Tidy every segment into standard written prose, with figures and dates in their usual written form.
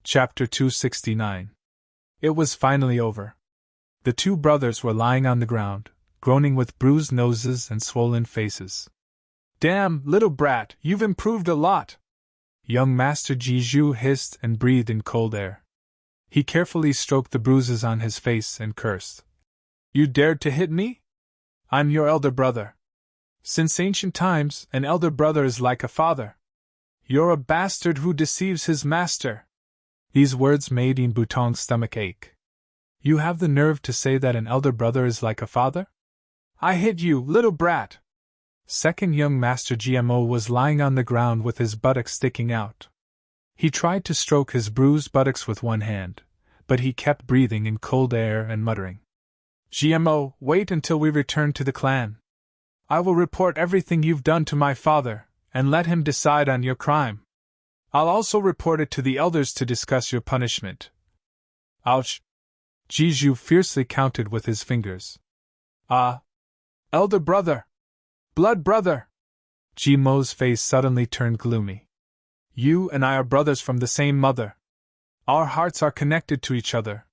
Chapter 269. It was finally over. The two brothers were lying on the ground, groaning with bruised noses and swollen faces. "Damn, little brat, you've improved a lot," young Master Jiju hissed and breathed in cold air. He carefully stroked the bruises on his face and cursed. "You dared to hit me? I'm your elder brother. Since ancient times, an elder brother is like a father. You're a bastard who deceives his master." These words made Yin Butong's stomach ache. "You have the nerve to say that an elder brother is like a father? I hit you, little brat!" Second young Master GMO was lying on the ground with his buttocks sticking out. He tried to stroke his bruised buttocks with one hand, but he kept breathing in cold air and muttering. "GMO, wait until we return to the clan. I will report everything you've done to my father, and let him decide on your crime. I'll also report it to the elders to discuss your punishment." "Ouch!" Jiju fiercely counted with his fingers. Elder brother! Blood brother!" Jimo's face suddenly turned gloomy. "You and I are brothers from the same mother. Our hearts are connected to each other.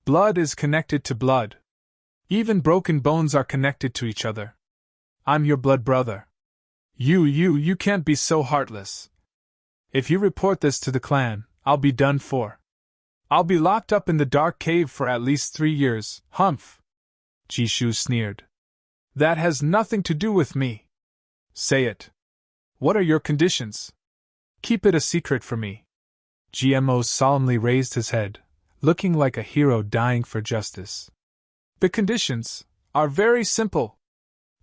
Blood is connected to blood. Even broken bones are connected to each other. I'm your blood brother. You can't be so heartless. If you report this to the clan, I'll be done for. I'll be locked up in the dark cave for at least 3 years, humph!" Jishu sneered. "That has nothing to do with me. Say it. What are your conditions? Keep it a secret for me." GMO solemnly raised his head, looking like a hero dying for justice. "The conditions are very simple."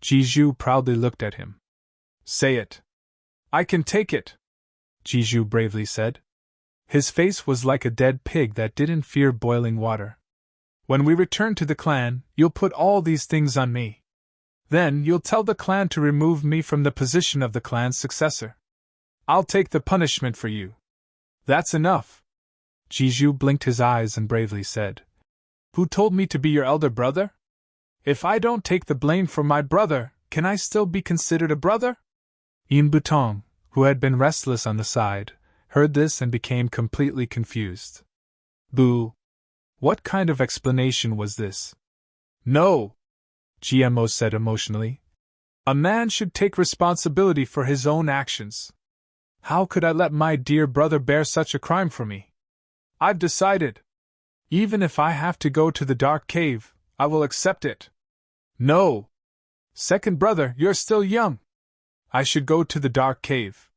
Jiju proudly looked at him. "Say it." "I can take it," Jiju bravely said. His face was like a dead pig that didn't fear boiling water. "When we return to the clan, you'll put all these things on me. Then you'll tell the clan to remove me from the position of the clan's successor. I'll take the punishment for you. That's enough." Jiju blinked his eyes and bravely said, "Who told me to be your elder brother? If I don't take the blame for my brother, can I still be considered a brother?" Yin Butong, who had been restless on the side, heard this and became completely confused. "Boo! What kind of explanation was this?" "No!" GMO said emotionally. "A man should take responsibility for his own actions. How could I let my dear brother bear such a crime for me? I've decided. Even if I have to go to the dark cave, I will accept it." "No! Second brother, you're still young. I should go to the dark cave,"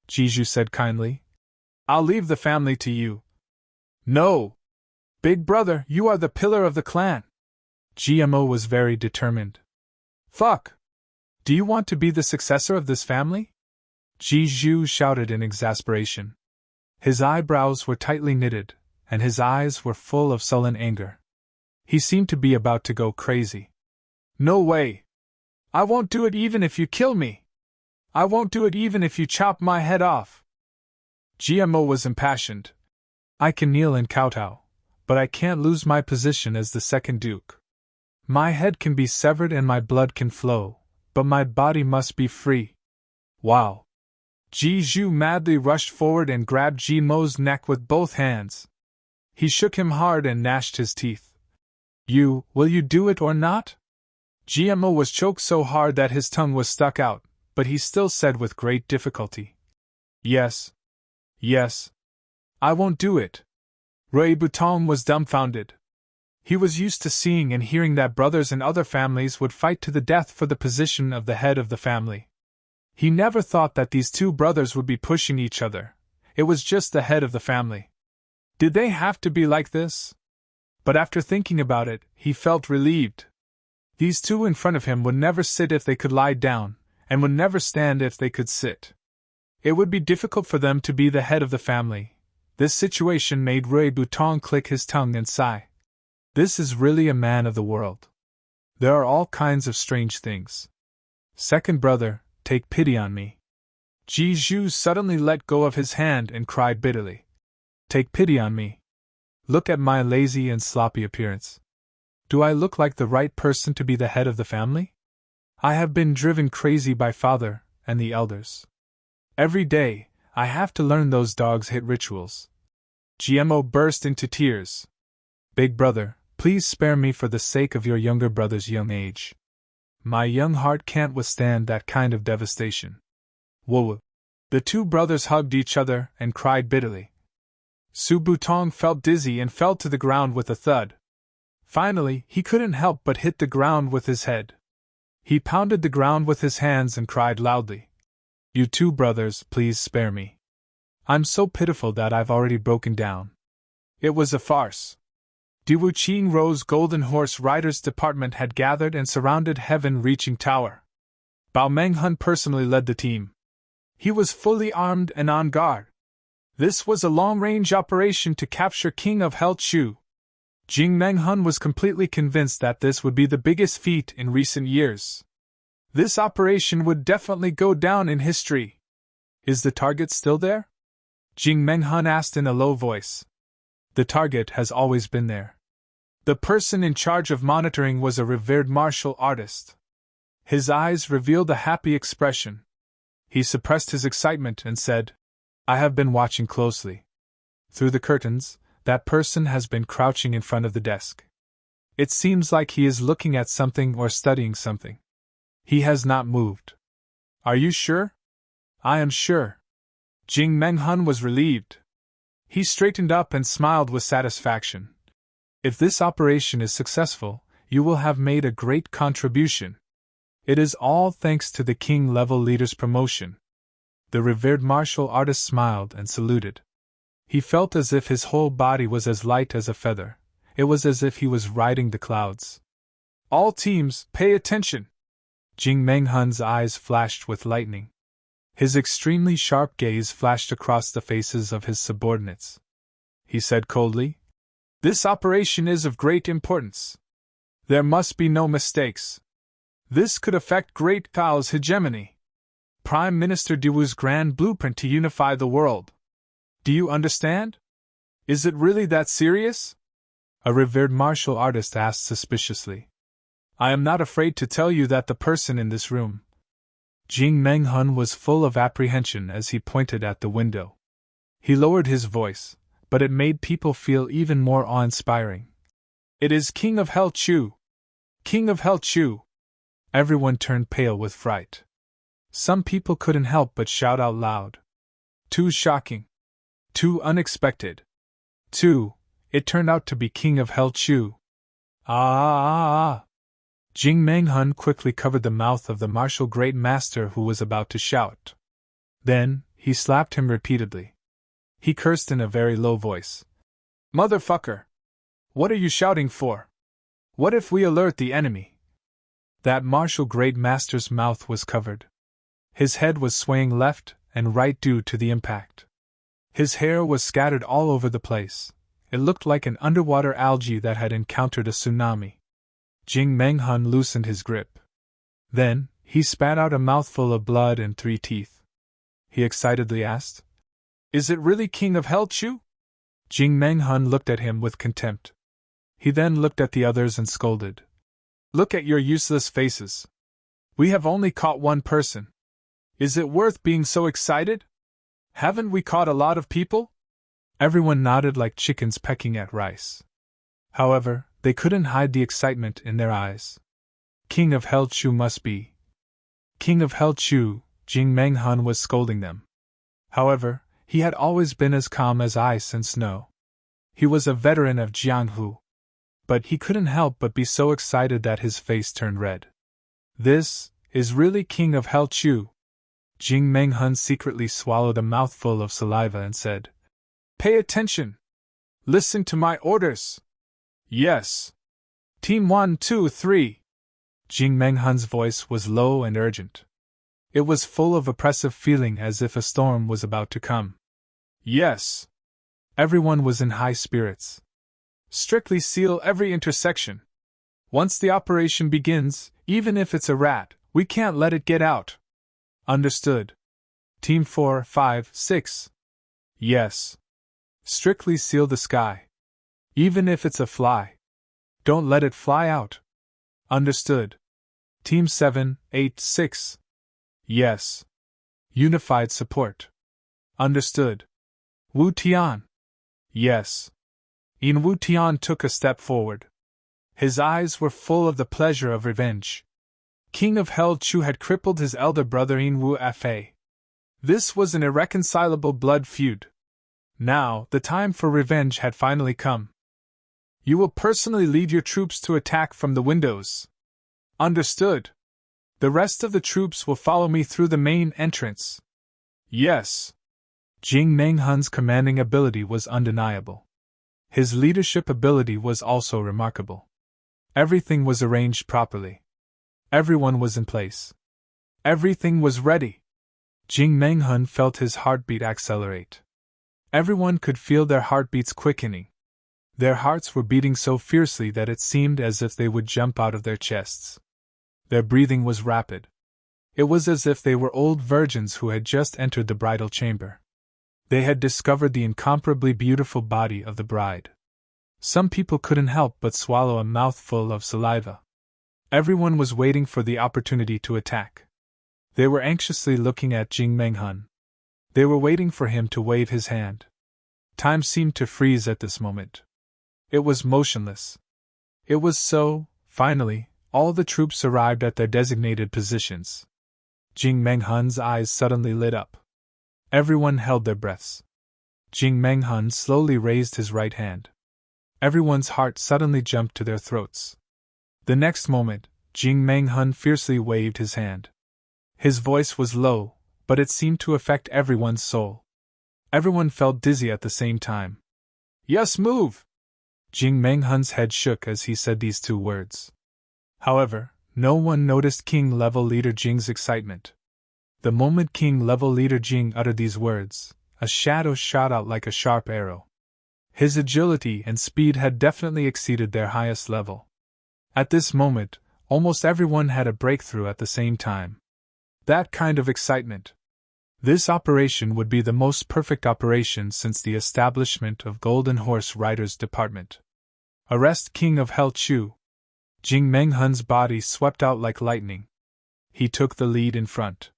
Jiju said kindly. "I'll leave the family to you." "No! Big brother, you are the pillar of the clan." GMO was very determined. "Fuck! Do you want to be the successor of this family?" Jiju shouted in exasperation. His eyebrows were tightly knitted, and his eyes were full of sullen anger. He seemed to be about to go crazy. "No way! I won't do it even if you kill me! I won't do it even if you chop my head off!" GMO was impassioned. "I can kneel and kowtow, but I can't lose my position as the second duke. My head can be severed and my blood can flow, but my body must be free." "Wow!" Jiju madly rushed forward and grabbed Jimo's neck with both hands. He shook him hard and gnashed his teeth. Will you do it or not?" GMO was choked so hard that his tongue was stuck out, but he still said with great difficulty, Yes. I won't do it." Rui Butong was dumbfounded. He was used to seeing and hearing that brothers in other families would fight to the death for the position of the head of the family. He never thought that these two brothers would be pushing each other. It was just the head of the family. Did they have to be like this? But after thinking about it, he felt relieved. These two in front of him would never sit if they could lie down, and would never stand if they could sit. It would be difficult for them to be the head of the family. This situation made Rui Butong click his tongue and sigh. This is really a man of the world. There are all kinds of strange things. "Second brother, take pity on me." Jiju suddenly let go of his hand and cried bitterly. "Take pity on me. Look at my lazy and sloppy appearance. Do I look like the right person to be the head of the family? I have been driven crazy by father and the elders. Every day, I have to learn those dogs hit rituals. GMO burst into tears. Big brother, please spare me for the sake of your younger brother's young age. My young heart can't withstand that kind of devastation. Whoa! The two brothers hugged each other and cried bitterly. Su Butong felt dizzy and fell to the ground with a thud. Finally, he couldn't help but hit the ground with his head. He pounded the ground with his hands and cried loudly. You two brothers, please spare me. I'm so pitiful that I've already broken down. It was a farce. Diwu Qing Ro's Golden Horse Riders Department had gathered and surrounded Heaven-reaching Tower. Bao Menghun personally led the team. He was fully armed and on guard. This was a long-range operation to capture King of Hell Chu. Jing Menghun was completely convinced that this would be the biggest feat in recent years. This operation would definitely go down in history. Is the target still there? Jing Menghun asked in a low voice. The target has always been there. The person in charge of monitoring was a revered martial artist. His eyes revealed a happy expression. He suppressed his excitement and said, I have been watching closely. Through the curtains, that person has been crouching in front of the desk. It seems like he is looking at something or studying something. He has not moved. Are you sure? I am sure. Jing Menghun was relieved. He straightened up and smiled with satisfaction. If this operation is successful, you will have made a great contribution. It is all thanks to the king-level leader's promotion. The revered martial artist smiled and saluted. He felt as if his whole body was as light as a feather. It was as if he was riding the clouds. All teams, pay attention! Jing Menghun's eyes flashed with lightning. His extremely sharp gaze flashed across the faces of his subordinates. He said coldly, This operation is of great importance. There must be no mistakes. This could affect Great Gao's hegemony. Prime Minister Diwu's grand blueprint to unify the world. Do you understand? Is it really that serious? A revered martial artist asked suspiciously. I am not afraid to tell you that the person in this room. Jing Menghun was full of apprehension as he pointed at the window. He lowered his voice, but it made people feel even more awe-inspiring. It is King of Hell Chu! King of Hell Chu! Everyone turned pale with fright. Some people couldn't help but shout out loud. Too shocking. Too unexpected. It turned out to be King of Hell Chu. Ah! Jing Menghun quickly covered the mouth of the martial great master who was about to shout. Then, he slapped him repeatedly. He cursed in a very low voice. Motherfucker! What are you shouting for? What if we alert the enemy? That martial great master's mouth was covered. His head was swaying left and right due to the impact. His hair was scattered all over the place. It looked like an underwater algae that had encountered a tsunami. Jing Menghun loosened his grip. Then, he spat out a mouthful of blood and 3 teeth. He excitedly asked, Is it really King of Hell Chu? Jing Menghun looked at him with contempt. He then looked at the others and scolded. Look at your useless faces. We have only caught one person. Is it worth being so excited? Haven't we caught a lot of people? Everyone nodded like chickens pecking at rice. However, they couldn't hide the excitement in their eyes. King of Hell Chu must be. King of Hell Chu, Jing Menghun was scolding them. However, he had always been as calm as ice and snow. He was a veteran of Jianghu. But he couldn't help but be so excited that his face turned red. This is really King of Hell Chu. Jing Menghun secretly swallowed a mouthful of saliva and said, Pay attention! Listen to my orders! Yes! Team 1, 2, 3! Jing Menghun's voice was low and urgent. It was full of oppressive feeling as if a storm was about to come. Yes! Everyone was in high spirits. Strictly seal every intersection. Once the operation begins, even if it's a rat, we can't let it get out. Understood. Team 4, 5, 6. Yes. Strictly seal the sky. Even if it's a fly. Don't let it fly out. Understood. Team 7, 8, 6. Yes. Unified support. Understood. Wu Tian. Yes. Yin Wu Tian took a step forward. His eyes were full of the pleasure of revenge. King of Hell Chu had crippled his elder brother Yin Wu Fei. This was an irreconcilable blood feud. Now, the time for revenge had finally come. You will personally lead your troops to attack from the windows. Understood. The rest of the troops will follow me through the main entrance. Yes. Jing Menghun's commanding ability was undeniable. His leadership ability was also remarkable. Everything was arranged properly. Everyone was in place. Everything was ready. Jing Menghun felt his heartbeat accelerate. Everyone could feel their heartbeats quickening. Their hearts were beating so fiercely that it seemed as if they would jump out of their chests. Their breathing was rapid. It was as if they were old virgins who had just entered the bridal chamber. They had discovered the incomparably beautiful body of the bride. Some people couldn't help but swallow a mouthful of saliva. Everyone was waiting for the opportunity to attack. They were anxiously looking at Jing Menghun. They were waiting for him to wave his hand. Time seemed to freeze at this moment. It was motionless. It was so, finally, all the troops arrived at their designated positions. Jing Menghun's eyes suddenly lit up. Everyone held their breaths. Jing Menghun slowly raised his right hand. Everyone's heart suddenly jumped to their throats. The next moment, Jing Menghun fiercely waved his hand. His voice was low, but it seemed to affect everyone's soul. Everyone felt dizzy at the same time. Yes, move! Jing Menghun's head shook as he said these two words. However, no one noticed King-level leader Jing's excitement. The moment King-level leader Jing uttered these words, a shadow shot out like a sharp arrow. His agility and speed had definitely exceeded their highest level. At this moment, almost everyone had a breakthrough at the same time. That kind of excitement. This operation would be the most perfect operation since the establishment of Golden Horse Riders Department. Arrest King of Hell Chu. Jing Menghun's body swept out like lightning. He took the lead in front.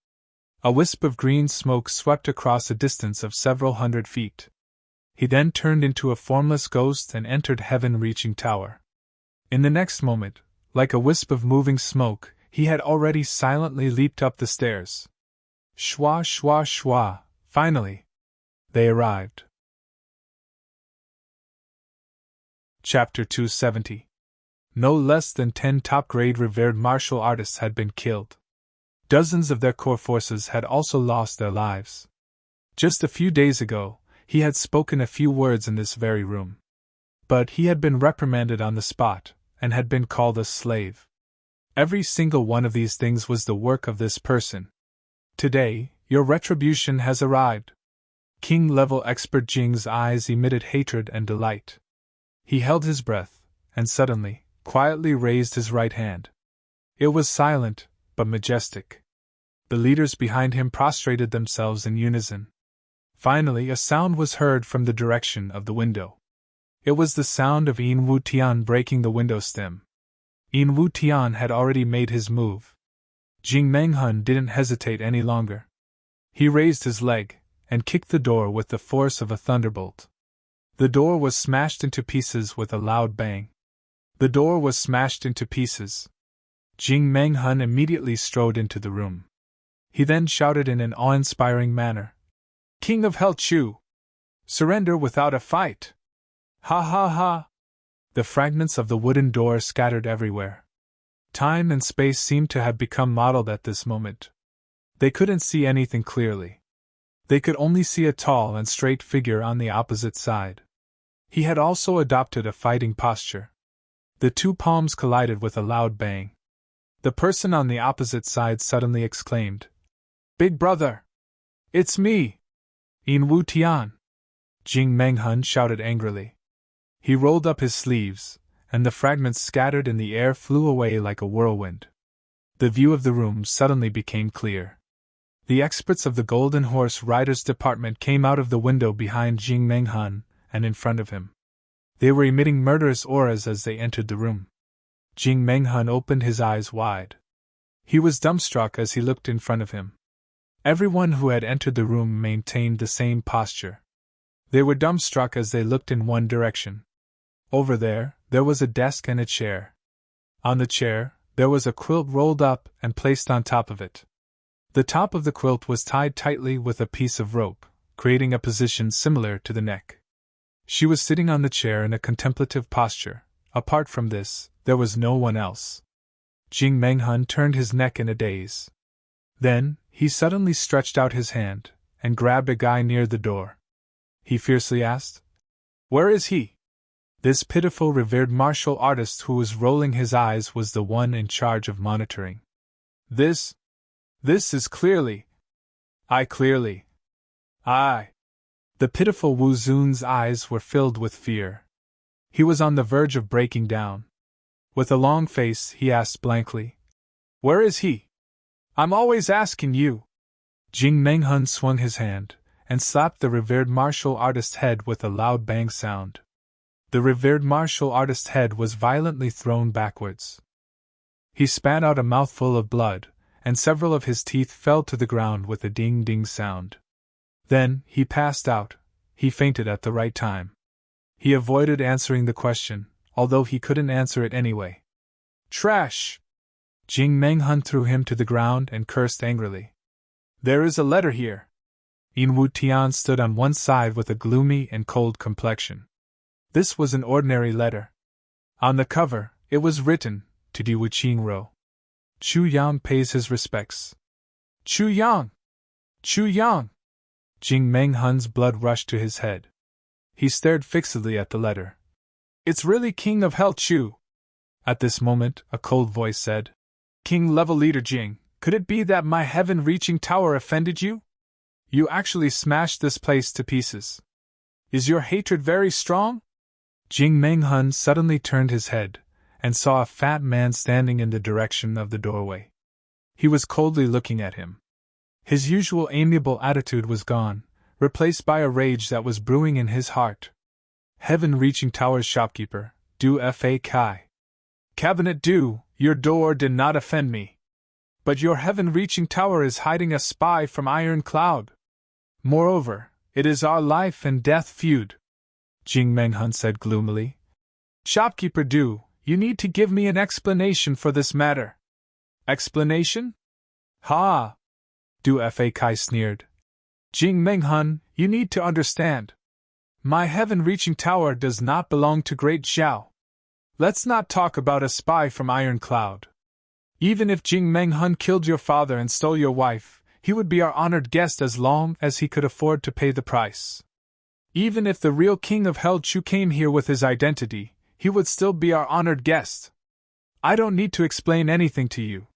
A wisp of green smoke swept across a distance of several hundred feet. He then turned into a formless ghost and entered Heaven-reaching Tower. In the next moment, like a wisp of moving smoke, he had already silently leaped up the stairs. Schwa, schwa, schwa, finally. They arrived. Chapter 270. No less than 10 top-grade revered martial artists had been killed. Dozens of their core forces had also lost their lives. Just a few days ago, he had spoken a few words in this very room. But he had been reprimanded on the spot, and had been called a slave. Every single one of these things was the work of this person. Today, your retribution has arrived. King-level expert Jing's eyes emitted hatred and delight. He held his breath, and suddenly, quietly raised his right hand. It was silent, but majestic. The leaders behind him prostrated themselves in unison. Finally, a sound was heard from the direction of the window. It was the sound of Yin Wu Tian breaking the window stem. Yin Wu Tian had already made his move. Jing Menghun didn't hesitate any longer. He raised his leg, and kicked the door with the force of a thunderbolt. The door was smashed into pieces with a loud bang. The door was smashed into pieces. Jing Menghun immediately strode into the room. He then shouted in an awe-inspiring manner, "King of Hell Chu! Surrender without a fight!" Ha ha ha! The fragments of the wooden door scattered everywhere. Time and space seemed to have become mottled at this moment. They couldn't see anything clearly. They could only see a tall and straight figure on the opposite side. He had also adopted a fighting posture. The two palms collided with a loud bang. The person on the opposite side suddenly exclaimed, "Big brother! It's me! Yin Wu Tian!" Jing Menghun shouted angrily. He rolled up his sleeves, and the fragments scattered in the air flew away like a whirlwind. The view of the room suddenly became clear. The experts of the Golden Horse Riders Department came out of the window behind Jing Menghun, and in front of him. They were emitting murderous auras as they entered the room. Jing Menghun opened his eyes wide. He was dumbstruck as he looked in front of him. Everyone who had entered the room maintained the same posture. They were dumbstruck as they looked in one direction. Over there was a desk and a chair. On the chair, there was a quilt rolled up and placed on top of it. The top of the quilt was tied tightly with a piece of rope, creating a position similar to the neck. She was sitting on the chair in a contemplative posture. Apart from this, there was no one else. Jing Menghun turned his neck in a daze. Then, he suddenly stretched out his hand and grabbed a guy near the door. He fiercely asked, "Where is he?" This pitiful revered martial artist who was rolling his eyes was the one in charge of monitoring. This is clearly. Clearly. The pitiful Wu Zun's eyes were filled with fear. He was on the verge of breaking down. With a long face, he asked blankly, "Where is he? I'm always asking you." Jing Menghun swung his hand and slapped the revered martial artist's head with a loud bang sound. The revered martial artist's head was violently thrown backwards. He spat out a mouthful of blood, and several of his teeth fell to the ground with a ding-ding sound. Then, he passed out. He fainted at the right time. He avoided answering the question, although he couldn't answer it anyway. "Trash!" Jing Menghun threw him to the ground and cursed angrily. "There is a letter here." Yin Wu Tian stood on one side with a gloomy and cold complexion. This was an ordinary letter. On the cover, it was written, "To Di Wu Qingro. Chu Yang pays his respects." Chu Yang! Chu Yang! Jing Menghun's blood rushed to his head. He stared fixedly at the letter. "It's really King of Hell Chu." At this moment, a cold voice said, "King level leader Jing, could it be that my heaven-reaching tower offended you? You actually smashed this place to pieces. Is your hatred very strong?" Jing Menghun suddenly turned his head and saw a fat man standing in the direction of the doorway. He was coldly looking at him. His usual amiable attitude was gone, replaced by a rage that was brewing in his heart. Heaven-reaching tower's shopkeeper, Du Fa Kai. "Cabinet Du, your door did not offend me. But your heaven-reaching tower is hiding a spy from Iron Cloud. Moreover, it is our life and death feud," Jing Menghun said gloomily. "Shopkeeper Du, you need to give me an explanation for this matter." "Explanation? Ha!" Du Fa Kai sneered. "Jing Menghun, you need to understand. My heaven-reaching tower does not belong to Great Zhao. Let's not talk about a spy from Iron Cloud. Even if Jing Menghun killed your father and stole your wife, he would be our honored guest as long as he could afford to pay the price. Even if the real King of Hell Chu came here with his identity, he would still be our honored guest. I don't need to explain anything to you.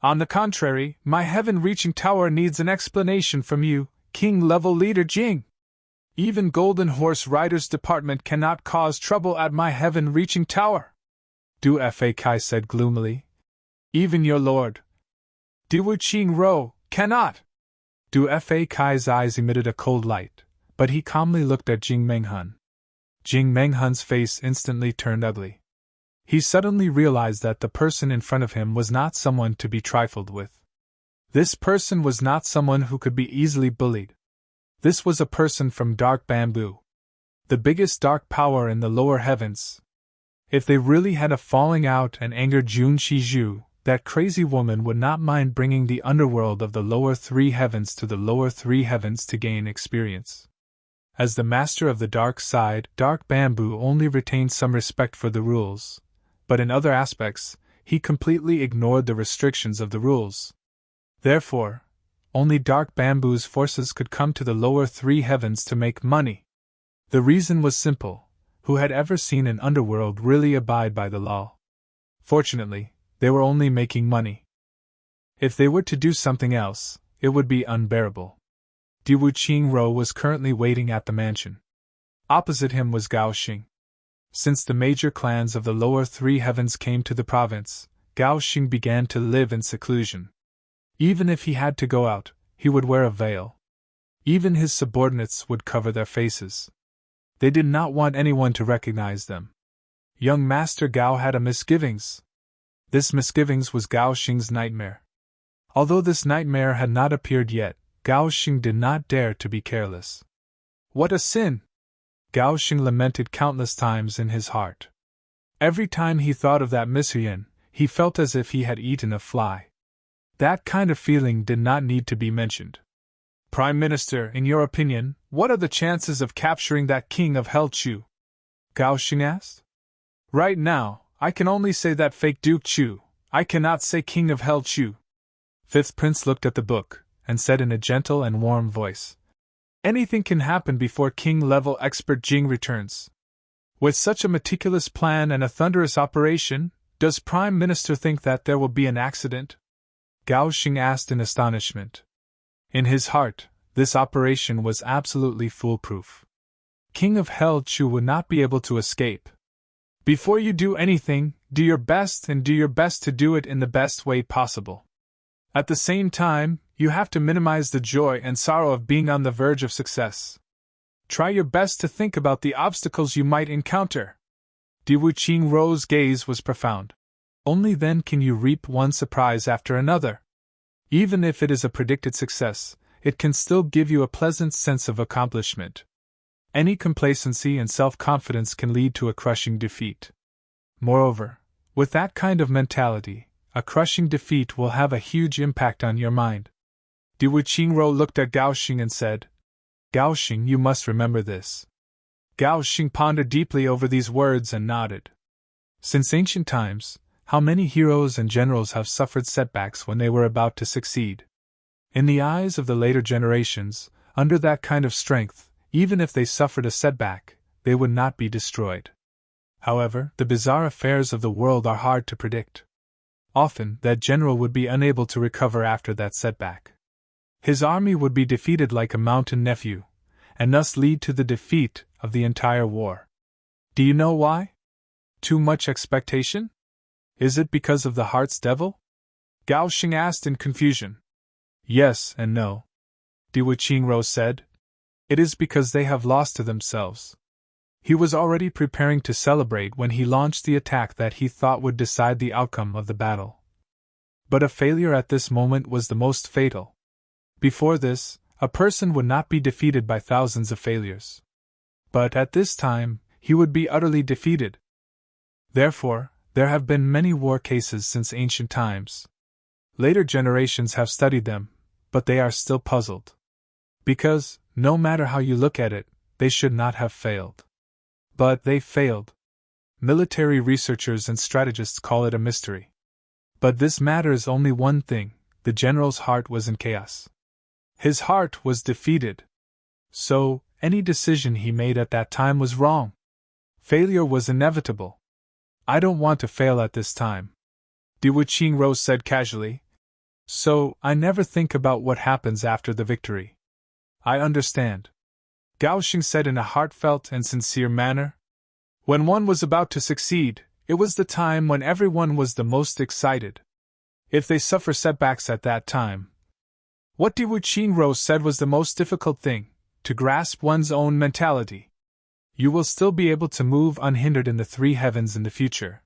On the contrary, my heaven-reaching tower needs an explanation from you, King-level leader Jing. Even Golden Horse Rider's department cannot cause trouble at my heaven-reaching tower," Du Fa Kai said gloomily. "Even your lord, Di Wu Qingro, cannot." Du Fa Kai's eyes emitted a cold light, but he calmly looked at Jing Menghun. Jing Menghun's face instantly turned ugly. He suddenly realized that the person in front of him was not someone to be trifled with. This person was not someone who could be easily bullied. This was a person from Dark Bamboo, the biggest dark power in the lower heavens. If they really had a falling out and angered Jun Shizhu, that crazy woman would not mind bringing the underworld of the lower three heavens to the lower three heavens to gain experience. As the master of the dark side, Dark Bamboo only retained some respect for the rules, but in other aspects, he completely ignored the restrictions of the rules. Therefore, only Dark Bamboo's forces could come to the lower three heavens to make money. The reason was simple: who had ever seen an underworld really abide by the law? Fortunately, they were only making money. If they were to do something else, it would be unbearable. Di Wu Qingro was currently waiting at the mansion. Opposite him was Gao Xing. Since the major clans of the lower three heavens came to the province, Gao Xing began to live in seclusion. Even if he had to go out, he would wear a veil. Even his subordinates would cover their faces. They did not want anyone to recognize them. Young Master Gao had a misgivings. This misgivings was Gao Xing's nightmare. Although this nightmare had not appeared yet, Gao Xing did not dare to be careless. What a sin! Gao Xing lamented countless times in his heart. Every time he thought of that Miss Huyen, he felt as if he had eaten a fly. That kind of feeling did not need to be mentioned. Prime Minister, in your opinion, what are the chances of capturing that king of Hell Chu? Gao Xing asked. Right now, I can only say that fake Duke Chu. I cannot say king of Hell Chu. Fifth Prince looked at the book, and said in a gentle and warm voice. Anything can happen before king-level expert Jing returns. With such a meticulous plan and a thunderous operation, does Prime Minister think that there will be an accident? Gao Xing asked in astonishment. In his heart, this operation was absolutely foolproof. King of Hell Chu would not be able to escape. Before you do anything, do your best and do your best to do it in the best way possible. At the same time, you have to minimize the joy and sorrow of being on the verge of success. Try your best to think about the obstacles you might encounter. Di Wuqingrou's gaze was profound. Only then can you reap one surprise after another. Even if it is a predicted success, it can still give you a pleasant sense of accomplishment. Any complacency and self-confidence can lead to a crushing defeat. Moreover, with that kind of mentality, a crushing defeat will have a huge impact on your mind. Di Wuqingrou looked at Gao Xing and said, Gao Xing, you must remember this. Gao Xing pondered deeply over these words and nodded. Since ancient times, how many heroes and generals have suffered setbacks when they were about to succeed? In the eyes of the later generations, under that kind of strength, even if they suffered a setback, they would not be destroyed. However, the bizarre affairs of the world are hard to predict. Often, that general would be unable to recover after that setback. His army would be defeated like a mountain nephew, and thus lead to the defeat of the entire war. Do you know why? Too much expectation? Is it because of the heart's devil? Gao Xing asked in confusion. Yes and no. Di Wuqingrou said. It is because they have lost to themselves. He was already preparing to celebrate when he launched the attack that he thought would decide the outcome of the battle. But a failure at this moment was the most fatal. Before this, a person would not be defeated by thousands of failures. But at this time, he would be utterly defeated. Therefore, there have been many war cases since ancient times. Later generations have studied them, but they are still puzzled. Because, no matter how you look at it, they should not have failed. But they failed. Military researchers and strategists call it a mystery. But this matters only one thing: the general's heart was in chaos. His heart was defeated. So, any decision he made at that time was wrong. Failure was inevitable. I don't want to fail at this time. Di Wuqingrou said casually. So, I never think about what happens after the victory. I understand. Gao Xing said in a heartfelt and sincere manner. When one was about to succeed, it was the time when everyone was the most excited. If they suffer setbacks at that time, what Di Wuqingrou said was the most difficult thing, to grasp one's own mentality. You will still be able to move unhindered in the three heavens in the future.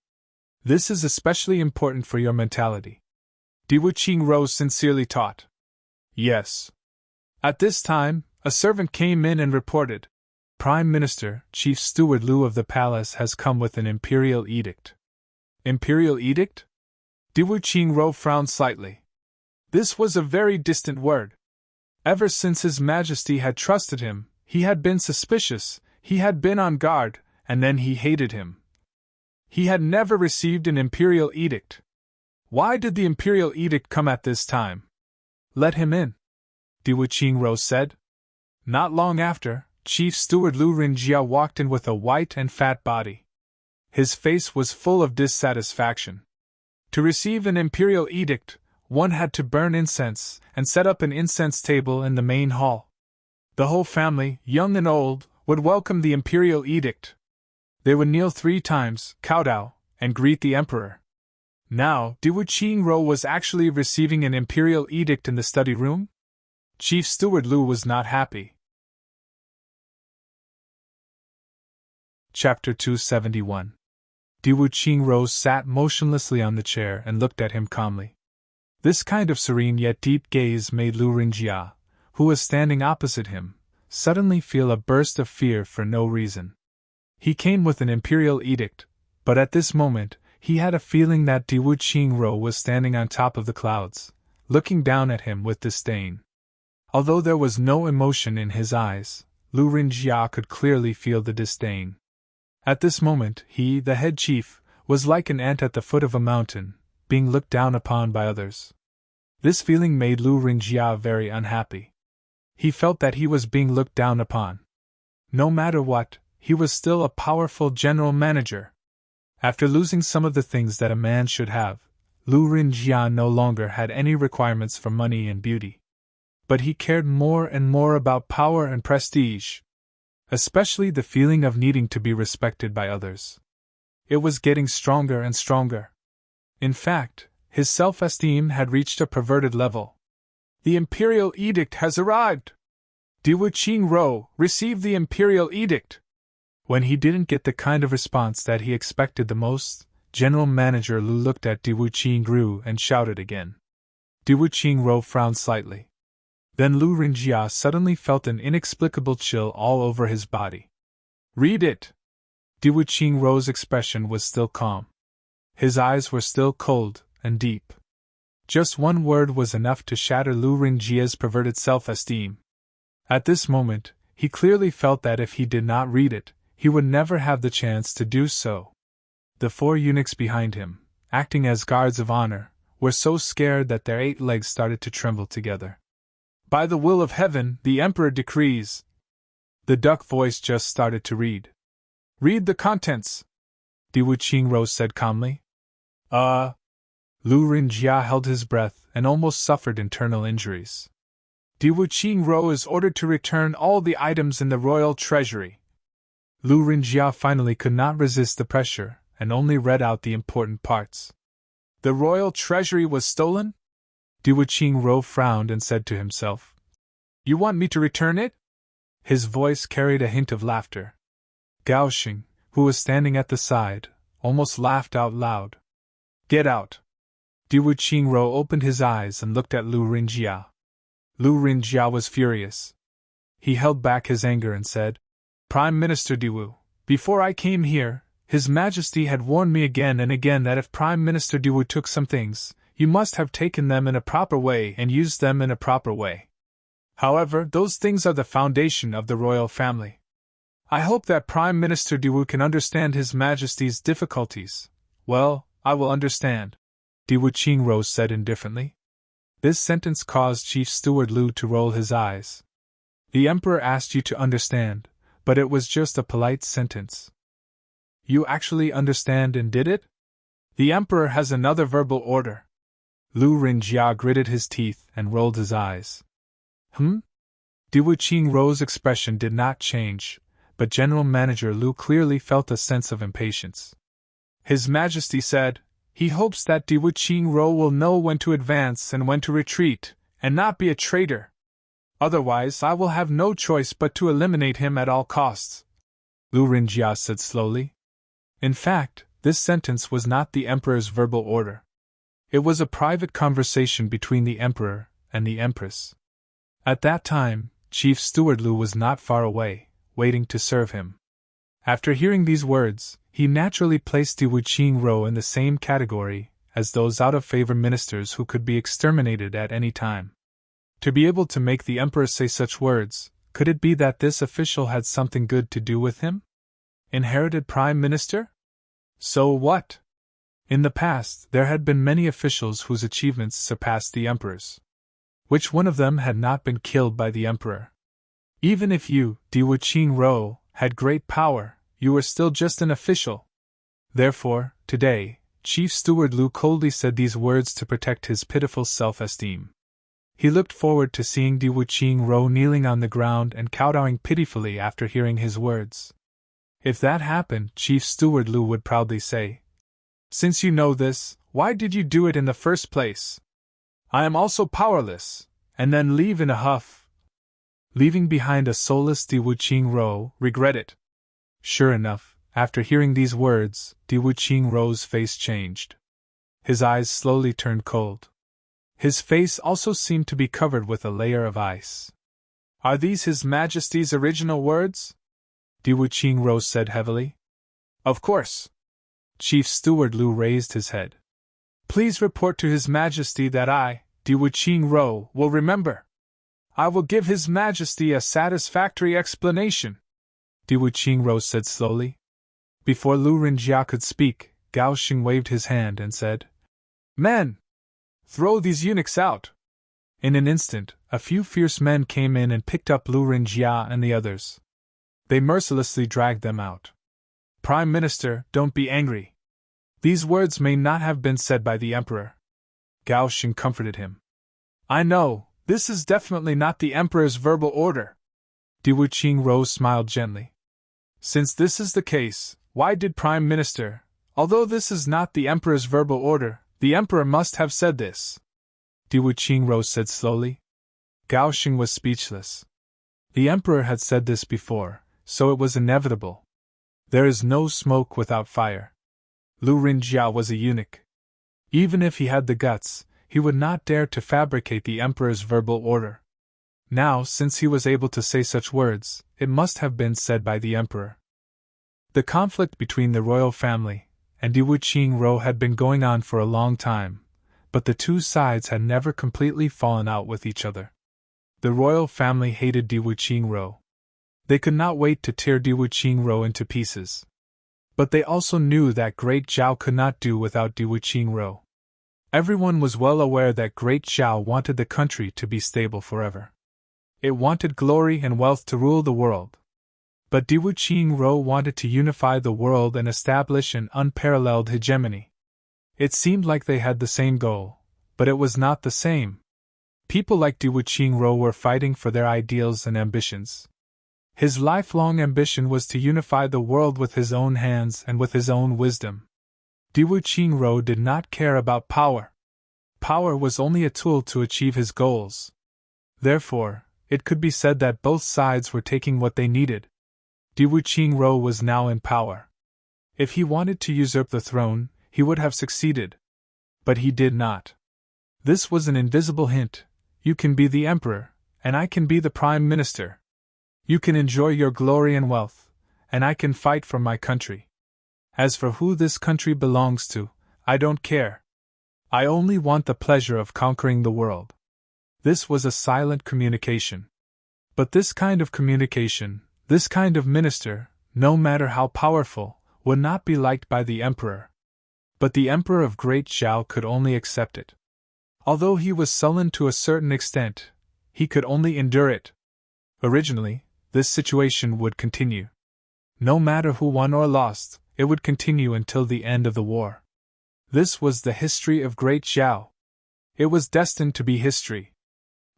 This is especially important for your mentality. Di Wuqingrou sincerely taught. Yes. At this time, a servant came in and reported, Prime Minister, Chief Steward Liu of the palace has come with an imperial edict. Imperial edict? Di Wuqingrou frowned slightly. This was a very distant word. Ever since His Majesty had trusted him, he had been suspicious, he had been on guard, and then he hated him. He had never received an imperial edict. Why did the imperial edict come at this time? Let him in, Di Wuqingrou said. Not long after, Chief Steward Liu Rinjia walked in with a white and fat body. His face was full of dissatisfaction. To receive an imperial edict, one had to burn incense and set up an incense table in the main hall. The whole family, young and old, would welcome the imperial edict. They would kneel 3 times, kowtow, and greet the emperor. Now, Di Wuqingrou was actually receiving an imperial edict in the study room? Chief Steward Liu was not happy. Chapter 271. Di Wuqingrou sat motionlessly on the chair and looked at him calmly. This kind of serene yet deep gaze made Liu Rinjia, who was standing opposite him, suddenly feel a burst of fear for no reason. He came with an imperial edict, but at this moment, he had a feeling that Diwu Qingro was standing on top of the clouds, looking down at him with disdain. Although there was no emotion in his eyes, Lu Rinjia could clearly feel the disdain. At this moment, he, the head chief, was like an ant at the foot of a mountain, being looked down upon by others. This feeling made Lu Rinjia very unhappy. He felt that he was being looked down upon. No matter what, he was still a powerful general manager. After losing some of the things that a man should have, Lu Rinjia no longer had any requirements for money and beauty. But he cared more and more about power and prestige, especially the feeling of needing to be respected by others. It was getting stronger and stronger. In fact, his self-esteem had reached a perverted level. The imperial edict has arrived! Diwu Qingro, receive the imperial edict! When he didn't get the kind of response that he expected the most, General Manager Lu looked at Diwu Qingru and shouted again. Diwu Qingro frowned slightly. Then Lu Rinjia suddenly felt an inexplicable chill all over his body. Read it! Diwu Qingru's expression was still calm. His eyes were still cold and deep. Just one word was enough to shatter Lu Rinjia's perverted self-esteem. At this moment, he clearly felt that if he did not read it, he would never have the chance to do so. The 4 eunuchs behind him, acting as guards of honor, were so scared that their 8 legs started to tremble together. By the will of heaven, the Emperor decrees. The duck voice just started to read. Read the contents, Diwu Qingro said calmly. Lu Rinjia held his breath and almost suffered internal injuries. Diwu Qingro is ordered to return all the items in the royal treasury. Lu Rinjia finally could not resist the pressure and only read out the important parts. The royal treasury was stolen? Diwu Qingro frowned and said to himself. You want me to return it? His voice carried a hint of laughter. Gao Xing, who was standing at the side, almost laughed out loud. Get out! Diwu Qingro opened his eyes and looked at Lu Rinjia. Lu Rinjia was furious. He held back his anger and said, Prime Minister Diwu, before I came here, His Majesty had warned me again and again that if Prime Minister Diwu took some things, you must have taken them in a proper way and used them in a proper way. However, those things are the foundation of the royal family. I hope that Prime Minister Diwu can understand His Majesty's difficulties. Well, I will understand, Diwu Qingro said indifferently. This sentence caused Chief Steward Lu to roll his eyes. The Emperor asked you to understand, but it was just a polite sentence. You actually understand and did it? The Emperor has another verbal order. Lu Rinjia gritted his teeth and rolled his eyes. Diwu Qingro's expression did not change, but General Manager Lu clearly felt a sense of impatience. His Majesty said, he hopes that Diwu Qingro will know when to advance and when to retreat, and not be a traitor. Otherwise I will have no choice but to eliminate him at all costs, Lu Rinjia said slowly. In fact, this sentence was not the Emperor's verbal order. It was a private conversation between the Emperor and the Empress. At that time, Chief Steward Lu was not far away, waiting to serve him. After hearing these words, he naturally placed Diwu Qingro in the same category as those out-of-favor ministers who could be exterminated at any time. To be able to make the Emperor say such words, could it be that this official had something good to do with him? Inherited Prime Minister? So what? In the past, there had been many officials whose achievements surpassed the Emperor's. Which one of them had not been killed by the Emperor? Even if you, Diwu Qingro, had great power, you were still just an official. Therefore, today, Chief Steward Lu coldly said these words to protect his pitiful self-esteem. He looked forward to seeing Diwu Qingro kneeling on the ground and kowtowing pitifully after hearing his words. If that happened, Chief Steward Lu would proudly say, Since you know this, why did you do it in the first place? I am also powerless, and then leave in a huff. Leaving behind a soulless Diwu Qingro, regret it. Sure enough, after hearing these words, Diwu Qingro's face changed. His eyes slowly turned cold. His face also seemed to be covered with a layer of ice. Are these His Majesty's original words? Diwu Rose said heavily. Of course. Chief Steward Lu raised his head. Please report to His Majesty that I, Diwu Ro, will remember. I will give His Majesty a satisfactory explanation, Diwu Ro said slowly. Before Lu Rinjia could speak, Gao Xing waved his hand and said, Men! Throw these eunuchs out! In an instant, a few fierce men came in and picked up Lu Rinjia and the others. They mercilessly dragged them out. Prime Minister, don't be angry. These words may not have been said by the Emperor. Gao Xing comforted him. I know, this is definitely not the Emperor's verbal order. Diwu Ro smiled gently. Since this is the case, why did Prime Minister, although this is not the Emperor's verbal order, the Emperor must have said this? Diwu Ro said slowly. Gao Xing was speechless. The Emperor had said this before, so it was inevitable. There is no smoke without fire. Lu Rinjia was a eunuch. Even if he had the guts, he would not dare to fabricate the Emperor's verbal order. Now, since he was able to say such words, it must have been said by the Emperor. The conflict between the royal family and Diwu Ro had been going on for a long time, but the two sides had never completely fallen out with each other. The royal family hated Diwu Ro. They could not wait to tear Diwu Ro into pieces. But they also knew that Great Zhao could not do without Diwu Ro. Everyone was well aware that Great Zhao wanted the country to be stable forever. It wanted glory and wealth to rule the world. But Diwu Ro wanted to unify the world and establish an unparalleled hegemony. It seemed like they had the same goal, but it was not the same. People like Diwu Ro were fighting for their ideals and ambitions. His lifelong ambition was to unify the world with his own hands and with his own wisdom. Diwu Ro did not care about power. Power was only a tool to achieve his goals. Therefore, it could be said that both sides were taking what they needed. Diwu Ro was now in power. If he wanted to usurp the throne, he would have succeeded. But he did not. This was an invisible hint. You can be the emperor, and I can be the prime minister. You can enjoy your glory and wealth, and I can fight for my country. As for who this country belongs to, I don't care. I only want the pleasure of conquering the world. This was a silent communication. But this kind of communication, this kind of minister, no matter how powerful, would not be liked by the emperor. But the emperor of Great Zhao could only accept it. Although he was sullen to a certain extent, he could only endure it. Originally, this situation would continue. No matter who won or lost, it would continue until the end of the war. This was the history of Great Zhao. It was destined to be history.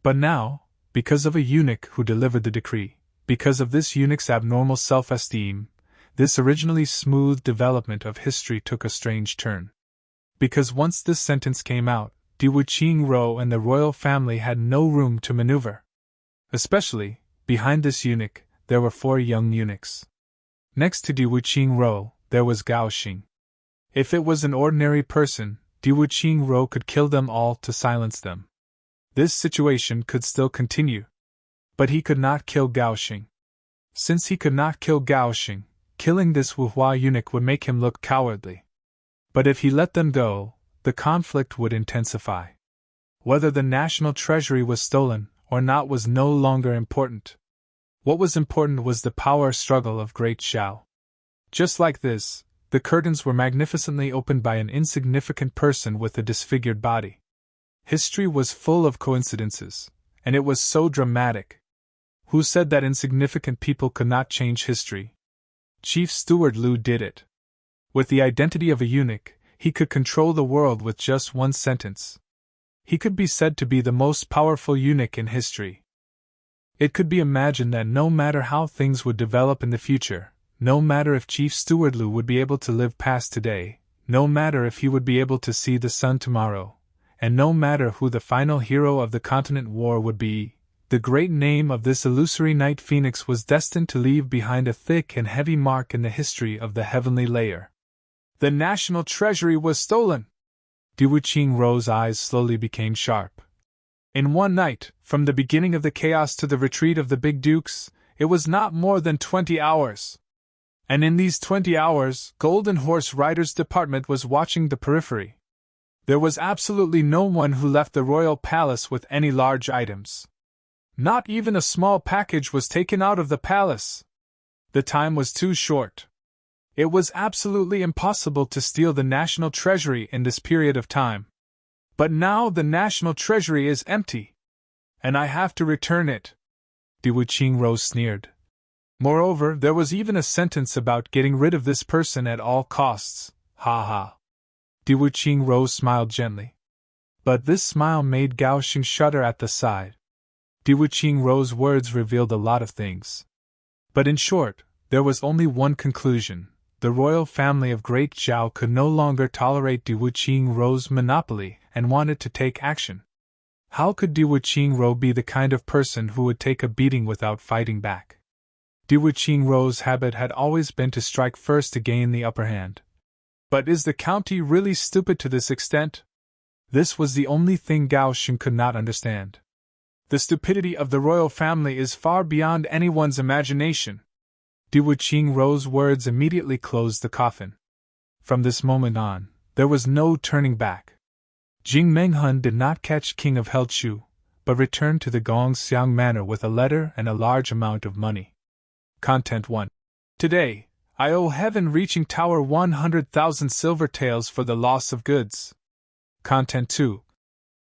But now, because of a eunuch who delivered the decree, because of this eunuch's abnormal self-esteem, this originally smooth development of history took a strange turn. Because once this sentence came out, Diwu Ro and the royal family had no room to maneuver. Especially, behind this eunuch, there were 4 young eunuchs. Next to Diwu Ro, there was Gao Xing. If it was an ordinary person, Diwu Ro could kill them all to silence them. This situation could still continue. But he could not kill Gao Xing. Since he could not kill Gao Xing, killing this Wuhua eunuch would make him look cowardly. But if he let them go, the conflict would intensify. Whether the national treasury was stolen or not was no longer important. What was important was the power struggle of Great Zhao. Just like this, the curtains were magnificently opened by an insignificant person with a disfigured body. History was full of coincidences, and it was so dramatic. Who said that insignificant people could not change history? Chief Steward Lu did it. With the identity of a eunuch, he could control the world with just one sentence. He could be said to be the most powerful eunuch in history. It could be imagined that no matter how things would develop in the future, no matter if Chief Steward Lu would be able to live past today, no matter if he would be able to see the sun tomorrow, and no matter who the final hero of the continent war would be, the great name of this illusory night phoenix was destined to leave behind a thick and heavy mark in the history of the heavenly layer. The national treasury was stolen! Diwu Ro's eyes slowly became sharp. In one night, from the beginning of the chaos to the retreat of the big dukes, it was not more than 20 hours. And in these 20 hours, Golden Horse Rider's department was watching the periphery. There was absolutely no one who left the royal palace with any large items. Not even a small package was taken out of the palace. The time was too short. It was absolutely impossible to steal the national treasury in this period of time. But now the national treasury is empty. And I have to return it. Diwu Qingro sneered. Moreover, there was even a sentence about getting rid of this person at all costs. Ha ha. Diwu Qingro smiled gently. But this smile made Gao Xing shudder at the side. Diwu Qingro's words revealed a lot of things. But in short, there was only one conclusion. The royal family of Great Zhao could no longer tolerate Diwu Qingro's monopoly and wanted to take action. How could Diwu Qingro be the kind of person who would take a beating without fighting back? Diwu Qingro's habit had always been to strike first to gain the upper hand. But is the county really stupid to this extent? This was the only thing Gao Xing could not understand. The stupidity of the royal family is far beyond anyone's imagination. Diwu Qingro's words immediately closed the coffin. From this moment on, there was no turning back. Jing Menghun did not catch King of Helchu, but returned to the Gongxiang Manor with a letter and a large amount of money. Content 1. Today, I owe heaven-reaching tower 100,000 silver taels for the loss of goods. Content 2.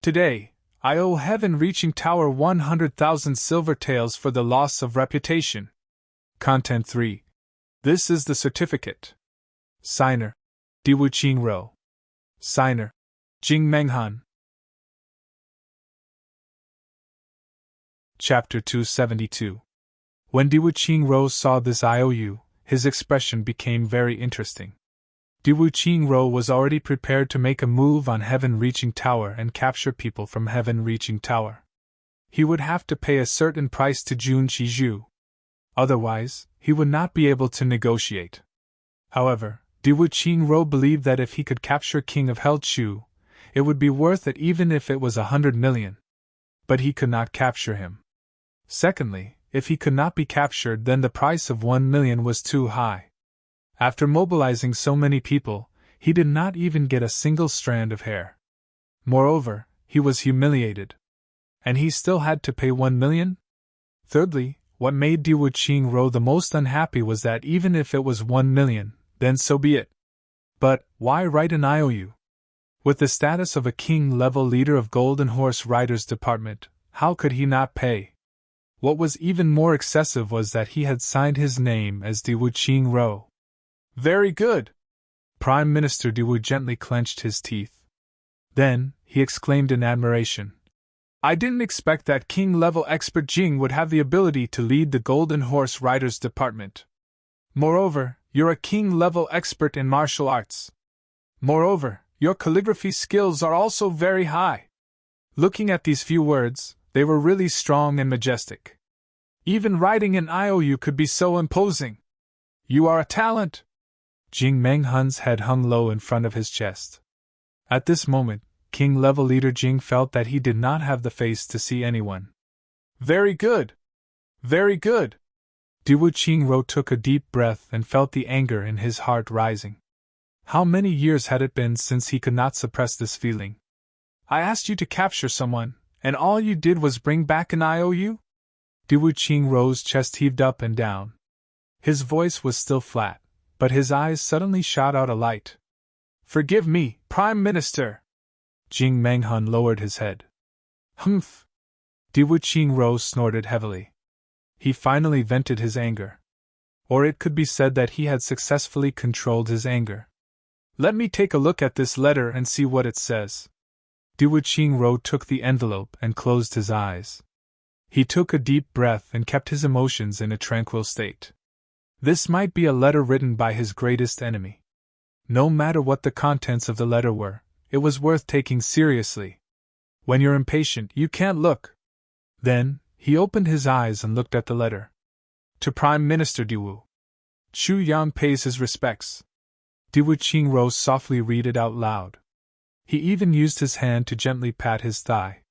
Today, I owe heaven-reaching tower 100,000 silver taels for the loss of reputation. Content 3. This is the certificate. Signer: Diwu Qingro. Signer: Jing Menghun. Chapter 272. When Diwu Qingro saw this IOU, his expression became very interesting. Diwu Qingro was already prepared to make a move on Heaven-Reaching Tower and capture people from Heaven-Reaching Tower. He would have to pay a certain price to Jun Qizhu. Otherwise, he would not be able to negotiate. However, Diwu Qingro believed that if he could capture King of Helchu, it would be worth it even if it was 100 million. But he could not capture him. Secondly, if he could not be captured, then the price of 1 million was too high. After mobilizing so many people, he did not even get a single strand of hair. Moreover, he was humiliated. And he still had to pay 1 million? Thirdly, what made Diwu Qingro the most unhappy was that even if it was 1 million, then so be it. But why write an IOU? With the status of a king-level leader of Golden Horse Riders Department, how could he not pay? What was even more excessive was that he had signed his name as Diwu Qingro. Very good! Prime Minister Diwu gently clenched his teeth. Then, he exclaimed in admiration. I didn't expect that king-level expert Jing would have the ability to lead the Golden Horse Riders Department. Moreover, you're a king-level expert in martial arts. Moreover, your calligraphy skills are also very high. Looking at these few words, they were really strong and majestic. Even writing an IOU could be so imposing. You are a talent. Jing Menghun's head hung low in front of his chest. At this moment, king-level leader Jing felt that he did not have the face to see anyone. Very good! Very good! Diwu Qingro took a deep breath and felt the anger in his heart rising. How many years had it been since he could not suppress this feeling? I asked you to capture someone, and all you did was bring back an IOU? Diwu Qingro's chest heaved up and down. His voice was still flat, but his eyes suddenly shot out a light. Forgive me, Prime Minister! Jing Menghun lowered his head. Humph! Diwu Qingro snorted heavily. He finally vented his anger. Or it could be said that he had successfully controlled his anger. Let me take a look at this letter and see what it says. Diwu Qingro took the envelope and closed his eyes. He took a deep breath and kept his emotions in a tranquil state. This might be a letter written by his greatest enemy. No matter what the contents of the letter were, it was worth taking seriously. When you're impatient, you can't look. Then, he opened his eyes and looked at the letter. To Prime Minister Diwu. Chu Yang pays his respects. Diwu Qingro softly read it out loud. He even used his hand to gently pat his thigh.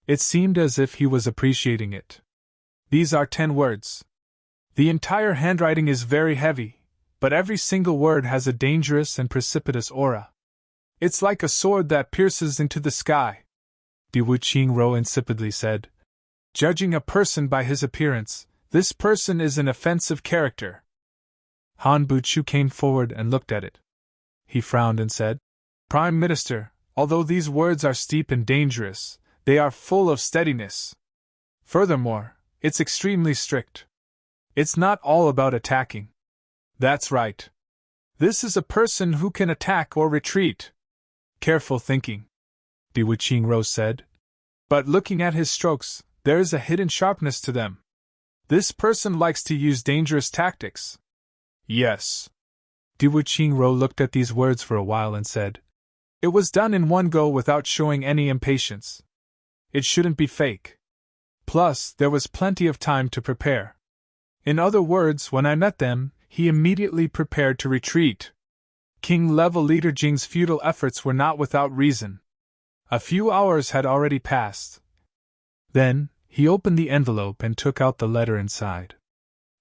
It seemed as if he was appreciating it. These are 10 words. The entire handwriting is very heavy, but every single word has a dangerous and precipitous aura. It's like a sword that pierces into the sky, Diwu Qingro insipidly said. Judging a person by his appearance, this person is an offensive character. Han Buchu came forward and looked at it. He frowned and said, Prime Minister, although these words are steep and dangerous, they are full of steadiness. Furthermore, it's extremely strict. It's not all about attacking. That's right. This is a person who can attack or retreat. Careful thinking, Diwu Qingro said. But looking at his strokes, there is a hidden sharpness to them. This person likes to use dangerous tactics. Yes. Diwu Qingro looked at these words for a while and said, It was done in one go without showing any impatience. It shouldn't be fake. Plus, there was plenty of time to prepare. In other words, when I met them, he immediately prepared to retreat. King-level leader Jing's futile efforts were not without reason. A few hours had already passed. Then, he opened the envelope and took out the letter inside.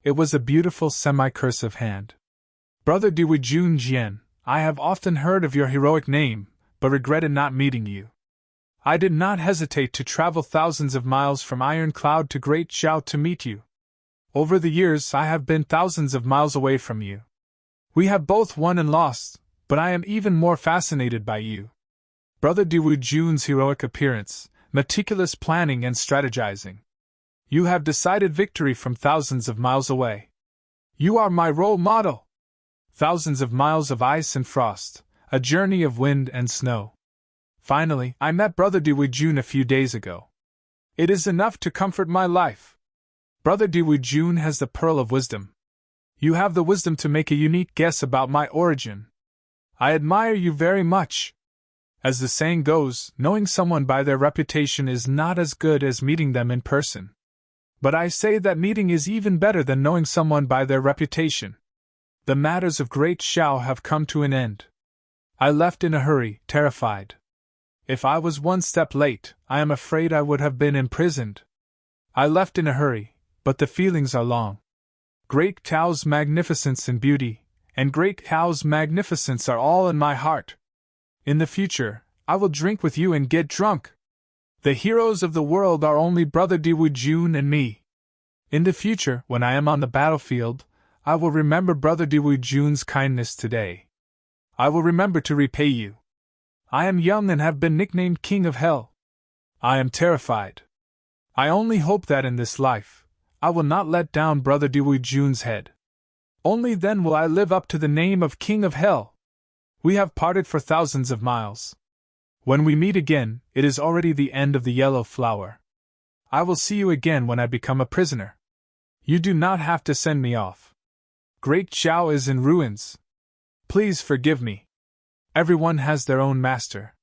It was a beautiful semi-cursive hand. Brother Diwu Jian, I have often heard of your heroic name, but regretted not meeting you. I did not hesitate to travel thousands of miles from Iron Cloud to Great Xiao to meet you. Over the years I have been thousands of miles away from you. We have both won and lost, but I am even more fascinated by you. Brother Diwu Jun's heroic appearance, meticulous planning and strategizing. You have decided victory from thousands of miles away. You are my role model. Thousands of miles of ice and frost, a journey of wind and snow. Finally, I met Brother Diwu Jun a few days ago. It is enough to comfort my life. Brother Diwu Jun has the pearl of wisdom. You have the wisdom to make a unique guess about my origin. I admire you very much. As the saying goes, knowing someone by their reputation is not as good as meeting them in person. But I say that meeting is even better than knowing someone by their reputation. The matters of Great Xiao have come to an end. I left in a hurry, terrified. If I was one step late, I am afraid I would have been imprisoned. I left in a hurry, but the feelings are long. Great Xiao's magnificence and beauty, and Great Xiao's magnificence are all in my heart. In the future, I will drink with you and get drunk. The heroes of the world are only Brother Diwu Jun and me. In the future, when I am on the battlefield, I will remember Brother Diwu Jun's kindness today. I will remember to repay you. I am young and have been nicknamed King of Hell. I am terrified. I only hope that in this life, I will not let down Brother Diwu Jun's head. Only then will I live up to the name of King of Hell. We have parted for thousands of miles. When we meet again, it is already the end of the yellow flower. I will see you again when I become a prisoner. You do not have to send me off. Great Xiao is in ruins. Please forgive me. Everyone has their own master.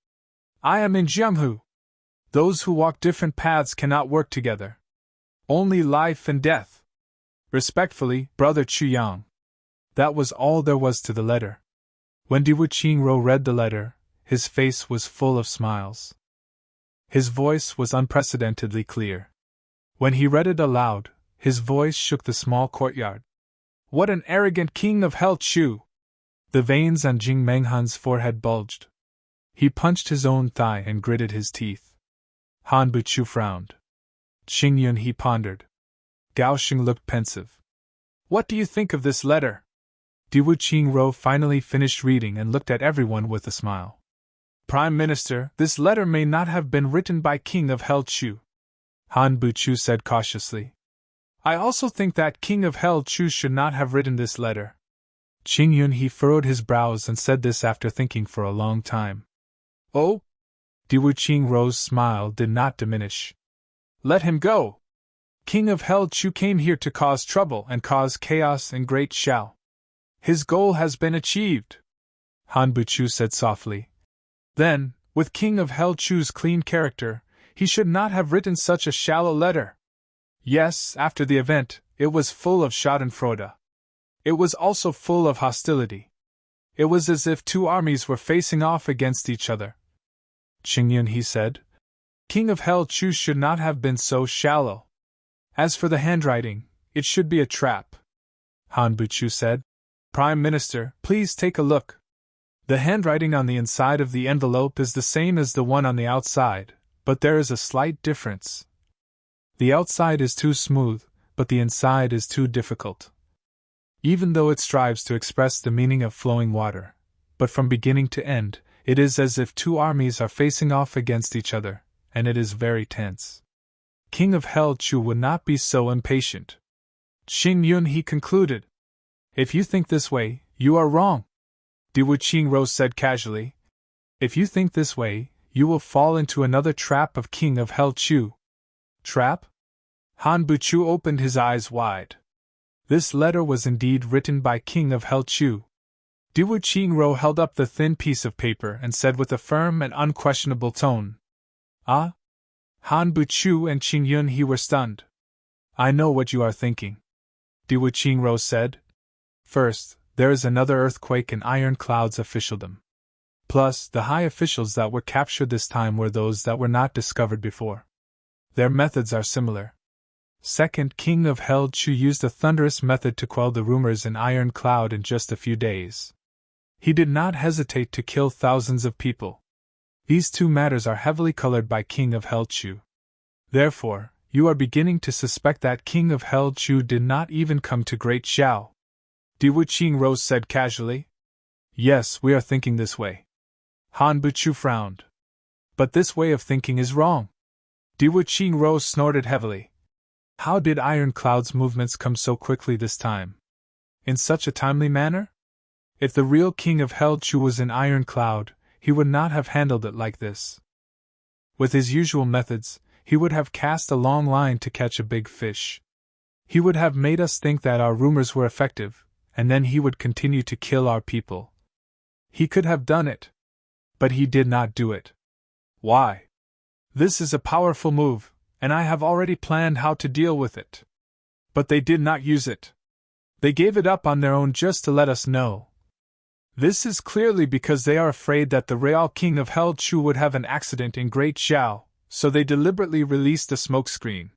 I am in Jianghu. Those who walk different paths cannot work together. Only life and death. Respectfully, Brother Chuyang. That was all there was to the letter. When Diwu Qingro read the letter, his face was full of smiles. His voice was unprecedentedly clear. When he read it aloud, his voice shook the small courtyard. What an arrogant King of Hell Chu! The veins on Jing Menghan's forehead bulged. He punched his own thigh and gritted his teeth. Han Buchu frowned. Qing Yun he pondered. Gao Xing looked pensive. What do you think of this letter? Diwu Qingro finally finished reading and looked at everyone with a smile. Prime Minister, this letter may not have been written by King of Hell Chu. Han Buchu said cautiously. I also think that King of Hell Chu should not have written this letter. Qing Yun he furrowed his brows and said this after thinking for a long time. Oh? Diwu Qingro's smile did not diminish. Let him go! King of Hell Chu came here to cause trouble and cause chaos in Great Xiao. His goal has been achieved. Han Buchu said softly. Then, with King of Hell Chu's clean character, he should not have written such a shallow letter. Yes, after the event, it was full of schadenfreude. It was also full of hostility. It was as if two armies were facing off against each other. Qing Yun he said. King of Hell Chu should not have been so shallow. As for the handwriting, it should be a trap. Han Buchu said. Prime Minister, please take a look. The handwriting on the inside of the envelope is the same as the one on the outside, but there is a slight difference. The outside is too smooth, but the inside is too difficult. Even though it strives to express the meaning of flowing water, but from beginning to end, it is as if two armies are facing off against each other, and it is very tense. King of Hell Chu would not be so impatient. Xing Yun, he concluded. If you think this way, you are wrong. Diwu Qingro said casually. If you think this way, you will fall into another trap of King of Hell Chu. Trap? Han Buchu opened his eyes wide. This letter was indeed written by King of Hell Chu. Diwu Qingro held up the thin piece of paper and said with a firm and unquestionable tone. Ah? Han Buchu and Qing Yun he were stunned. I know what you are thinking. Diwu Qingro said. First, there is another earthquake in Iron Cloud's officialdom. Plus, the high officials that were captured this time were those that were not discovered before. Their methods are similar. Second, King of Hell Chu used a thunderous method to quell the rumors in Iron Cloud in just a few days. He did not hesitate to kill thousands of people. These two matters are heavily colored by King of Hell Chu. Therefore, you are beginning to suspect that King of Hell Chu did not even come to Great Xiao. Diwu Qingro said casually. Yes, we are thinking this way. Han Buchu frowned. But this way of thinking is wrong. Diwu Qingro snorted heavily. How did Iron Cloud's movements come so quickly this time? In such a timely manner? If the real King of Hell Chu was in Iron Cloud, he would not have handled it like this. With his usual methods, he would have cast a long line to catch a big fish. He would have made us think that our rumors were effective, and then he would continue to kill our people. He could have done it. But he did not do it. Why? This is a powerful move, and I have already planned how to deal with it. But they did not use it. They gave it up on their own just to let us know. This is clearly because they are afraid that the real King of Hell Chu would have an accident in Great Xiao, so they deliberately released a smokescreen.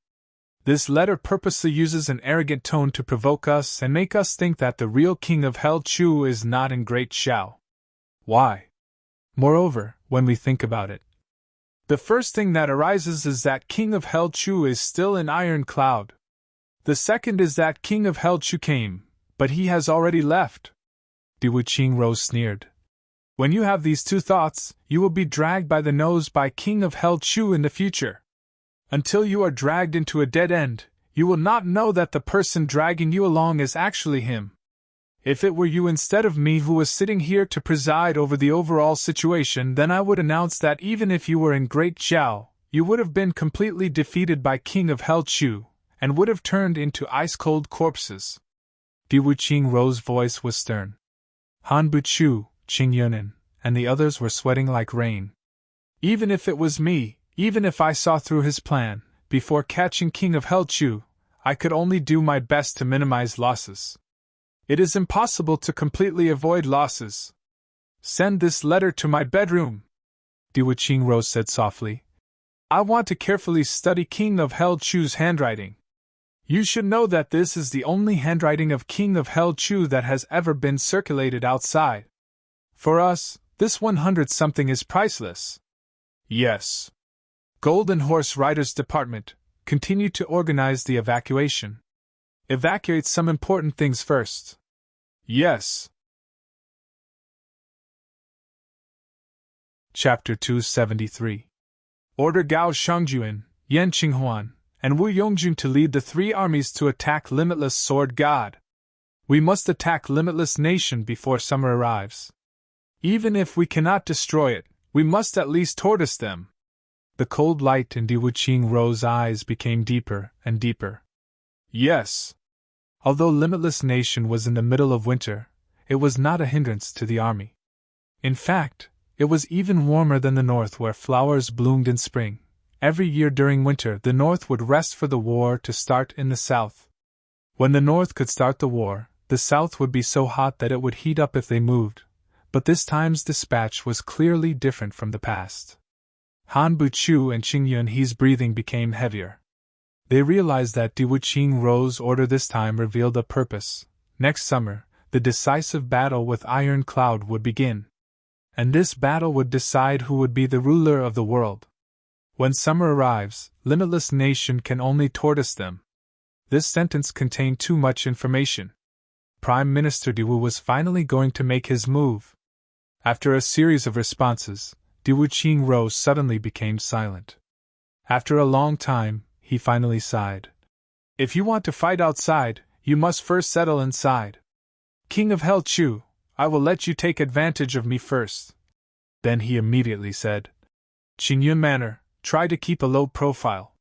This letter purposely uses an arrogant tone to provoke us and make us think that the real King of Hell Chu is not in Great Xiao. Why? Moreover, when we think about it, the first thing that arises is that King of Hell Chu is still in Iron Cloud. The second is that King of Hell Chu came, but he has already left. Diwu Qingro sneered. When you have these two thoughts, you will be dragged by the nose by King of Hell Chu in the future. Until you are dragged into a dead end, you will not know that the person dragging you along is actually him. If it were you instead of me who was sitting here to preside over the overall situation, then I would announce that even if you were in Great Xiao, you would have been completely defeated by King of Hell Chu, and would have turned into ice-cold corpses. Diwu Qingro's voice was stern. Han Buchu, Qing Yunin, and the others were sweating like rain. Even if it was me, even if I saw through his plan, before catching King of Hell Chu, I could only do my best to minimize losses. It is impossible to completely avoid losses. Send this letter to my bedroom, Diwu Qingro said softly. I want to carefully study King of Hell Chu's handwriting. You should know that this is the only handwriting of King of Hell Chu that has ever been circulated outside. For us, this 100-something is priceless. Yes. Golden Horse Riders Department, continue to organize the evacuation. Evacuate some important things first. Yes. Chapter 273. Order Gao Shangjuan, Yan Qinghuan, and Wu Yongjun to lead the three armies to attack Limitless Sword God. We must attack Limitless Nation before summer arrives. Even if we cannot destroy it, we must at least tortoise them. The cold light in Diwu Qingro's eyes became deeper and deeper. Yes. Although Limitless Nation was in the middle of winter, it was not a hindrance to the army. In fact, it was even warmer than the north where flowers bloomed in spring. Every year during winter the north would rest for the war to start in the south. When the north could start the war, the south would be so hot that it would heat up if they moved, but this time's dispatch was clearly different from the past. Han Buchu and Qing Yunhe's breathing became heavier. They realized that Di Wuqing Ro's order this time revealed a purpose. Next summer, the decisive battle with Iron Cloud would begin. And this battle would decide who would be the ruler of the world. When summer arrives, limitless nation can only tortoise them. This sentence contained too much information. Prime Minister Di Wu was finally going to make his move. After a series of responses, Di Wuqing Ro suddenly became silent. After a long time, he finally sighed. If you want to fight outside, you must first settle inside. King of Hell Chu, I will let you take advantage of me first. Then he immediately said, Qingyun Manor, try to keep a low profile.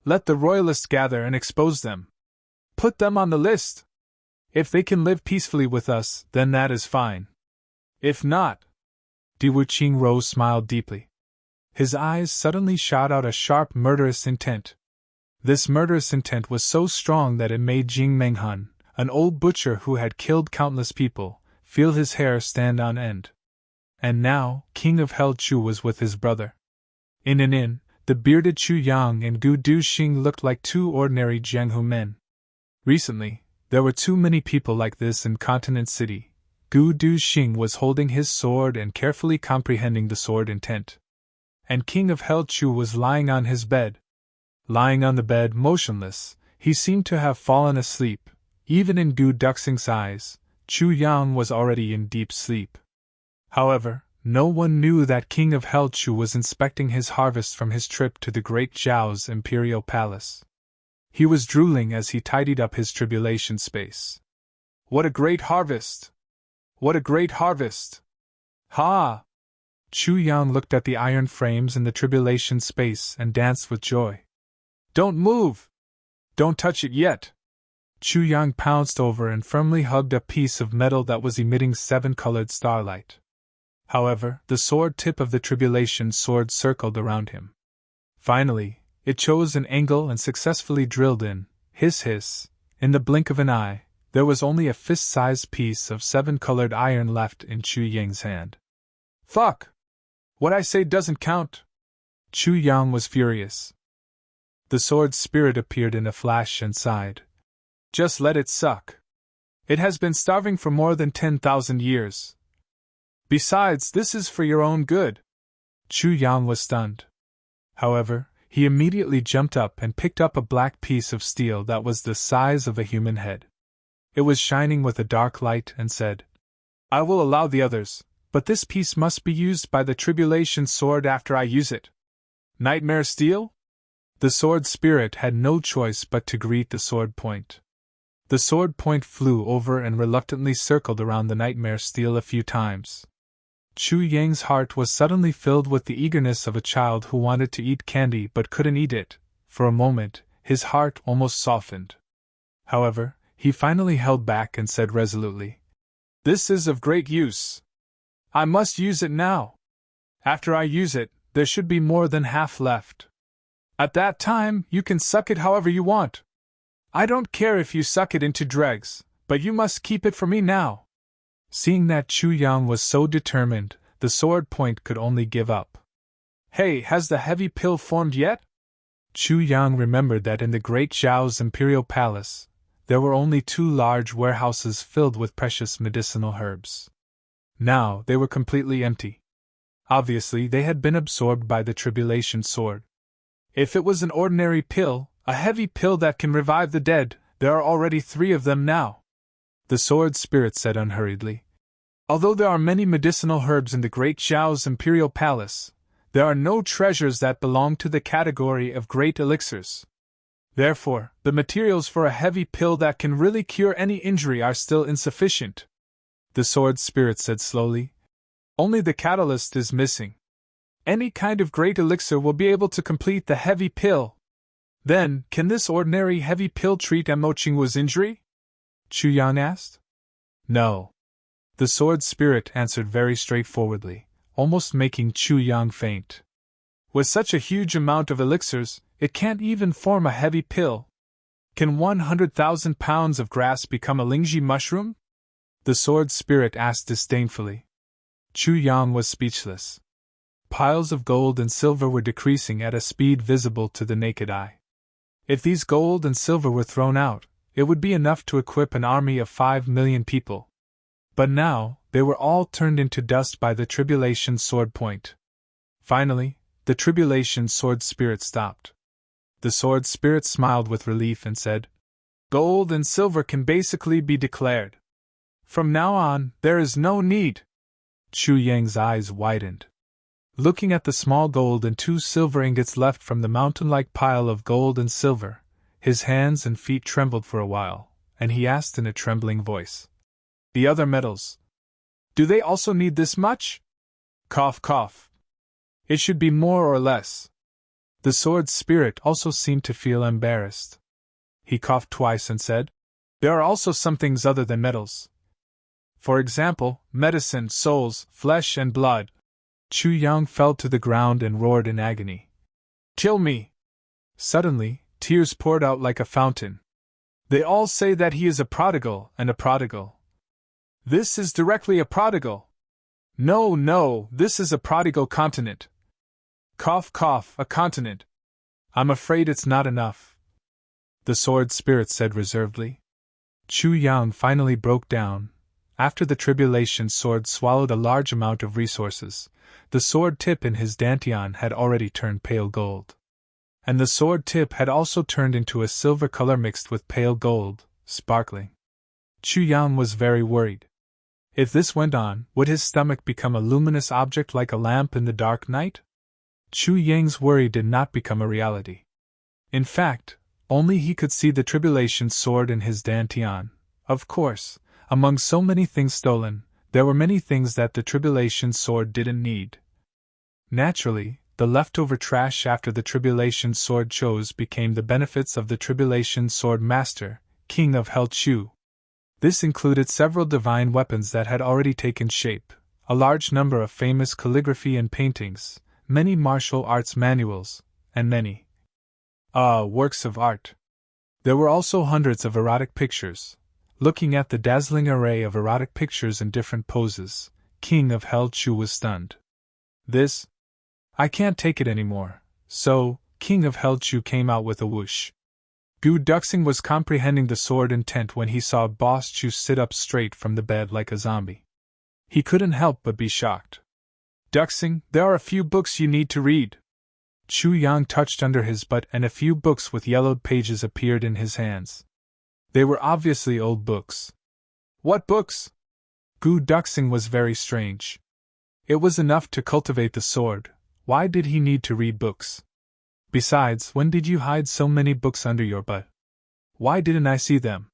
Let the royalists gather and expose them. Put them on the list. If they can live peacefully with us, then that is fine. If not. Di Wuqing Ro smiled deeply. His eyes suddenly shot out a sharp, murderous intent. This murderous intent was so strong that it made Jing Menghan, an old butcher who had killed countless people, feel his hair stand on end. And now, King of Hell Chu was with his brother. In an inn, the bearded Chu Yang and Gu Duxing looked like two ordinary Jianghu men. Recently, there were too many people like this in Continent City. Gu Duxing was holding his sword and carefully comprehending the sword intent. And King of Hell Chu was lying on his bed. Lying on the bed motionless, he seemed to have fallen asleep. Even in Gu Duxing's eyes, Chu Yang was already in deep sleep. However, no one knew that King of Hell Chu was inspecting his harvest from his trip to the Great Zhao's imperial palace. He was drooling as he tidied up his tribulation space. What a great harvest! What a great harvest! Ha! Chu Yang looked at the iron frames in the tribulation space and danced with joy. Don't move! Don't touch it yet! Chu Yang pounced over and firmly hugged a piece of metal that was emitting 7-colored starlight. However, the sword tip of the tribulation sword circled around him. Finally, it chose an angle and successfully drilled in. Hiss hiss, in the blink of an eye, there was only a fist-sized piece of 7-colored iron left in Chu Yang's hand. Fuck! What I say doesn't count! Chu Yang was furious. The sword's spirit appeared in a flash and sighed. Just let it suck. It has been starving for more than 10,000 years. Besides, this is for your own good. Chu Yang was stunned. However, he immediately jumped up and picked up a black piece of steel that was the size of a human head. It was shining with a dark light and said, I will allow the others, but this piece must be used by the tribulation sword after I use it. Nightmare steel? The sword spirit had no choice but to greet the sword point. The sword point flew over and reluctantly circled around the nightmare steel a few times. Chu Yang's heart was suddenly filled with the eagerness of a child who wanted to eat candy but couldn't eat it. For a moment, his heart almost softened. However, he finally held back and said resolutely, This is of great use. I must use it now. After I use it, there should be more than half left. At that time, you can suck it however you want. I don't care if you suck it into dregs, but you must keep it for me now. Seeing that Chu Yang was so determined, the sword point could only give up. Hey, has the heavy pill formed yet? Chu Yang remembered that in the Great Zhao's imperial palace, there were only 2 large warehouses filled with precious medicinal herbs. Now they were completely empty. Obviously, they had been absorbed by the tribulation sword. If it was an ordinary pill, a heavy pill that can revive the dead, there are already 3 of them now. The sword spirit said unhurriedly. Although there are many medicinal herbs in the Great Zhao's imperial palace, there are no treasures that belong to the category of great elixirs. Therefore, the materials for a heavy pill that can really cure any injury are still insufficient. The sword spirit said slowly. Only the catalyst is missing. Any kind of great elixir will be able to complete the heavy pill. Then, can this ordinary heavy pill treat Mo Qingwu's injury? Chu Yang asked. No. The sword spirit answered very straightforwardly, almost making Chu Yang faint. With such a huge amount of elixirs, it can't even form a heavy pill. Can 100,000 pounds of grass become a Lingji mushroom? The sword spirit asked disdainfully. Chu Yang was speechless. piles of gold and silver were decreasing at a speed visible to the naked eye. If these gold and silver were thrown out, it would be enough to equip an army of 5 million people. But now, they were all turned into dust by the tribulation sword point. Finally, the tribulation sword spirit stopped. The sword spirit smiled with relief and said, "Gold and silver can basically be declared. From now on, there is no need." Chu Yang's eyes widened. Looking at the small gold and 2 silver ingots left from the mountain-like pile of gold and silver, his hands and feet trembled for a while, and he asked in a trembling voice, "The other metals, do they also need this much?" Cough, cough. "It should be more or less." The sword spirit also seemed to feel embarrassed. He coughed twice and said, "There are also some things other than metals. For example, medicine, souls, flesh, and blood." Chu Yang fell to the ground and roared in agony. "Kill me!" Suddenly, tears poured out like a fountain. "They all say that he is a prodigal and a prodigal. This is directly a prodigal. No, no, this is a prodigal continent. Cough, cough, a continent. I'm afraid it's not enough," the sword spirit said reservedly. Chu Yang finally broke down. After the tribulation sword swallowed a large amount of resources, the sword tip in his dantian had already turned pale gold. And the sword tip had also turned into a silver color mixed with pale gold, sparkling. Chu Yang was very worried. If this went on, would his stomach become a luminous object like a lamp in the dark night? Chu Yang's worry did not become a reality. In fact, only he could see the tribulation sword in his dantian. Of course, among so many things stolen, there were many things that the tribulation sword didn't need. Naturally, the leftover trash after the tribulation sword chose became the benefits of the tribulation sword master, King of Hell Chu. This included several divine weapons that had already taken shape, a large number of famous calligraphy and paintings, many martial arts manuals, and many works of art. There were also hundreds of erotic pictures. Looking at the dazzling array of erotic pictures in different poses, King of Hell Chu was stunned. I can't take it anymore. So, King of Hell Chu came out with a whoosh. Gu Duxing was comprehending the sword intent when he saw Boss Chu sit up straight from the bed like a zombie. He couldn't help but be shocked. "Duxing, there are a few books you need to read." Chu Yang touched under his butt and a few books with yellowed pages appeared in his hands. They were obviously old books. "What books?" Gu Duxing was very strange. It was enough to cultivate the sword. Why did he need to read books? Besides, when did you hide so many books under your butt? Why didn't I see them?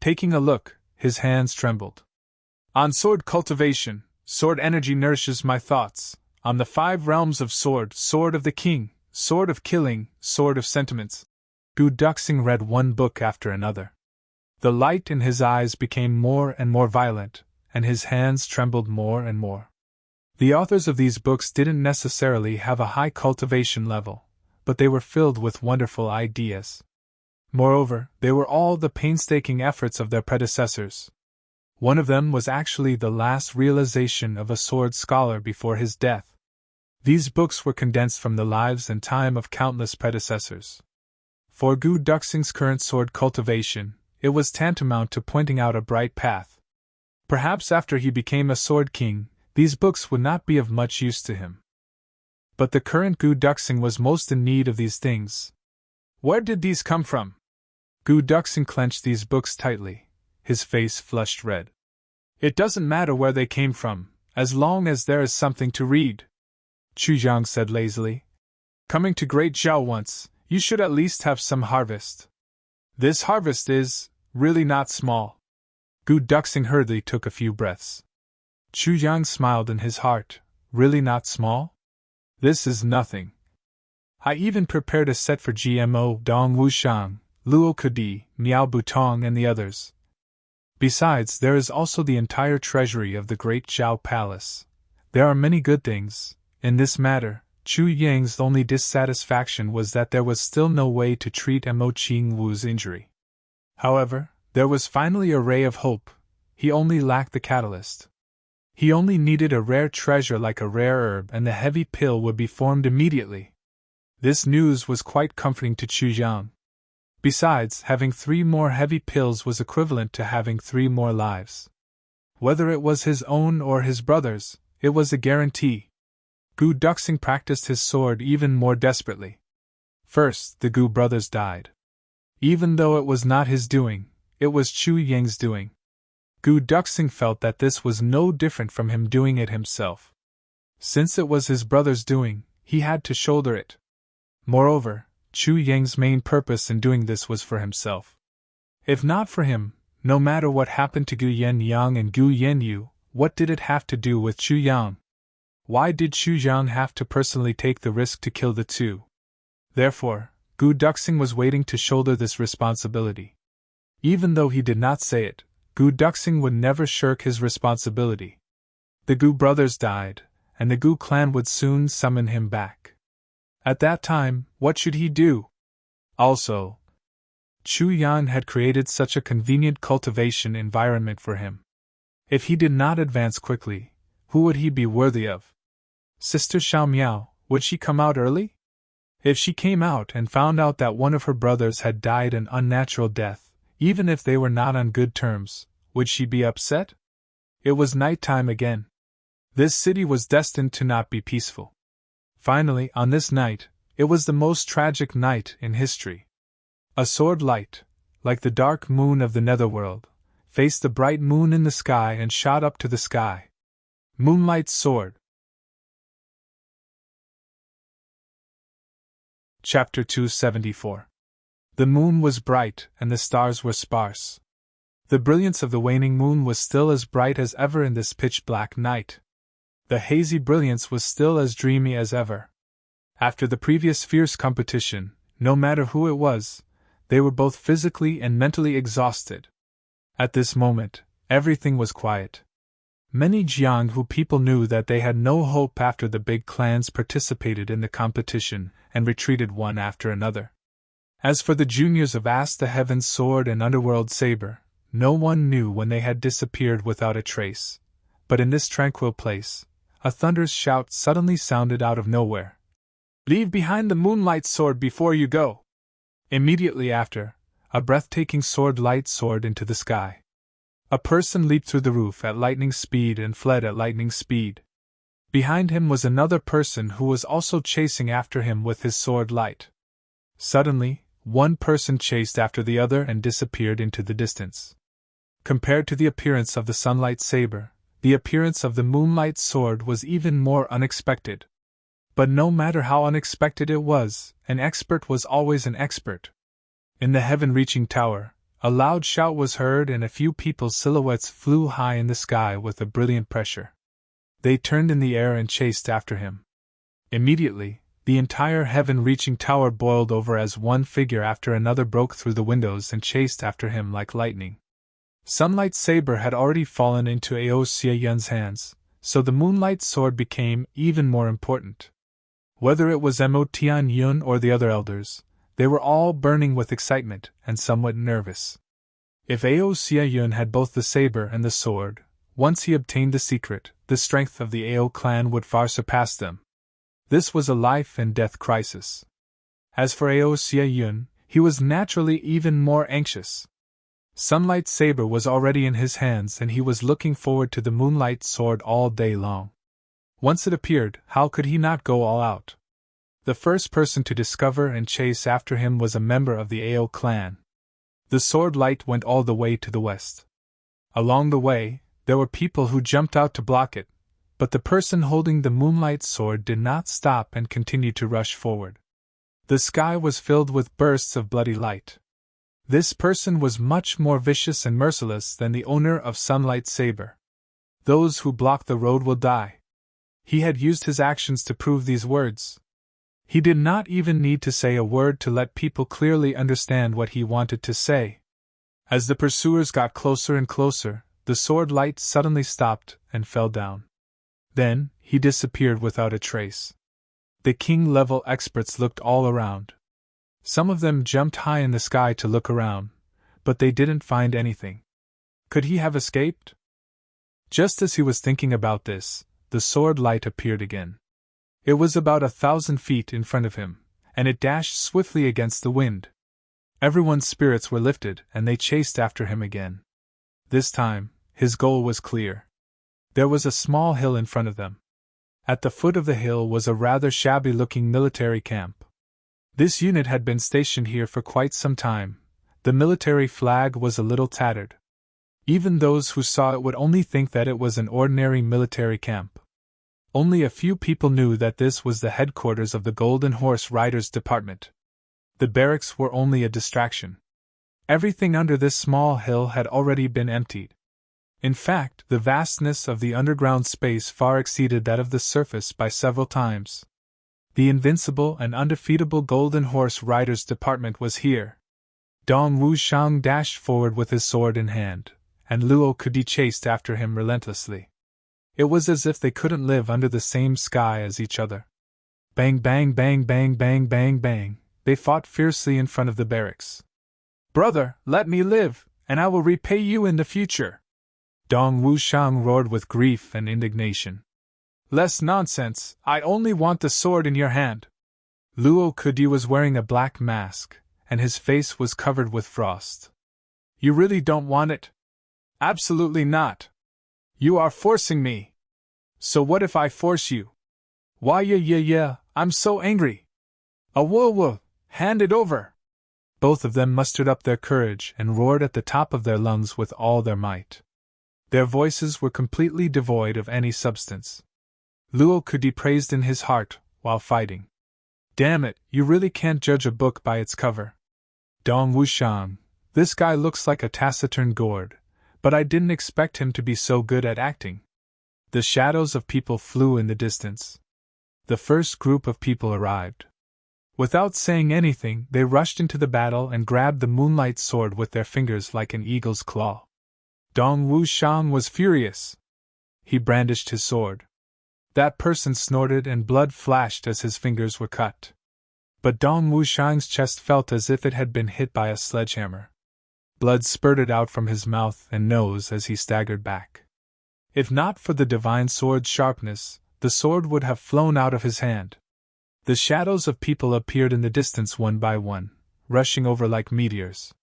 Taking a look, his hands trembled. "On sword cultivation, sword energy nourishes my thoughts. On the 5 realms of sword, sword of the king, sword of killing, sword of sentiments." Gu Duxing read one book after another. The light in his eyes became more and more violent, and his hands trembled more and more. The authors of these books didn't necessarily have a high cultivation level, but they were filled with wonderful ideas. Moreover, they were all the painstaking efforts of their predecessors. One of them was actually the last realization of a sword scholar before his death. These books were condensed from the lives and time of countless predecessors. For Gu Duxing's current sword cultivation, it was tantamount to pointing out a bright path. Perhaps after he became a sword king, these books would not be of much use to him. But the current Gu Duxing was most in need of these things. Where did these come from? Gu Duxing clenched these books tightly. His face flushed red. "It doesn't matter where they came from, as long as there is something to read," Chu Yang said lazily. "Coming to Great Zhao once, you should at least have some harvest. This harvest is really not small." Gu Duxing hurriedly took a few breaths. Chu Yang smiled in his heart. "Really not small? This is nothing. I even prepared a set for GMO, Dong Wushang, Luo Kudi, Miao Butong, and the others. Besides, there is also the entire treasury of the Great Zhao Palace. There are many good things. In this matter, Chu Yang's only dissatisfaction was that there was still no way to treat Mo Qing Wu's injury. However, there was finally a ray of hope. He only lacked the catalyst. He only needed a rare treasure like a rare herb, and the heavy pill would be formed immediately. This news was quite comforting to Chu Yang. Besides, having 3 more heavy pills was equivalent to having 3 more lives. Whether it was his own or his brother's, it was a guarantee. Gu Duxing practiced his sword even more desperately. First, the Gu brothers died. Even though it was not his doing, it was Chu Yang's doing. Gu Duxing felt that this was no different from him doing it himself. Since it was his brother's doing, he had to shoulder it. Moreover, Chu Yang's main purpose in doing this was for himself. If not for him, no matter what happened to Gu Yenyang and Gu Yenyu, what did it have to do with Chu Yang? Why did Chu Yang have to personally take the risk to kill the two? Therefore, Gu Duxing was waiting to shoulder this responsibility. Even though he did not say it, Gu Duxing would never shirk his responsibility. The Gu brothers died, and the Gu clan would soon summon him back. At that time, what should he do? Also, Chu Yan had created such a convenient cultivation environment for him. If he did not advance quickly, who would he be worthy of? Sister Xiao Miao, would she come out early? If she came out and found out that one of her brothers had died an unnatural death, even if they were not on good terms, would she be upset? It was night time again. This city was destined to not be peaceful. Finally, on this night, it was the most tragic night in history. A sword light, like the dark moon of the netherworld, faced the bright moon in the sky and shot up to the sky. Moonlight's sword. Chapter 274. The moon was bright and the stars were sparse. The brilliance of the waning moon was still as bright as ever in this pitch-black night. The hazy brilliance was still as dreamy as ever. After the previous fierce competition, no matter who it was, they were both physically and mentally exhausted. At this moment, everything was quiet. Many Jianghu people knew that they had no hope after the big clans participated in the competition and retreated one after another. As for the juniors of Ask the Heavens Sword and Underworld Saber, no one knew when they had disappeared without a trace. But in this tranquil place, a thunderous shout suddenly sounded out of nowhere. "Leave behind the moonlight sword before you go!" Immediately after, a breathtaking sword light soared into the sky. A person leaped through the roof at lightning speed and fled at lightning speed. Behind him was another person who was also chasing after him with his sword light. Suddenly, one person chased after the other and disappeared into the distance. Compared to the appearance of the sunlight saber, the appearance of the moonlight sword was even more unexpected. But no matter how unexpected it was, an expert was always an expert. In the heaven-reaching tower, a loud shout was heard and a few people's silhouettes flew high in the sky with a brilliant pressure. They turned in the air and chased after him. Immediately, the entire heaven-reaching tower boiled over as one figure after another broke through the windows and chased after him like lightning. Sunlight Saber had already fallen into Ao Xie Yun's hands, so the moonlight sword became even more important. Whether it was Mo Tian Yun or the other elders, they were all burning with excitement and somewhat nervous. If Ao Xie Yun had both the saber and the sword, once he obtained the secret, the strength of the Ao clan would far surpass them. This was a life-and-death crisis. As for Ao Xie Yun, he was naturally even more anxious. Sunlight Saber was already in his hands and he was looking forward to the moonlight sword all day long. Once it appeared, how could he not go all out? The first person to discover and chase after him was a member of the Ao clan. The sword light went all the way to the west. Along the way, there were people who jumped out to block it, but the person holding the moonlight sword did not stop and continued to rush forward. The sky was filled with bursts of bloody light. This person was much more vicious and merciless than the owner of Sunlight Saber. Those who block the road will die. He had used his actions to prove these words. He did not even need to say a word to let people clearly understand what he wanted to say. As the pursuers got closer and closer, the sword light suddenly stopped and fell down. Then, he disappeared without a trace. The king-level experts looked all around. Some of them jumped high in the sky to look around, but they didn't find anything. Could he have escaped? Just as he was thinking about this, the sword light appeared again. It was about 1,000 feet in front of him, and it dashed swiftly against the wind. Everyone's spirits were lifted, and they chased after him again. This time, his goal was clear. There was a small hill in front of them. At the foot of the hill was a rather shabby-looking military camp. This unit had been stationed here for quite some time. The military flag was a little tattered. Even those who saw it would only think that it was an ordinary military camp. Only a few people knew that this was the headquarters of the Golden Horse Riders Department. The barracks were only a distraction. Everything under this small hill had already been emptied. In fact, the vastness of the underground space far exceeded that of the surface by several times. The invincible and undefeatable Golden Horse Riders Department was here. Dong Wushang dashed forward with his sword in hand, and Luo Kudi chased after him relentlessly. It was as if they couldn't live under the same sky as each other. Bang bang bang bang bang bang bang, they fought fiercely in front of the barracks. "Brother, let me live, and I will repay you in the future!" Dong Wushang roared with grief and indignation. "Less nonsense, I only want the sword in your hand." Luo Kudi was wearing a black mask, and his face was covered with frost. "You really don't want it?" "Absolutely not. You are forcing me." "So what if I force you?" "Why yeah, I'm so angry." "Whoa, hand it over." Both of them mustered up their courage and roared at the top of their lungs with all their might. Their voices were completely devoid of any substance. Luo Kudi praised in his heart while fighting. "Damn it, you really can't judge a book by its cover. Dong Wushang, this guy looks like a taciturn gourd, but I didn't expect him to be so good at acting." The shadows of people flew in the distance. The first group of people arrived. Without saying anything, they rushed into the battle and grabbed the moonlight sword with their fingers like an eagle's claw. Dong Wushang was furious. He brandished his sword. That person snorted and blood flashed as his fingers were cut. But Dong Wushang's chest felt as if it had been hit by a sledgehammer. Blood spurted out from his mouth and nose as he staggered back. If not for the divine sword's sharpness, the sword would have flown out of his hand. The shadows of people appeared in the distance one by one, rushing over like meteors.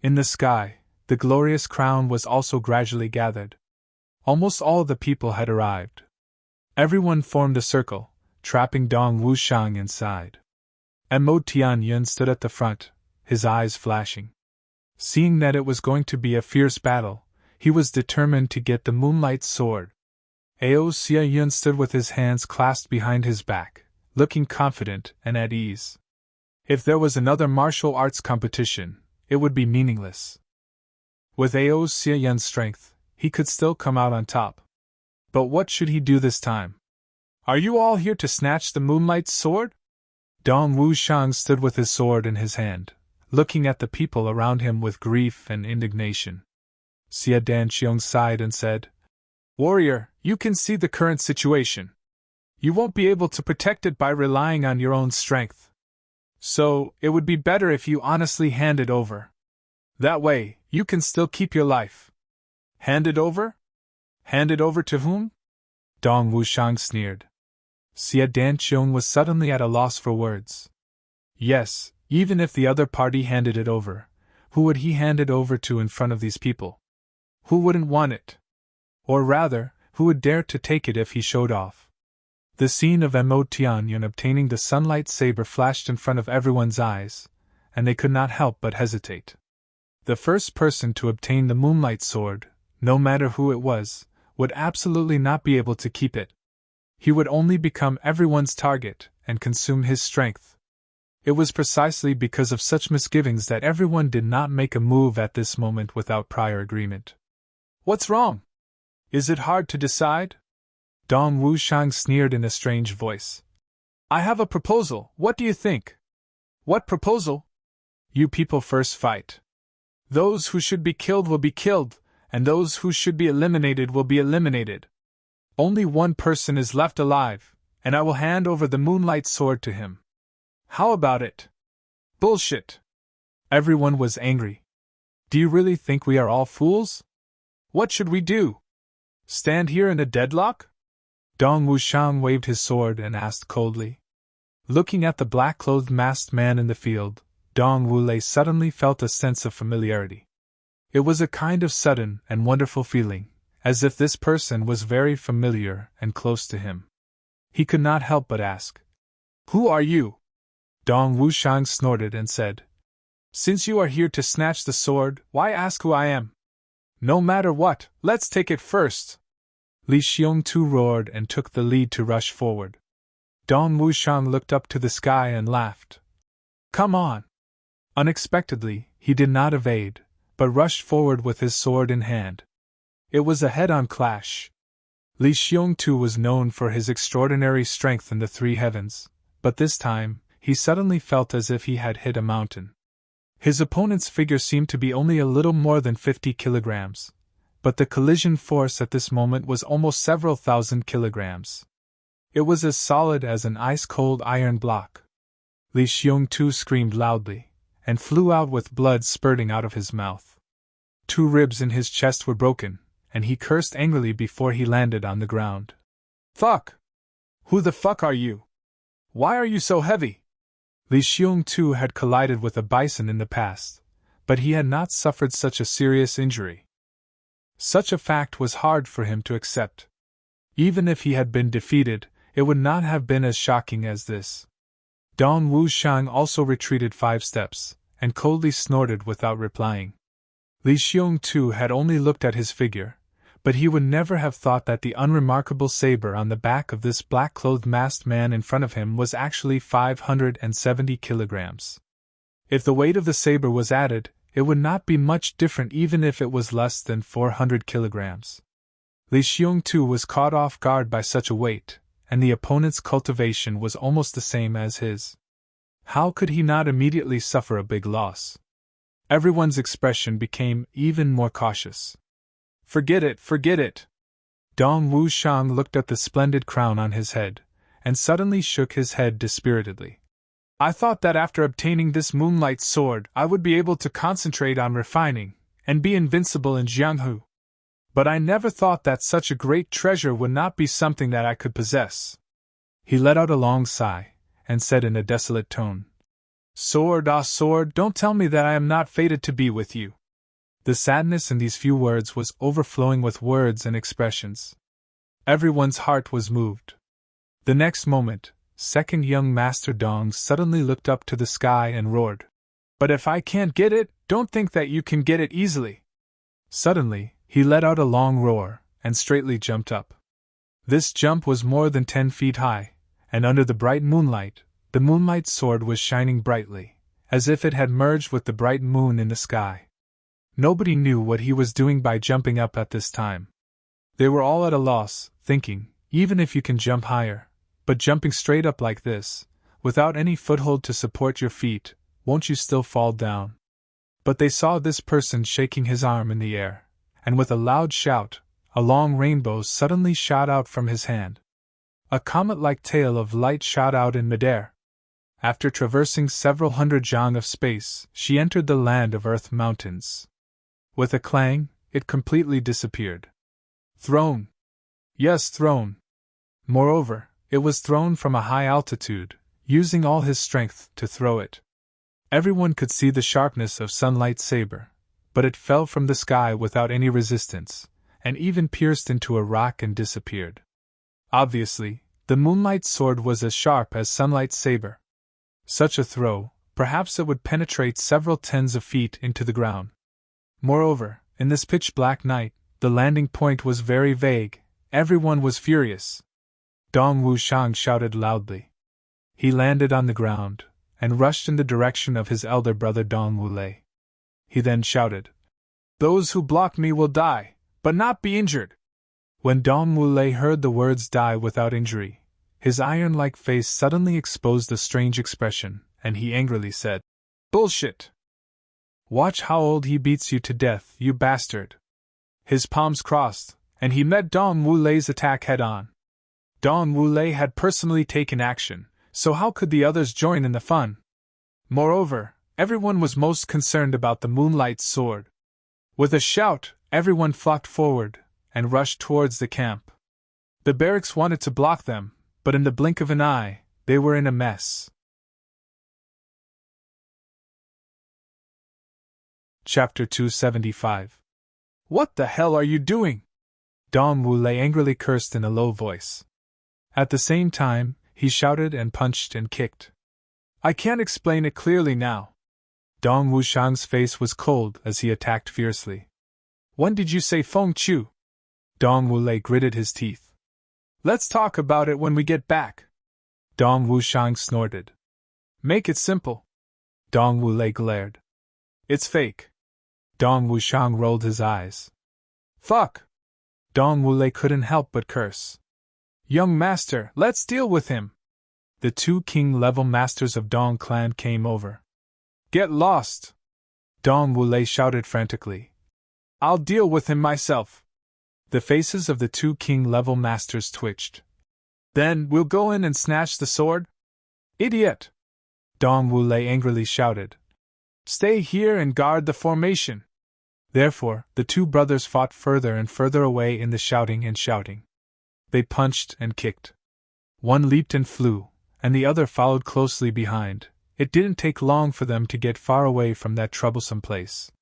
In the sky, the glorious crown was also gradually gathered. Almost all the people had arrived. Everyone formed a circle, trapping Dong Wushang inside. Mo Tianyun stood at the front, his eyes flashing. Seeing that it was going to be a fierce battle, he was determined to get the moonlight sword. Ao Sia-yun stood with his hands clasped behind his back, looking confident and at ease. If there was another martial arts competition, it would be meaningless. With Ao Sia-yun's strength, he could still come out on top. But what should he do this time? "Are you all here to snatch the moonlight sword?" Dong Wushang stood with his sword in his hand, looking at the people around him with grief and indignation. Xia Danqiong sighed and said, "Warrior, you can see the current situation. You won't be able to protect it by relying on your own strength. So, it would be better if you honestly hand it over. That way, you can still keep your life." "Hand it over? Hand it over to whom?" Dong Wushang sneered. Xia Danqiong was suddenly at a loss for words. Yes, even if the other party handed it over, who would he hand it over to in front of these people? Who wouldn't want it? Or rather, who would dare to take it if he showed off? The scene of Mo Tianyun obtaining the sunlight saber flashed in front of everyone's eyes, and they could not help but hesitate. The first person to obtain the moonlight sword, no matter who it was, would absolutely not be able to keep it. He would only become everyone's target and consume his strength. It was precisely because of such misgivings that everyone did not make a move at this moment without prior agreement. "What's wrong? Is it hard to decide?" Dong Wushang sneered in a strange voice. "I have a proposal, what do you think?" "What proposal?" "You people first fight. Those who should be killed will be killed, and those who should be eliminated will be eliminated. Only one person is left alive, and I will hand over the moonlight sword to him. How about it?" "Bullshit!" Everyone was angry. "Do you really think we are all fools? What should we do?" Stand here in a deadlock? Dong Wushang waved his sword and asked coldly. Looking at the black-clothed masked man in the field, Dong Wulei suddenly felt a sense of familiarity. It was a kind of sudden and wonderful feeling, as if this person was very familiar and close to him. He could not help but ask, "Who are you?" Dong Wushang snorted and said, "Since you are here to snatch the sword, why ask who I am? No matter what, let's take it first." Li Xiongtu roared and took the lead to rush forward. Dong Wushang looked up to the sky and laughed. "Come on!" Unexpectedly, he did not evade, but rushed forward with his sword in hand. It was a head-on clash. Li Xiongtu was known for his extraordinary strength in the three heavens, but this time, he suddenly felt as if he had hit a mountain. His opponent's figure seemed to be only a little more than 50 kilograms, but the collision force at this moment was almost several thousand kilograms. It was as solid as an ice-cold iron block. Li Xiongtu screamed loudly, and flew out with blood spurting out of his mouth. 2 ribs in his chest were broken, and he cursed angrily before he landed on the ground. "Fuck! Who the fuck are you? Why are you so heavy?" Li Xiongtu had collided with a bison in the past, but he had not suffered such a serious injury. Such a fact was hard for him to accept. Even if he had been defeated, it would not have been as shocking as this. Dong Wushang also retreated 5 steps, and coldly snorted without replying. Li Xiongtu had only looked at his figure, but he would never have thought that the unremarkable saber on the back of this black-clothed masked man in front of him was actually 570 kilograms. If the weight of the saber was added, it would not be much different even if it was less than 400 kilograms. Li Xiongtu was caught off guard by such a weight, and the opponent's cultivation was almost the same as his. How could he not immediately suffer a big loss? Everyone's expression became even more cautious. Forget it, forget it! Dong Wushang looked at the splendid crown on his head, and suddenly shook his head dispiritedly. "I thought that after obtaining this moonlight sword I would be able to concentrate on refining, and be invincible in Jianghu. But I never thought that such a great treasure would not be something that I could possess." He let out a long sigh, and said in a desolate tone, "Sword, ah sword, don't tell me that I am not fated to be with you." The sadness in these few words was overflowing with words and expressions. Everyone's heart was moved. The next moment, second young Master Dong suddenly looked up to the sky and roared, "But if I can't get it, don't think that you can get it easily." Suddenly, he let out a long roar, and straightly jumped up. This jump was more than 10 feet high, and under the bright moonlight, the moonlight sword was shining brightly, as if it had merged with the bright moon in the sky. Nobody knew what he was doing by jumping up at this time. They were all at a loss, thinking, even if you can jump higher, but jumping straight up like this, without any foothold to support your feet, won't you still fall down? But they saw this person shaking his arm in the air, and with a loud shout, a long rainbow suddenly shot out from his hand. A comet-like tail of light shot out in midair. After traversing several hundred zhang of space, she entered the land of Earth Mountains. With a clang, it completely disappeared. Thrown! Yes, thrown! Moreover, it was thrown from a high altitude, using all his strength to throw it. Everyone could see the sharpness of Sunlight Saber, but it fell from the sky without any resistance, and even pierced into a rock and disappeared. Obviously, the Moonlight Sword was as sharp as Sunlight Saber. Such a throw, perhaps it would penetrate several tens of feet into the ground. Moreover, in this pitch-black night, the landing point was very vague. Everyone was furious. Dong Wushang shouted loudly. He landed on the ground, and rushed in the direction of his elder brother Dong Wulei. He then shouted, "Those who block me will die, but not be injured." When Dong Wulei heard the words "die without injury," his iron-like face suddenly exposed a strange expression, and he angrily said, "Bullshit! Watch how old he beats you to death, you bastard!" His palms crossed, and he met Dong Wulei's attack head-on. Dong Wulei had personally taken action, so how could the others join in the fun? Moreover, everyone was most concerned about the Moonlight Sword. With a shout, everyone flocked forward, and rushed towards the camp. The barracks wanted to block them, but in the blink of an eye, they were in a mess. Chapter 275. What the hell are you doing? Dong Wu-lei angrily cursed in a low voice. At the same time, he shouted and punched and kicked. I can't explain it clearly now. Dong Wushang's face was cold as he attacked fiercely. When did you say Feng Chu? Dong Wu-lei gritted his teeth. Let's talk about it when we get back. Dong Wushang snorted. Make it simple. Dong Wu-lei glared. It's fake. Dong Wushang rolled his eyes. Fuck! Dong Wu-lei couldn't help but curse. Young master, let's deal with him. The two king-level masters of Dong clan came over. Get lost! Dong Wu-lei shouted frantically. I'll deal with him myself. The faces of the two king-level masters twitched. Then we'll go in and snatch the sword? Idiot! Dong Wu-lei angrily shouted. Stay here and guard the formation. Therefore, the two brothers fought further and further away in the shouting and shouting. They punched and kicked. One leaped and flew, and the other followed closely behind. It didn't take long for them to get far away from that troublesome place.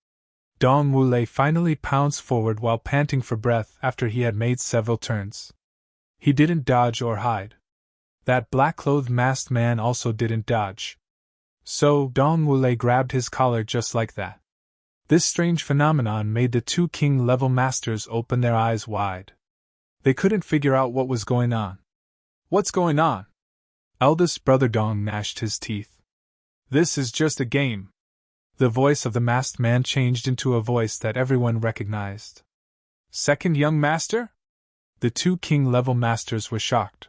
Dong Wu-lei finally pounced forward while panting for breath after he had made several turns. He didn't dodge or hide. That black-clothed masked man also didn't dodge. So, Dong Wu-lei grabbed his collar just like that. This strange phenomenon made the two king-level masters open their eyes wide. They couldn't figure out what was going on. What's going on? Eldest brother Dong gnashed his teeth. This is just a game. The voice of the masked man changed into a voice that everyone recognized. Second young master? The two king-level masters were shocked.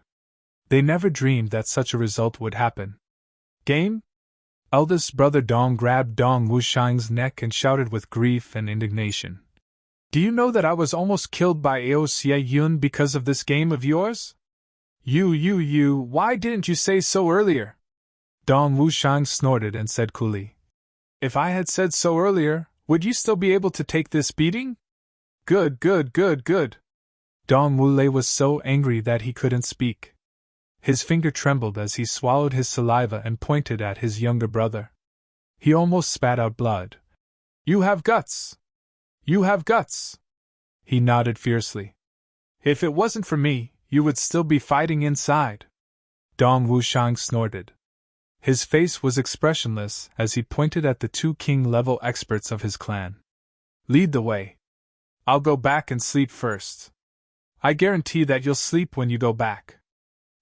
They never dreamed that such a result would happen. Game? Eldest brother Dong grabbed Dong Wushang's neck and shouted with grief and indignation. Do you know that I was almost killed by Ao Xie Yun because of this game of yours? Why didn't you say so earlier? Dong Wushang snorted and said coolly. If I had said so earlier, would you still be able to take this beating? Good. Dong Wu-lei was so angry that he couldn't speak. His finger trembled as he swallowed his saliva and pointed at his younger brother. He almost spat out blood. You have guts! You have guts! He nodded fiercely. If it wasn't for me, you would still be fighting inside. Dong Wushang snorted. His face was expressionless as he pointed at the two king-level experts of his clan. Lead the way. I'll go back and sleep first. I guarantee that you'll sleep when you go back.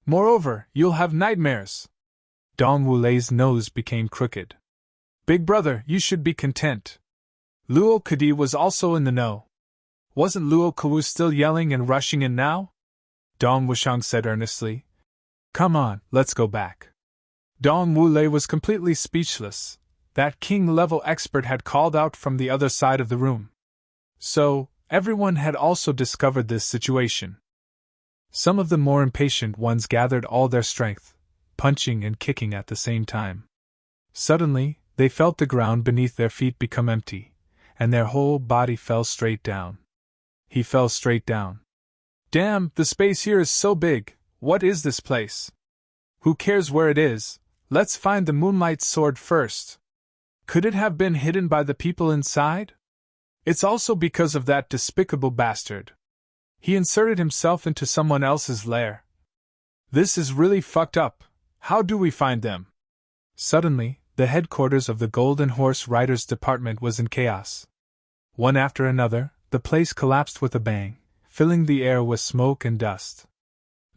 Moreover, you'll have nightmares. Dong Wu-lei's nose became crooked. Big brother, you should be content. Luo Kadi was also in the know. Wasn't Luo Kawu still yelling and rushing in now? Dong Wushang said earnestly. Come on, let's go back. Dong Wu-lei was completely speechless. That king-level expert had called out from the other side of the room. So, everyone had also discovered this situation. Some of the more impatient ones gathered all their strength, punching and kicking at the same time. Suddenly, they felt the ground beneath their feet become empty, and their whole body fell straight down. He fell straight down. Damn, the space here is so big. What is this place? Who cares where it is? Let's find the moonlight sword first. Could it have been hidden by the people inside? It's also because of that despicable bastard. He inserted himself into someone else's lair. This is really fucked up. How do we find them? Suddenly, the headquarters of the Golden Horse Riders Department was in chaos. One after another, the place collapsed with a bang, filling the air with smoke and dust.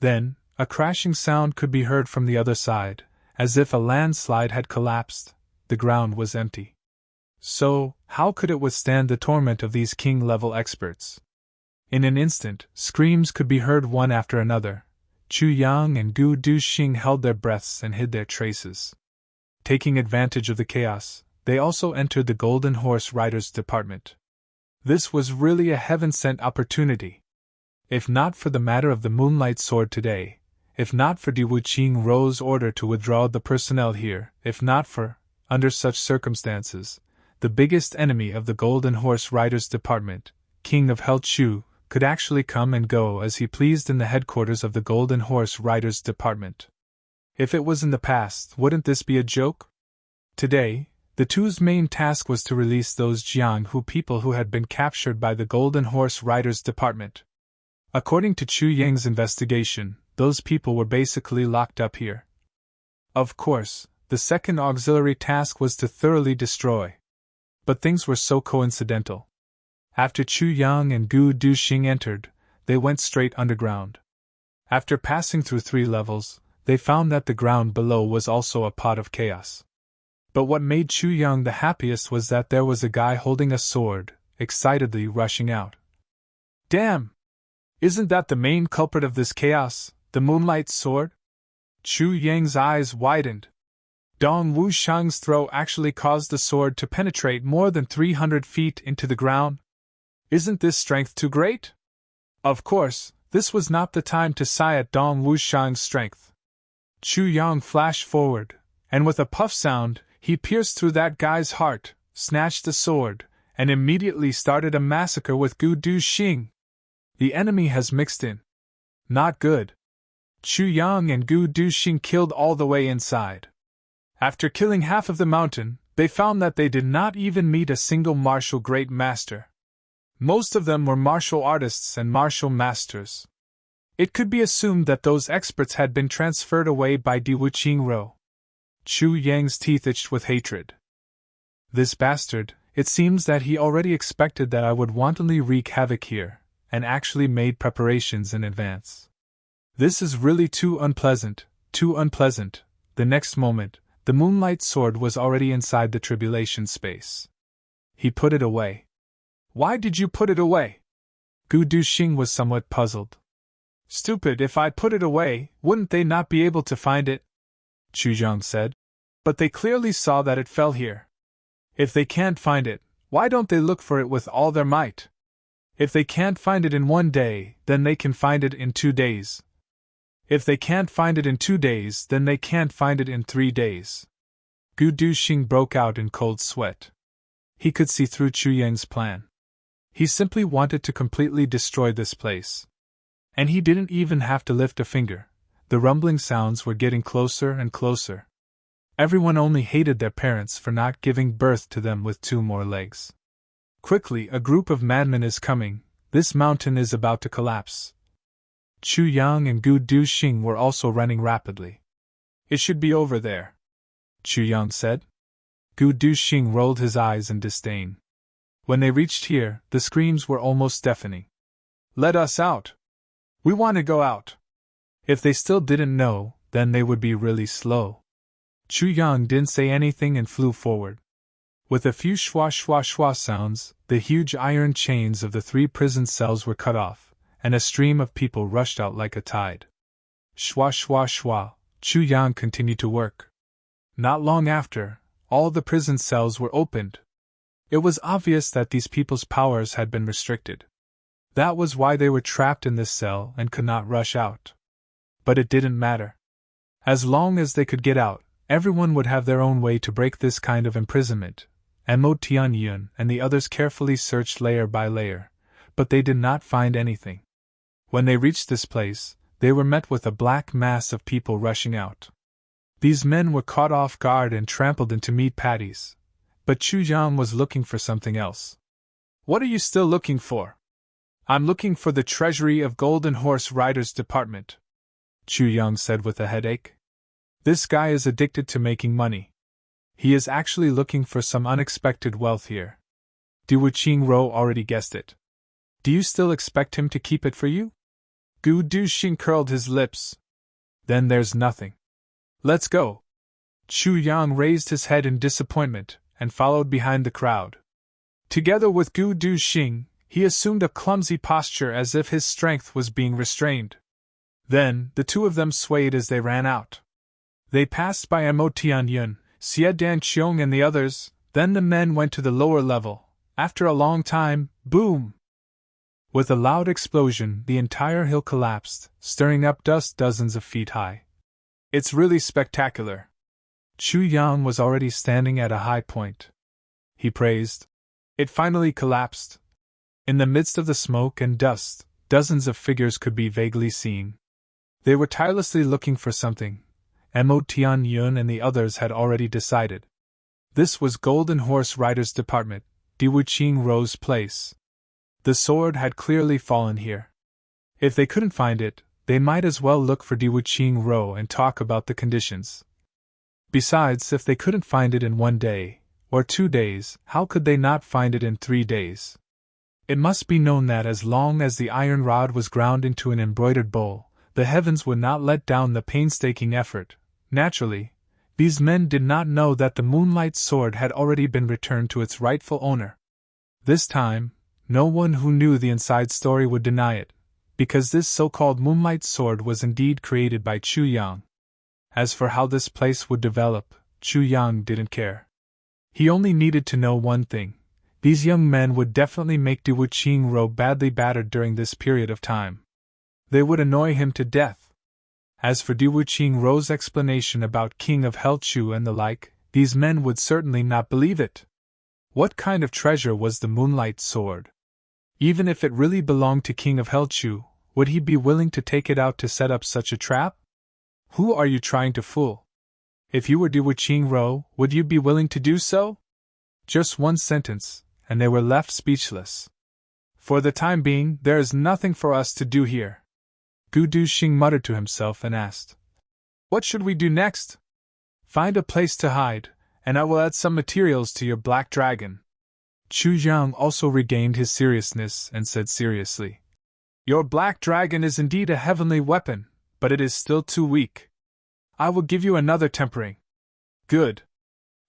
Then, a crashing sound could be heard from the other side, as if a landslide had collapsed. The ground was empty. So, how could it withstand the torment of these king-level experts? In an instant, screams could be heard one after another. Chu Yang and Gu Duxing held their breaths and hid their traces. Taking advantage of the chaos, they also entered the Golden Horse Riders Department. This was really a heaven-sent opportunity. If not for the matter of the Moonlight Sword today, if not for Di Wuqing Ro's order to withdraw the personnel here, if not for, under such circumstances, the biggest enemy of the Golden Horse Riders Department, King of Hell Chu, could actually come and go as he pleased in the headquarters of the Golden Horse Riders Department. If it was in the past, wouldn't this be a joke? Today, the two's main task was to release those Jianghu people who had been captured by the Golden Horse Riders Department. According to Chu Yang's investigation, those people were basically locked up here. Of course, the second auxiliary task was to thoroughly destroy. But things were so coincidental. After Chu Yang and Gu Duxing entered, they went straight underground. After passing through 3 levels, they found that the ground below was also a pot of chaos. But what made Chu Yang the happiest was that there was a guy holding a sword, excitedly rushing out. Damn! Isn't that the main culprit of this chaos, the Moonlight Sword? Chu Yang's eyes widened. Dong Wushang's throw actually caused the sword to penetrate more than 300 feet into the ground. Isn't this strength too great? Of course, this was not the time to sigh at Dong Wushang's strength. Chu Yang flashed forward, and with a puff sound, he pierced through that guy's heart, snatched the sword, and immediately started a massacre with Gu Duxing. The enemy has mixed in. Not good. Chu Yang and Gu Duxing killed all the way inside. After killing half of the mountain, they found that they did not even meet a single martial great master. Most of them were martial artists and martial masters. It could be assumed that those experts had been transferred away by Di Wuqingro. Chu Yang's teeth itched with hatred. This bastard, it seems that he already expected that I would wantonly wreak havoc here, and actually made preparations in advance. This is really too unpleasant, too unpleasant. The next moment, the Moonlight Sword was already inside the tribulation space. He put it away. Why did you put it away? Gu Duxing was somewhat puzzled. Stupid, if I'd put it away, wouldn't they not be able to find it? Chu Yang said. But they clearly saw that it fell here. If they can't find it, why don't they look for it with all their might? If they can't find it in 1 day, then they can find it in 2 days. If they can't find it in 2 days, then they can't find it in 3 days. Gu Duxing broke out in cold sweat. He could see through Chu Yang's plan. He simply wanted to completely destroy this place. And he didn't even have to lift a finger. The rumbling sounds were getting closer and closer. Everyone only hated their parents for not giving birth to them with 2 more legs. Quickly, a group of madmen is coming. This mountain is about to collapse. Chu Yang and Gu Duxing were also running rapidly. It should be over there, Chu Yang said. Gu Duxing rolled his eyes in disdain. When they reached here, the screams were almost deafening. Let us out! We want to go out! If they still didn't know, then they would be really slow. Chu Yang didn't say anything and flew forward. With a few schwa schwa schwa sounds, the huge iron chains of the 3 prison cells were cut off, and a stream of people rushed out like a tide. Schwa schwa schwa, Chu Yang continued to work. Not long after, all the prison cells were opened. It was obvious that these people's powers had been restricted. That was why they were trapped in this cell and could not rush out. But it didn't matter. As long as they could get out, everyone would have their own way to break this kind of imprisonment. Mo Tianyun and the others carefully searched layer by layer, but they did not find anything. When they reached this place, they were met with a black mass of people rushing out. These men were caught off guard and trampled into meat patties. But Chu Yang was looking for something else. What are you still looking for? I'm looking for the treasury of Golden Horse Riders Department, Chu Yang said with a headache. This guy is addicted to making money. He is actually looking for some unexpected wealth here. Di Wuqingro already guessed it. Do you still expect him to keep it for you? Gu Duxing curled his lips. Then there's nothing. Let's go. Chu Yang raised his head in disappointment and followed behind the crowd. Together with Gu Duxing, he assumed a clumsy posture as if his strength was being restrained. Then, the 2 of them swayed as they ran out. They passed by Mo Tianyun, Xie Danqiong and the others, then the men went to the lower level. After a long time, boom! With a loud explosion, the entire hill collapsed, stirring up dust dozens of feet high. It's really spectacular. Chu Yang was already standing at a high point. He praised. It finally collapsed. In the midst of the smoke and dust, dozens of figures could be vaguely seen. They were tirelessly looking for something. Mo Tian Yun and the others had already decided. This was Golden Horse Rider's department, Diwuqing Ro's place. The sword had clearly fallen here. If they couldn't find it, they might as well look for Diwuqing Ro and talk about the conditions. Besides, if they couldn't find it in 1 day, or 2 days, how could they not find it in 3 days? It must be known that as long as the iron rod was ground into an embroidered bowl, the heavens would not let down the painstaking effort. Naturally, these men did not know that the Moonlight Sword had already been returned to its rightful owner. This time, no one who knew the inside story would deny it, because this so-called Moonlight Sword was indeed created by Chu Yang. As for how this place would develop, Chu Yang didn't care. He only needed to know one thing. These young men would definitely make Diwuqing Ro badly battered during this period of time. They would annoy him to death. As for Diwuqing Ro's explanation about King of Helchu and the like, these men would certainly not believe it. What kind of treasure was the Moonlight Sword? Even if it really belonged to King of Helchu, would he be willing to take it out to set up such a trap? Who are you trying to fool? If you were Diwuqing Ro, would you be willing to do so? Just one sentence, and they were left speechless. For the time being, there is nothing for us to do here. Gu Duxing muttered to himself and asked, "What should we do next?" "Find a place to hide, and I will add some materials to your black dragon." Chu Yang also regained his seriousness and said seriously, "Your black dragon is indeed a heavenly weapon, but it is still too weak. I will give you another tempering." "Good.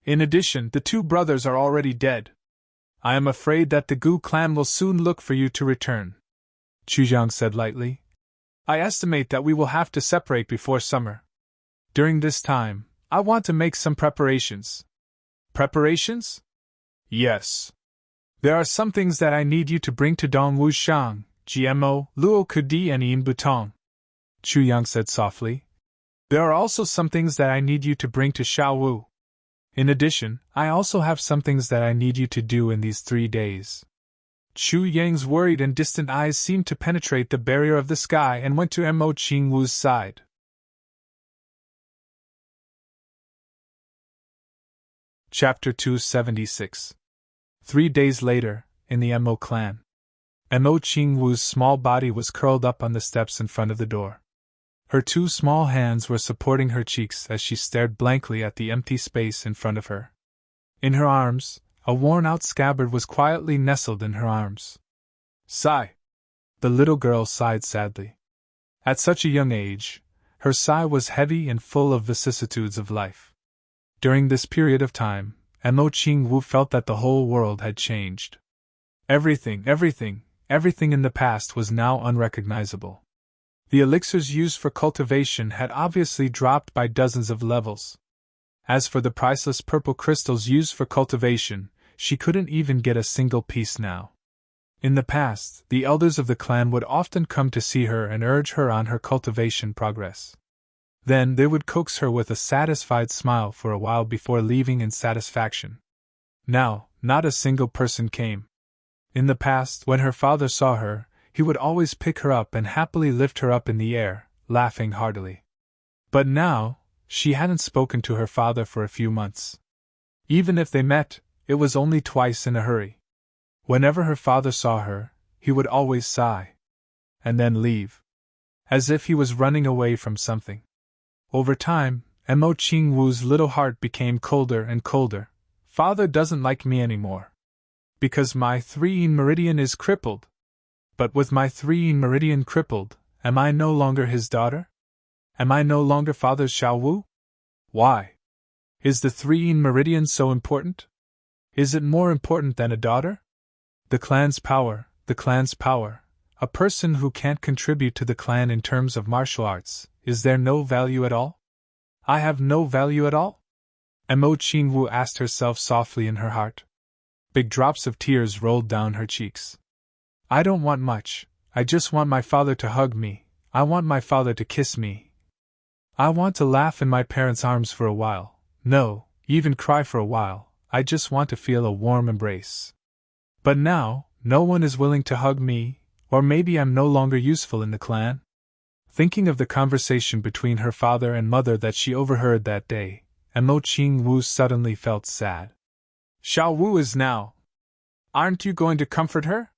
In addition, the 2 brothers are already dead. I am afraid that the Gu clan will soon look for you to return," Chu Yang said lightly. "I estimate that we will have to separate before summer. During this time, I want to make some preparations." "Preparations?" "Yes. There are some things that I need you to bring to Dongwu Shang, GMO, Luo Kudi and Yin Butong," Chu Yang said softly. "There are also some things that I need you to bring to Shaowu. In addition, I also have some things that I need you to do in these 3 days." Chu Yang's worried and distant eyes seemed to penetrate the barrier of the sky and went to Mo Qingwu's side. Chapter 276. 3 days later, in the Mo clan. Mo Qingwu's small body was curled up on the steps in front of the door. Her 2 small hands were supporting her cheeks as she stared blankly at the empty space in front of her. In her arms, a worn-out scabbard was quietly nestled in her arms. "Sigh." The little girl sighed sadly. At such a young age, her sigh was heavy and full of vicissitudes of life. During this period of time, Mo Qingwu felt that the whole world had changed. Everything in the past was now unrecognizable. The elixirs used for cultivation had obviously dropped by dozens of levels. As for the priceless purple crystals used for cultivation, she couldn't even get a single piece now. In the past, the elders of the clan would often come to see her and urge her on her cultivation progress. Then they would coax her with a satisfied smile for a while before leaving in satisfaction. Now, not a single person came. In the past, when her father saw her, he would always pick her up and happily lift her up in the air, laughing heartily. But now, she hadn't spoken to her father for a few months. Even if they met, it was only twice in a hurry. Whenever her father saw her, he would always sigh. And then leave. As if he was running away from something. Over time, Mo Qingwu's little heart became colder and colder. Father doesn't like me anymore. Because my 3-yin meridian is crippled. But with my 3-yin meridian crippled, am I no longer his daughter? Am I no longer father's Xiaowu? Why? Is the 3-yin meridian so important? Is it more important than a daughter? The clan's power. A person who can't contribute to the clan in terms of martial arts, is there no value at all? I have no value at all? Mo Qingwu asked herself softly in her heart. Big drops of tears rolled down her cheeks. I don't want much, I just want my father to hug me, I want my father to kiss me. I want to laugh in my parents' arms for a while, even cry for a while, I just want to feel a warm embrace. But now no one is willing to hug me, or maybe I'm no longer useful in the clan? Thinking of the conversation between her father and mother that she overheard that day, Mo Ching Wu suddenly felt sad. Xiao Wu is now. Aren't you going to comfort her?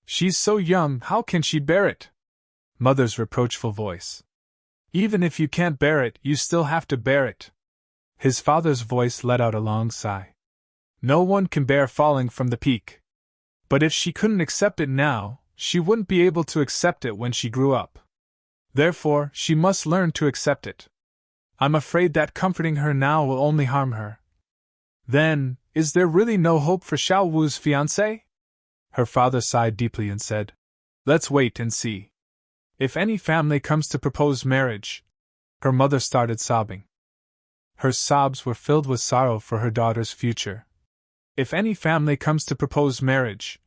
She's so young, how can she bear it? Mother's reproachful voice. Even if you can't bear it, you still have to bear it. His father's voice let out a long sigh. No one can bear falling from the peak. But if she couldn't accept it now, she wouldn't be able to accept it when she grew up. Therefore, she must learn to accept it. I'm afraid that comforting her now will only harm her. Then, is there really no hope for Xiao Wu's fiancé? Her father sighed deeply and said, Let's wait and see. If any family comes to propose marriage. Her mother started sobbing. Her sobs were filled with sorrow for her daughter's future. If any family comes to propose marriage.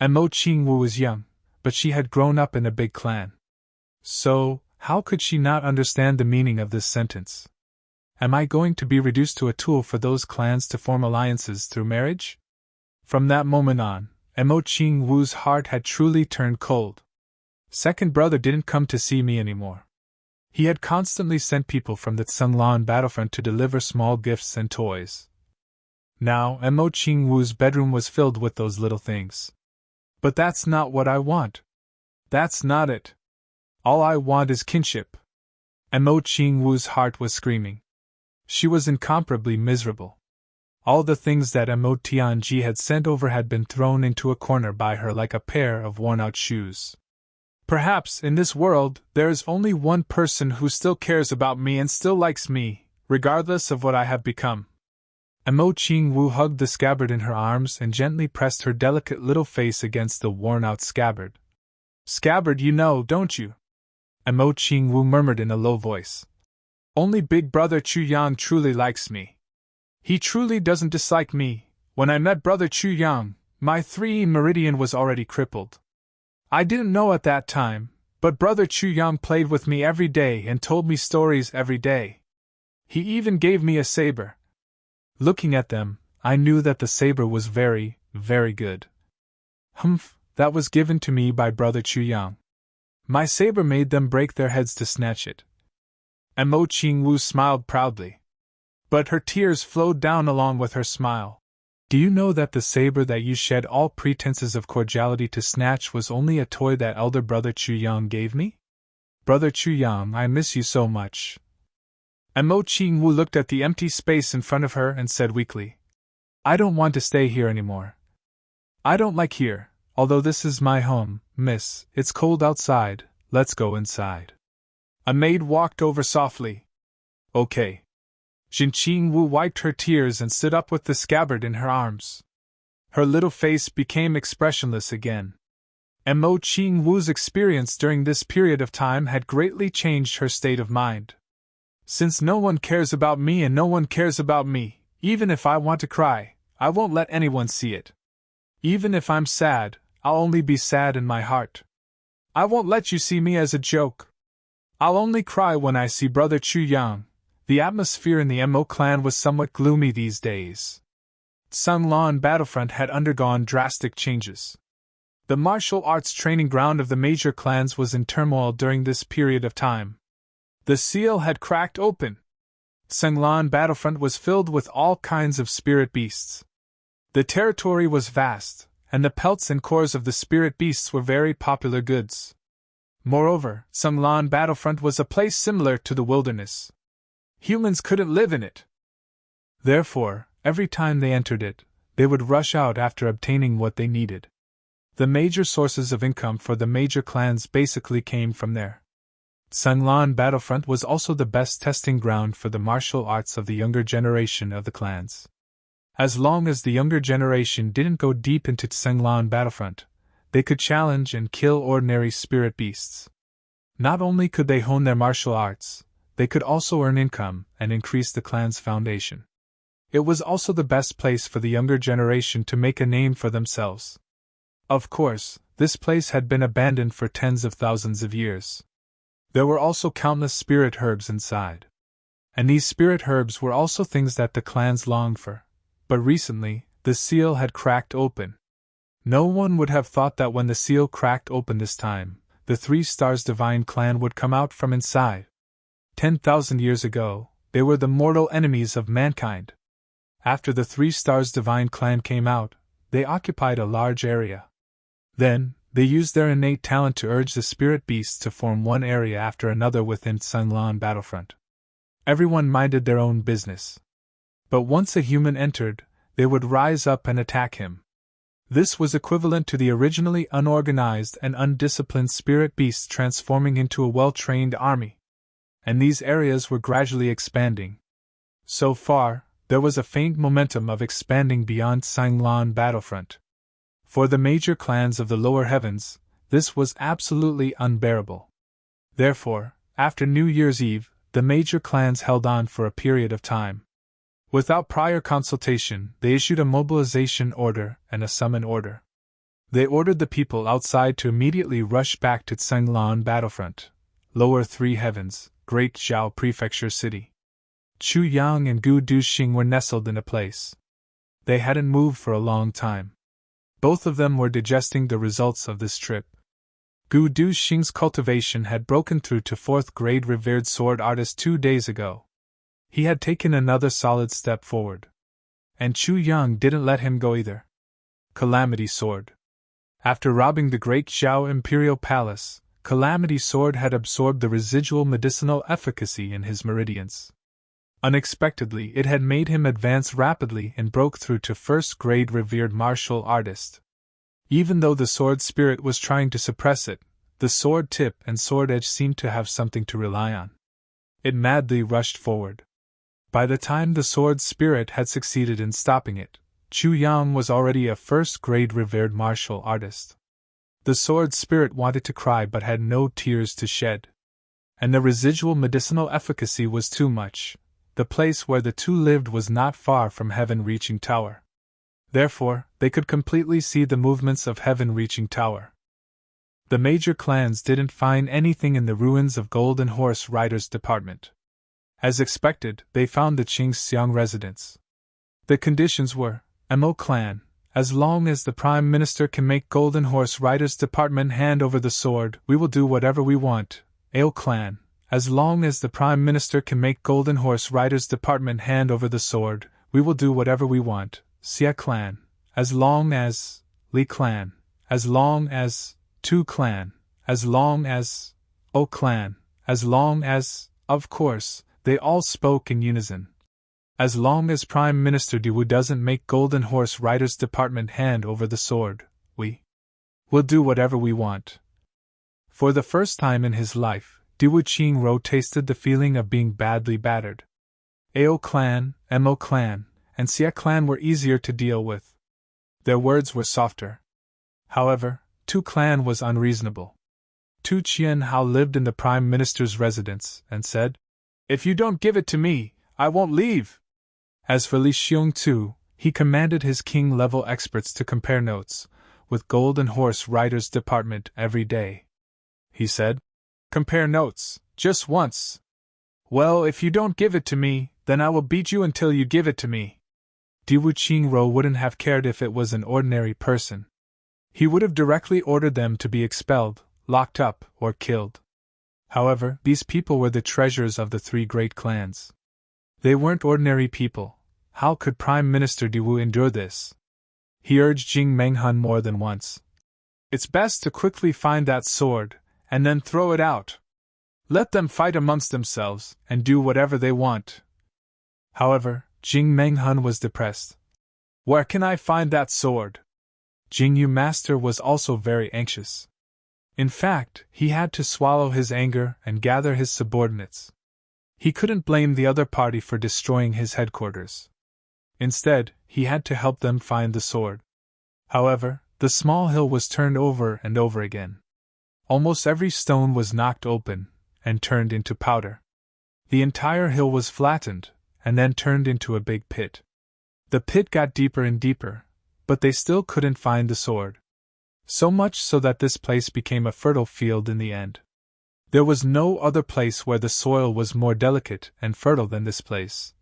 And Mo Chingwu was young, but she had grown up in a big clan. So, how could she not understand the meaning of this sentence? Am I going to be reduced to a tool for those clans to form alliances through marriage? From that moment on, Mo Chingwu's heart had truly turned cold. Second brother didn't come to see me anymore. He had constantly sent people from the Tsunglan battlefront to deliver small gifts and toys. Now, Mo Chingwu's bedroom was filled with those little things. But that's not what I want. That's not it. All I want is kinship. Mo Chingwu's heart was screaming. She was incomparably miserable. All the things that Mo Tianji had sent over had been thrown into a corner by her like a pair of worn-out shoes. Perhaps in this world there is only one person who still cares about me and still likes me, regardless of what I have become. Mo Chingwu hugged the scabbard in her arms and gently pressed her delicate little face against the worn-out scabbard. Scabbard, you know, don't you? Mo Chingwu murmured in a low voice. Only Big Brother Chu Yang truly likes me. He truly doesn't dislike me. When I met Brother Chu Yang, my 3 meridian was already crippled. I didn't know at that time, but Brother Chu Yang played with me every day and told me stories every day. He even gave me a saber. Looking at them, I knew that the saber was very, very good. Humph, that was given to me by Brother Chu Yang. My saber made them break their heads to snatch it. And Mo Chingwu smiled proudly. But her tears flowed down along with her smile. Do you know that the saber that you shed all pretenses of cordiality to snatch was only a toy that elder brother Chu Yang gave me? Brother Chu Yang, I miss you so much. And Mo Chingwu looked at the empty space in front of her and said weakly, I don't want to stay here anymore. I don't like here, although this is my home, miss, it's cold outside, let's go inside. A maid walked over softly. Okay. Jin Chingwu wiped her tears and stood up with the scabbard in her arms. Her little face became expressionless again. And Mo Chingwu's experience during this period of time had greatly changed her state of mind. Since no one cares about me and no one cares about me, even if I want to cry, I won't let anyone see it. Even if I'm sad, I'll only be sad in my heart. I won't let you see me as a joke. I'll only cry when I see Brother Chu Yang. The atmosphere in the Mo clan was somewhat gloomy these days. Tsunglan battlefront had undergone drastic changes. The martial arts training ground of the major clans was in turmoil during this period of time. The seal had cracked open. Tsunglan battlefront was filled with all kinds of spirit beasts. The territory was vast, and the pelts and cores of the spirit beasts were very popular goods. Moreover, Tsunglan battlefront was a place similar to the wilderness. Humans couldn't live in it. Therefore, every time they entered it, they would rush out after obtaining what they needed. The major sources of income for the major clans basically came from there. Tsunglan battlefront was also the best testing ground for the martial arts of the younger generation of the clans. As long as the younger generation didn't go deep into Tsunglan battlefront, they could challenge and kill ordinary spirit beasts. Not only could they hone their martial arts, they could also earn income and increase the clan's foundation. It was also the best place for the younger generation to make a name for themselves. Of course, this place had been abandoned for tens of thousands of years. There were also countless spirit herbs inside. And these spirit herbs were also things that the clans longed for. But recently, the seal had cracked open. No one would have thought that when the seal cracked open this time, the 3 Stars Divine Clan would come out from inside. 10,000 years ago, they were the mortal enemies of mankind. After the 3 Stars Divine Clan came out, they occupied a large area. Then, they used their innate talent to urge the spirit beasts to form one area after another within Sunlan battlefront. Everyone minded their own business. But once a human entered, they would rise up and attack him. This was equivalent to the originally unorganized and undisciplined spirit beasts transforming into a well-trained army. And these areas were gradually expanding. So far, there was a faint momentum of expanding beyond Sunlan battlefront. For the major clans of the lower heavens, this was absolutely unbearable. Therefore, after New Year's Eve, the major clans held on for a period of time. Without prior consultation, they issued a mobilization order and a summon order. They ordered the people outside to immediately rush back to Sunlan battlefront, lower 3 heavens, Great Zhao Prefecture City. Chu Yang and Gu Duxing were nestled in a place. They hadn't moved for a long time. Both of them were digesting the results of this trip. Gu Duxing's cultivation had broken through to 4th grade revered sword artist 2 days ago. He had taken another solid step forward. And Chu Yang didn't let him go either. Calamity Sword. After robbing the Great Zhao Imperial Palace, Calamity Sword had absorbed the residual medicinal efficacy in his meridians. Unexpectedly, it had made him advance rapidly and broke through to 1st grade revered martial artist. Even though the sword spirit was trying to suppress it, the sword tip and sword edge seemed to have something to rely on. It madly rushed forward. By the time the sword spirit had succeeded in stopping it, Chu Yang was already a 1st grade revered martial artist. The sword spirit wanted to cry but had no tears to shed. And the residual medicinal efficacy was too much. The place where the two lived was not far from Heaven-reaching Tower. Therefore, they could completely see the movements of Heaven-reaching Tower. The major clans didn't find anything in the ruins of Golden Horse Riders Department. As expected, they found the Qingxiang residence. The conditions were, Mo clan, as long as the Prime Minister can make Golden Horse Riders Department hand over the sword, we will do whatever we want. Ao clan, as long as the Prime Minister can make Golden Horse Riders Department hand over the sword, we will do whatever we want. Xia clan, as long as Li clan, as long as Tu clan, as long as O clan, as long as, of course, they all spoke in unison. As long as Prime Minister Diwu doesn't make Golden Horse Riders Department hand over the sword, we will do whatever we want. For the first time in his life, Diwu Qingro tasted the feeling of being badly battered. Ao clan, Mo clan, and Xia clan were easier to deal with. Their words were softer. However, Tu clan was unreasonable. Tu Qianhao lived in the Prime Minister's residence and said, "If you don't give it to me, I won't leave." As for Li Xiongtu, he commanded his king-level experts to compare notes with Golden Horse Riders Department every day. He said, "Compare notes, just once. Well, if you don't give it to me, then I will beat you until you give it to me." Diwu Qingro wouldn't have cared if it was an ordinary person. He would have directly ordered them to be expelled, locked up, or killed. However, these people were the treasures of the 3 great clans. They weren't ordinary people. How could Prime Minister Diwu endure this? He urged Jing Menghun more than once. "It's best to quickly find that sword, and then throw it out. Let them fight amongst themselves, and do whatever they want." However, Jing Menghun was depressed. "Where can I find that sword?" Jing Yu Master was also very anxious. In fact, he had to swallow his anger and gather his subordinates. He couldn't blame the other party for destroying his headquarters. Instead, he had to help them find the sword. However, the small hill was turned over and over again. Almost every stone was knocked open and turned into powder. The entire hill was flattened and then turned into a big pit. The pit got deeper and deeper, but they still couldn't find the sword. So much so that this place became a fertile field in the end. There was no other place where the soil was more delicate and fertile than this place.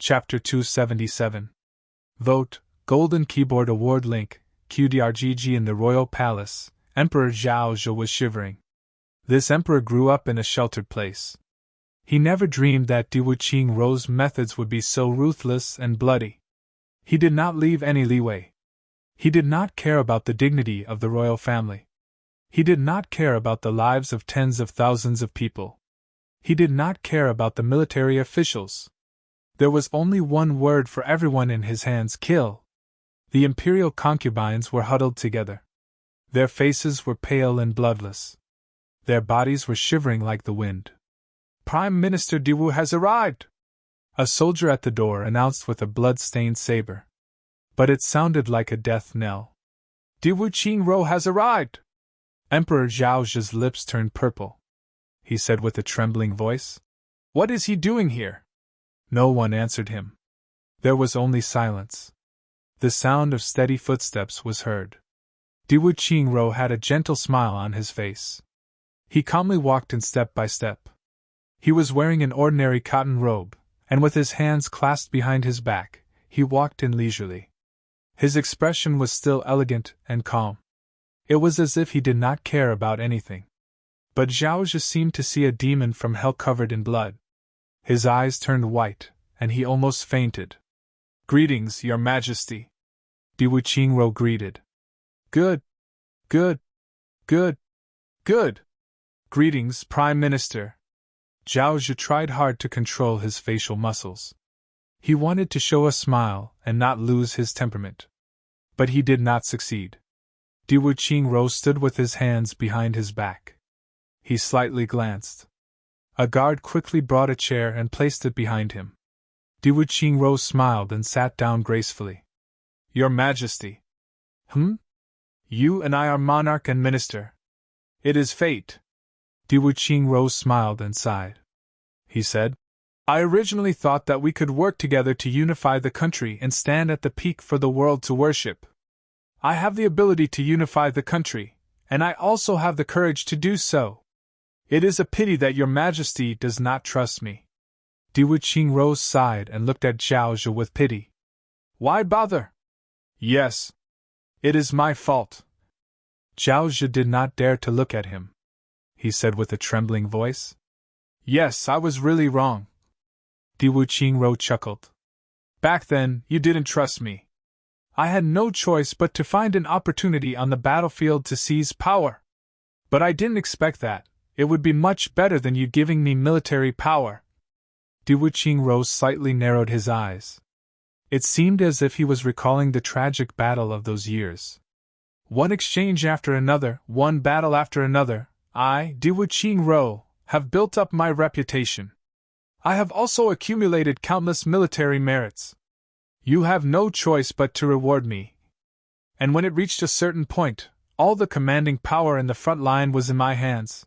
Chapter 277. Vote, Golden Keyboard Award link, QDRGG. In the royal palace, Emperor Zhao was shivering. This emperor grew up in a sheltered place. He never dreamed that Di Wuqingrou's methods would be so ruthless and bloody. He did not leave any leeway. He did not care about the dignity of the royal family. He did not care about the lives of tens of thousands of people. He did not care about the military officials. There was only one word for everyone in his hands: kill. The imperial concubines were huddled together. Their faces were pale and bloodless. Their bodies were shivering like the wind. Prime Minister Diwu has arrived! A soldier at the door announced with a blood-stained saber. But it sounded like a death knell. Di Wuqingrou has arrived! Emperor Zhao's lips turned purple. He said with a trembling voice, "What is he doing here?" No one answered him. There was only silence. The sound of steady footsteps was heard. Di Wuqingrou had a gentle smile on his face. He calmly walked in step by step. He was wearing an ordinary cotton robe, and with his hands clasped behind his back, he walked in leisurely. His expression was still elegant and calm. It was as if he did not care about anything. But Zhao just seemed to see a demon from hell covered in blood. His eyes turned white, and he almost fainted. "Greetings, Your Majesty," Di Wuqingrou greeted. Good. Greetings, Prime Minister." Zhao Zhi tried hard to control his facial muscles. He wanted to show a smile and not lose his temperament. But he did not succeed. Di Wuqingrou stood with his hands behind his back. He slightly glanced. A guard quickly brought a chair and placed it behind him. Di Wuqingrou smiled and sat down gracefully. "Your Majesty." "You and I are monarch and minister. It is fate." Di Wuqingrou smiled and sighed. He said, "I originally thought that we could work together to unify the country and stand at the peak for the world to worship. I have the ability to unify the country, and I also have the courage to do so. It is a pity that Your Majesty does not trust me." Di Wuqingrou sighed and looked at Zhao Zhi with pity. "Why bother?" "Yes. It is my fault." Zhao Zhi did not dare to look at him. He said with a trembling voice, "Yes, I was really wrong." Di Wuqingrou chuckled. "Back then, you didn't trust me. I had no choice but to find an opportunity on the battlefield to seize power. But I didn't expect that. It would be much better than you giving me military power." Di Wuqingrou slightly narrowed his eyes. It seemed as if he was recalling the tragic battle of those years. One exchange after another, one battle after another, I, Di Wuqingrou, have built up my reputation. I have also accumulated countless military merits. You have no choice but to reward me. And when it reached a certain point, all the commanding power in the front line was in my hands.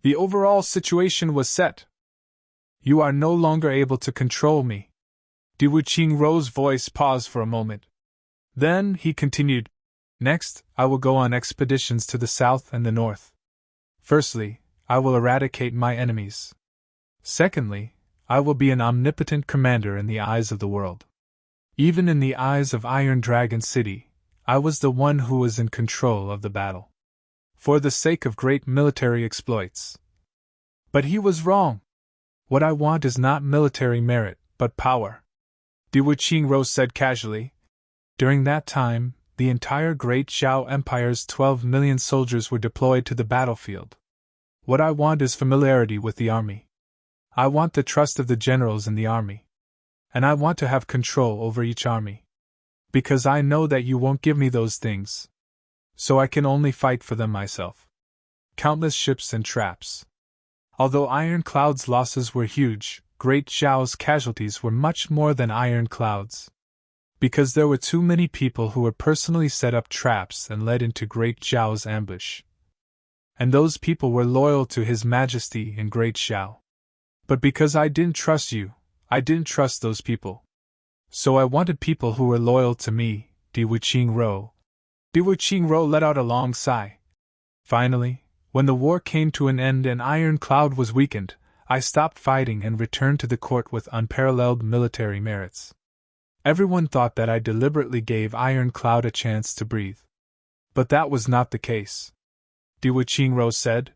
The overall situation was set. You are no longer able to control me." Di Wuqingrou's voice paused for a moment. Then he continued, "Next, I will go on expeditions to the south and the north. Firstly, I will eradicate my enemies. Secondly, I will be an omnipotent commander in the eyes of the world. Even in the eyes of Iron Dragon City, I was the one who was in control of the battle. For the sake of great military exploits." But he was wrong. "What I want is not military merit, but power," Di Wuqingrou said casually. During that time, the entire Great Zhao Empire's 12 million soldiers were deployed to the battlefield. What I want is familiarity with the army. I want the trust of the generals in the army. And I want to have control over each army. Because I know that you won't give me those things. So I can only fight for them myself. Countless ships and traps. Although Ironclad's losses were huge, Great Zhao's casualties were much more than Ironclad's. Because there were too many people who were personally set up traps and led into Great Zhao's ambush. And those people were loyal to His Majesty in Great Zhao. But because I didn't trust you, I didn't trust those people. So I wanted people who were loyal to me, Di Wuqingrou. Di Wuqingrou let out a long sigh. Finally, when the war came to an end and Ironclad was weakened, I stopped fighting and returned to the court with unparalleled military merits. Everyone thought that I deliberately gave Iron Cloud a chance to breathe. But that was not the case. Diwu Qingro said.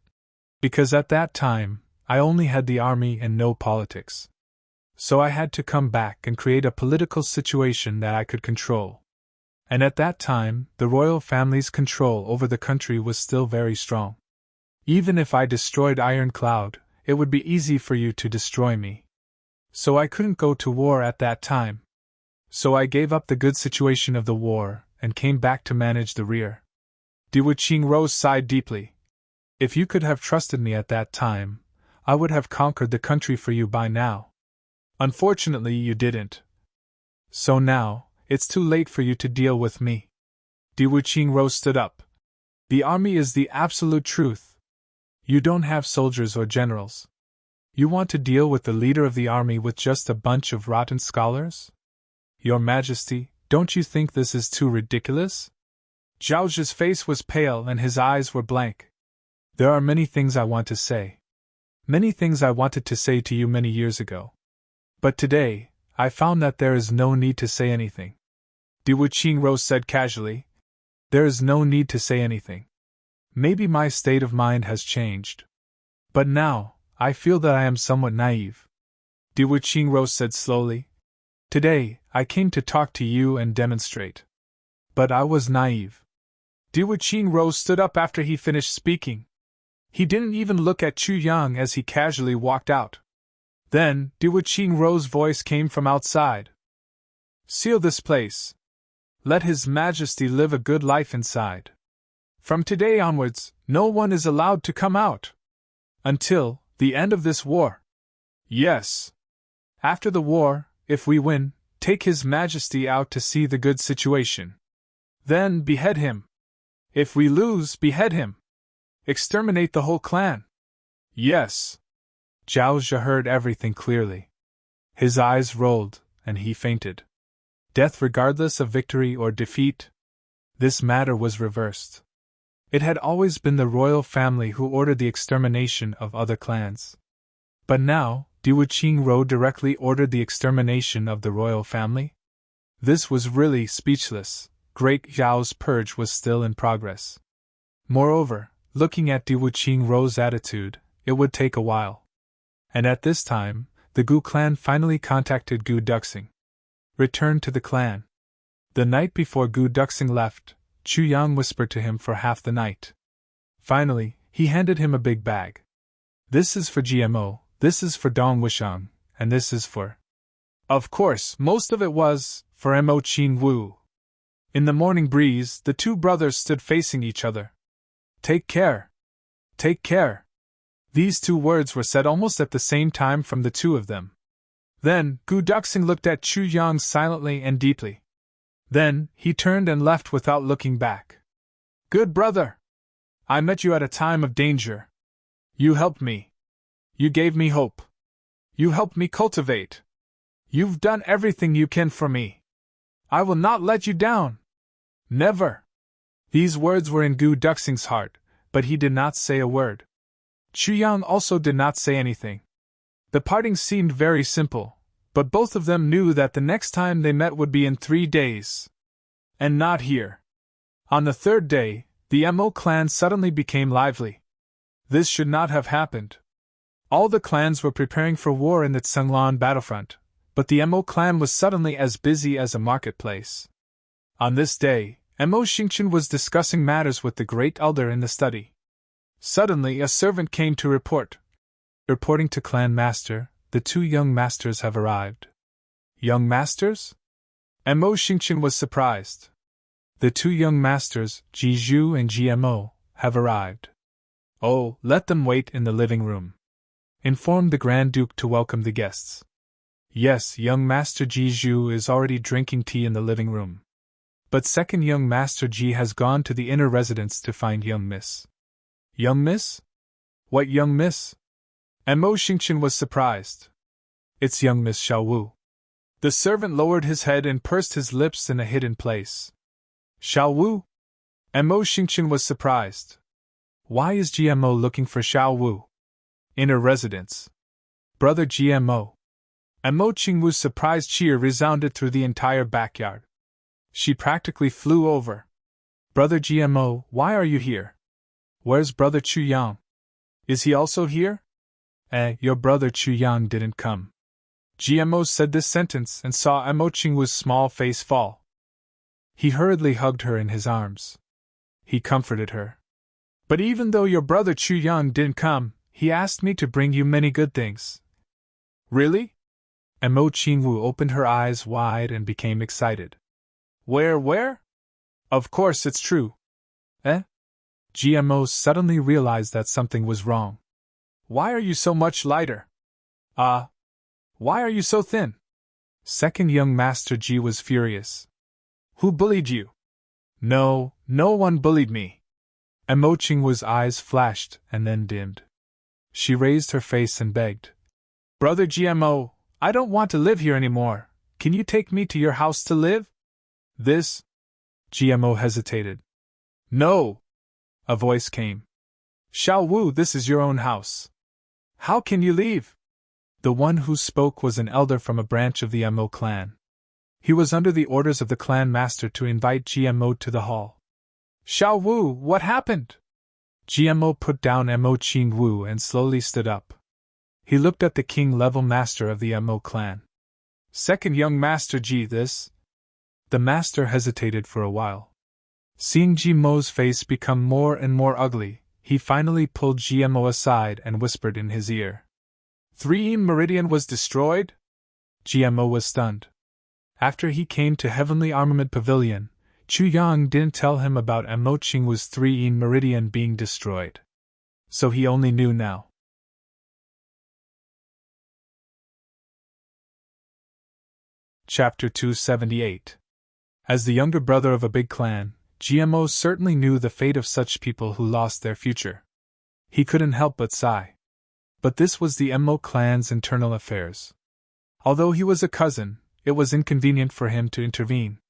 Because at that time, I only had the army and no politics. So I had to come back and create a political situation that I could control. And at that time, the royal family's control over the country was still very strong. Even if I destroyed Iron Cloud, it would be easy for you to destroy me. So I couldn't go to war at that time. So I gave up the good situation of the war and came back to manage the rear. Diwu Qingro sighed deeply. If you could have trusted me at that time, I would have conquered the country for you by now. Unfortunately, you didn't. So now, it's too late for you to deal with me. Diwu Qingro stood up. The army is the absolute truth. You don't have soldiers or generals. You want to deal with the leader of the army with just a bunch of rotten scholars? Your Majesty, don't you think this is too ridiculous? Zhao Zhi's face was pale and his eyes were blank. There are many things I want to say. Many things I wanted to say to you many years ago. But today, I found that there is no need to say anything. Diwu Qingro said casually. There is no need to say anything. Maybe my state of mind has changed. But now, I feel that I am somewhat naive. Diwu Qingro said slowly. Today, I came to talk to you and demonstrate. But I was naive. Diwu Qingro stood up after he finished speaking. He didn't even look at Chu Yang as he casually walked out. Then, Diwu Qingro's voice came from outside. Seal this place. Let His Majesty live a good life inside. From today onwards, no one is allowed to come out. Until the end of this war. Yes. After the war, if we win, take His Majesty out to see the good situation. Then behead him. If we lose, behead him. Exterminate the whole clan. Yes. Zhao Zhi heard everything clearly. His eyes rolled, and he fainted. Death regardless of victory or defeat? This matter was reversed. It had always been the royal family who ordered the extermination of other clans. But now, Diwu Qingro directly ordered the extermination of the royal family? This was really speechless. Great Zhao's purge was still in progress. Moreover, looking at Diwu Qingro's attitude, it would take a while. And at this time, the Gu clan finally contacted Gu Duxing. Returned to the clan. The night before Gu Duxing left, Chu Yang whispered to him for half the night. Finally, he handed him a big bag. This is for GMO, this is for Dong Wushang, and this is for... Of course, most of it was for Mo Qin Wu. In the morning breeze, the two brothers stood facing each other. Take care. Take care. These two words were said almost at the same time from the two of them. Then, Gu Duxing looked at Chu Yang silently and deeply. Then, he turned and left without looking back. Good brother! I met you at a time of danger. You helped me. You gave me hope. You helped me cultivate. You've done everything you can for me. I will not let you down. Never. These words were in Gu Duxing's heart, but he did not say a word. Chu Yang also did not say anything. The parting seemed very simple, but both of them knew that the next time they met would be in 3 days. And not here. On the third day, the Mo clan suddenly became lively. This should not have happened. All the clans were preparing for war in the Tsenglan battlefront, but the Mo clan was suddenly as busy as a marketplace. On this day, Mo Xingchen was discussing matters with the great elder in the study. Suddenly a servant came to report. Reporting to clan master, the 2 young masters have arrived. Young masters? Mo Xingchen was surprised. The 2 young masters, Ji Zhu and GMO, have arrived. Oh, let them wait in the living room. Informed the Grand Duke to welcome the guests. Yes, young Master Ji Zhu is already drinking tea in the living room. But second young Master Ji has gone to the inner residence to find young Miss. Young Miss? What young Miss? Mo Xingchen was surprised. It's young Miss Xiao Wu. The servant lowered his head and pursed his lips in a hidden place. Xiao Wu? Mo Xingchen was surprised. Why is GMO looking for Xiao Wu? Inner residence. Brother GMO. Mo Qingwu's surprised cheer resounded through the entire backyard. She practically flew over. Brother GMO, why are you here? Where's Brother Chu Yang? Is he also here? Your brother Chu Yang didn't come. GMO said this sentence and saw Mo Qingwu's small face fall. He hurriedly hugged her in his arms. He comforted her. But even though your brother Chu Yang didn't come, he asked me to bring you many good things. Really? Mo Qingwu opened her eyes wide and became excited. Where? Of course it's true. GMO suddenly realized that something was wrong. Why are you so much lighter? Why are you so thin? Second young Master G was furious. Who bullied you? No one bullied me. Mo Qingwu's eyes flashed and then dimmed. She raised her face and begged. Brother GMO, I don't want to live here anymore. Can you take me to your house to live? This? GMO hesitated. No! A voice came. Xiao Wu, this is your own house. How can you leave? The one who spoke was an elder from a branch of the Mo clan. He was under the orders of the clan master to invite GMO to the hall. Xiao Wu, what happened? GMO put down Mo Qingwu and slowly stood up. He looked at the king-level master of the Mo clan. Second young Master G, this? The master hesitated for a while. Seeing GMO's face become more and more ugly, he finally pulled GMO aside and whispered in his ear. 3 Meridian was destroyed? GMO was stunned. After he came to Heavenly Armament Pavilion, Chu Yang didn't tell him about Mo Qingwu's 3 Meridian being destroyed. So he only knew now. Chapter 278. As the younger brother of a big clan, GMO certainly knew the fate of such people who lost their future. He couldn't help but sigh. But this was the Mo clan's internal affairs. Although he was a cousin, it was inconvenient for him to intervene.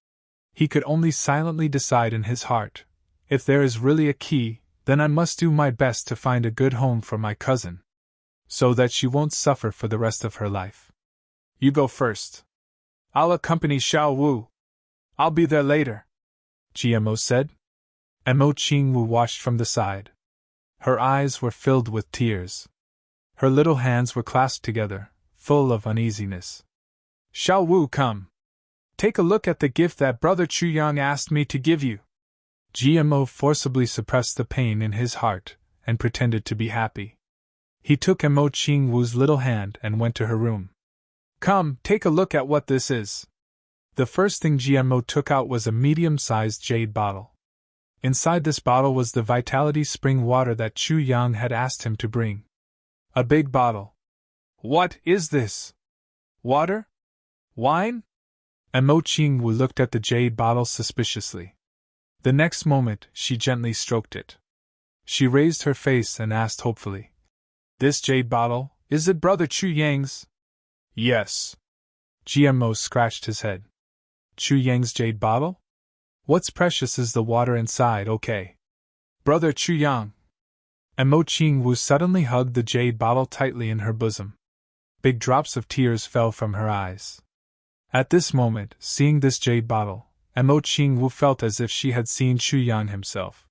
He could only silently decide in his heart, if there is really a key, then I must do my best to find a good home for my cousin, so that she won't suffer for the rest of her life. You go first. I'll accompany Xiao Wu. I'll be there later, GMO said. Mo Qingwu watched from the side. Her eyes were filled with tears. Her little hands were clasped together, full of uneasiness. Xiao Wu, come. Take a look at the gift that Brother Chu Yang asked me to give you. GMO forcibly suppressed the pain in his heart and pretended to be happy. He took Mo Qingwu's little hand and went to her room. Come, take a look at what this is. The first thing GMO took out was a medium-sized jade bottle. Inside this bottle was the vitality spring water that Chu Yang had asked him to bring. A big bottle. What is this? Water? Wine? Mo Qingwu looked at the jade bottle suspiciously. The next moment, she gently stroked it. She raised her face and asked hopefully. This jade bottle, is it Brother Chu Yang's? Yes. GMO scratched his head. Chu Yang's jade bottle? What's precious is the water inside, okay. Brother Chu Yang. Mo Qingwu suddenly hugged the jade bottle tightly in her bosom. Big drops of tears fell from her eyes. At this moment, seeing this jade bottle, Mo Qingwu felt as if she had seen Chu Yang himself.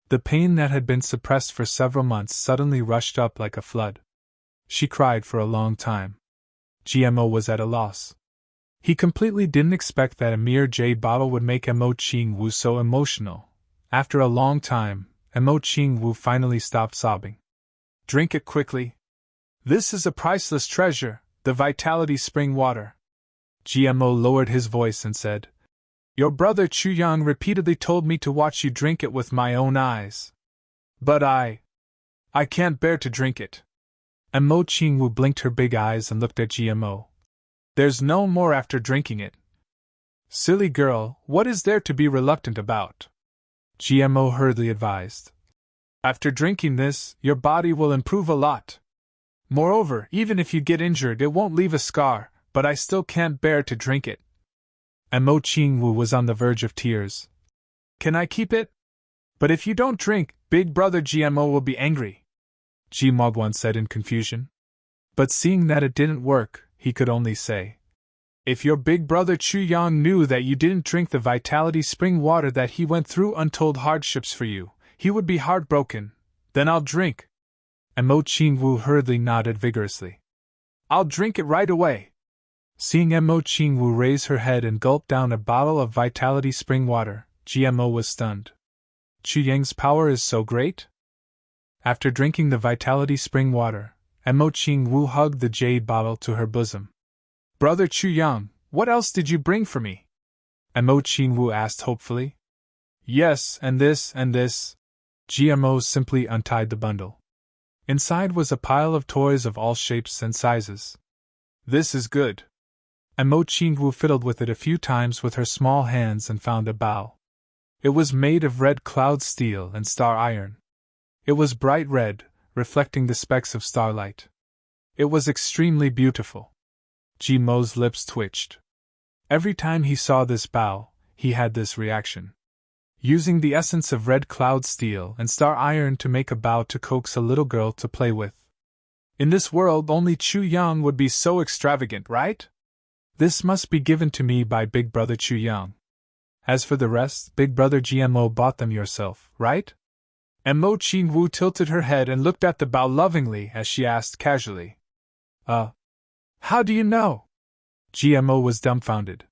The pain that had been suppressed for several months suddenly rushed up like a flood. She cried for a long time. GMO was at a loss. He completely didn't expect that a mere jade bottle would make Mo Qingwu so emotional. After a long time, Mo Qingwu finally stopped sobbing. Drink it quickly. This is a priceless treasure, the vitality spring water. GMO lowered his voice and said, Your brother Chu Yang repeatedly told me to watch you drink it with my own eyes. But I can't bear to drink it. Mo Qingwu blinked her big eyes and looked at GMO. There's no more after drinking it. Silly girl, what is there to be reluctant about? GMO hurriedly advised. After drinking this, your body will improve a lot. Moreover, even if you get injured, it won't leave a scar, but I still can't bear to drink it. Mo Qingwu was on the verge of tears. Can I keep it? But if you don't drink, Big Brother GMO will be angry, Ji Mogwan said in confusion. But seeing that it didn't work, he could only say, "If your big brother Chu Yang knew that you didn't drink the vitality spring water, that he went through untold hardships for you, he would be heartbroken. Then I'll drink." And Mo Qingwu hurriedly nodded vigorously. "I'll drink it right away." Seeing Mo Qingwu raise her head and gulp down a bottle of vitality spring water, GMO was stunned. Chu Yang's power is so great? After drinking the vitality spring water, Mo Qingwu hugged the jade bottle to her bosom. "Brother Chu Yang, what else did you bring for me?" Mo Qingwu asked hopefully. "Yes, and this and this." GMO simply untied the bundle. Inside was a pile of toys of all shapes and sizes. "This is good." Mo Qingwu fiddled with it a few times with her small hands and found a bow. It was made of red cloud steel and star iron. It was bright red, reflecting the specks of starlight. It was extremely beautiful. Mo's lips twitched. Every time he saw this bow, he had this reaction. Using the essence of red cloud steel and star iron to make a bow to coax a little girl to play with. In this world, only Chu Yang would be so extravagant, right? This must be given to me by Big Brother Chu Yang. As for the rest, Big Brother GMO bought them yourself, right? And Mo Qingwu tilted her head and looked at the bow lovingly as she asked casually. How do you know?" GMO was dumbfounded.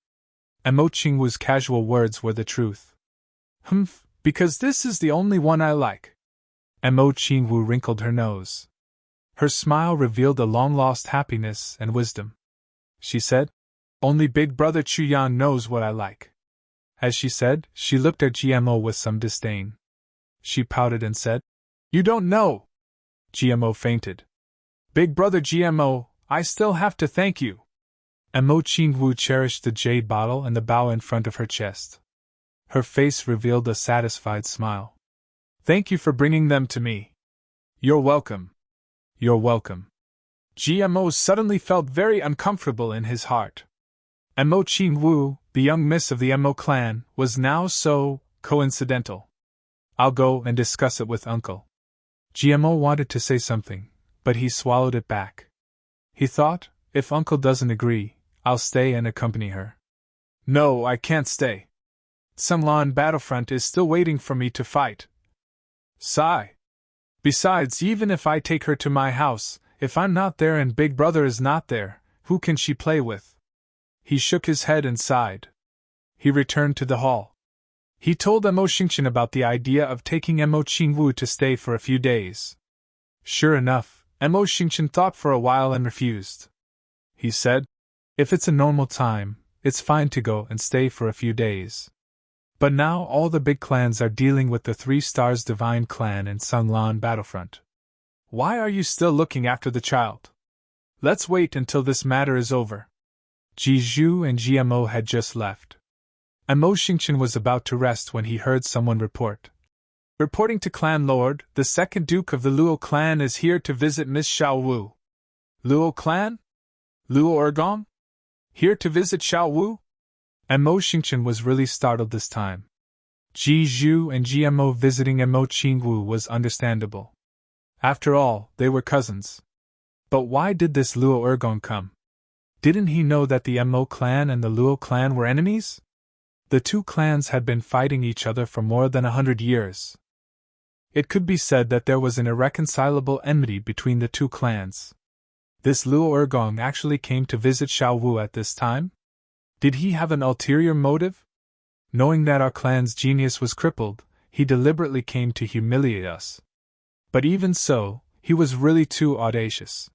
And Mo Qingwu's casual words were the truth. "Humph, because this is the only one I like." And Mo Qingwu wrinkled her nose. Her smile revealed a long-lost happiness and wisdom. She said, "Only Big Brother Chu Yang knows what I like." As she said, she looked at GMO with some disdain. She pouted and said, "You don't know." GMO fainted. "Big Brother GMO, I still have to thank you." And Mo Qingwu cherished the jade bottle and the bow in front of her chest. Her face revealed a satisfied smile. "Thank you for bringing them to me." "You're welcome. You're welcome." GMO suddenly felt very uncomfortable in his heart. And Mo Qingwu, the young miss of the Mo clan, was now so coincidental. "I'll go and discuss it with Uncle." GMO wanted to say something, but he swallowed it back. He thought, if Uncle doesn't agree, I'll stay and accompany her. "No, I can't stay. Sunlan Battlefront is still waiting for me to fight." Sigh. "Besides, even if I take her to my house, if I'm not there and Big Brother is not there, who can she play with?" He shook his head and sighed. He returned to the hall. He told Mo Xingqian about the idea of taking Mo Qingwu to stay for a few days. Sure enough, Mo Xingqian thought for a while and refused. He said, "If it's a normal time, it's fine to go and stay for a few days. But now all the big clans are dealing with the 3 Stars Divine Clan and Sunlan Battlefront. Why are you still looking after the child? Let's wait until this matter is over." Ji Zhu and GMO had just left. Mo Xingqian was about to rest when he heard someone report. "Reporting to Clan Lord, the 2nd Duke of the Luo clan is here to visit Miss Xiao Wu." "Luo clan? Luo Ergong? Here to visit Xiao Wu?" Mo Xingqian was really startled this time. Ji Zhu and GMO visiting Mo Qingwu was understandable. After all, they were cousins. But why did this Luo Ergong come? Didn't he know that the Mo clan and the Luo clan were enemies? The 2 clans had been fighting each other for more than 100 years. It could be said that there was an irreconcilable enmity between the 2 clans. This Luo Ergong actually came to visit Xiao Wu at this time? Did he have an ulterior motive? Knowing that our clan's genius was crippled, he deliberately came to humiliate us. But even so, he was really too audacious.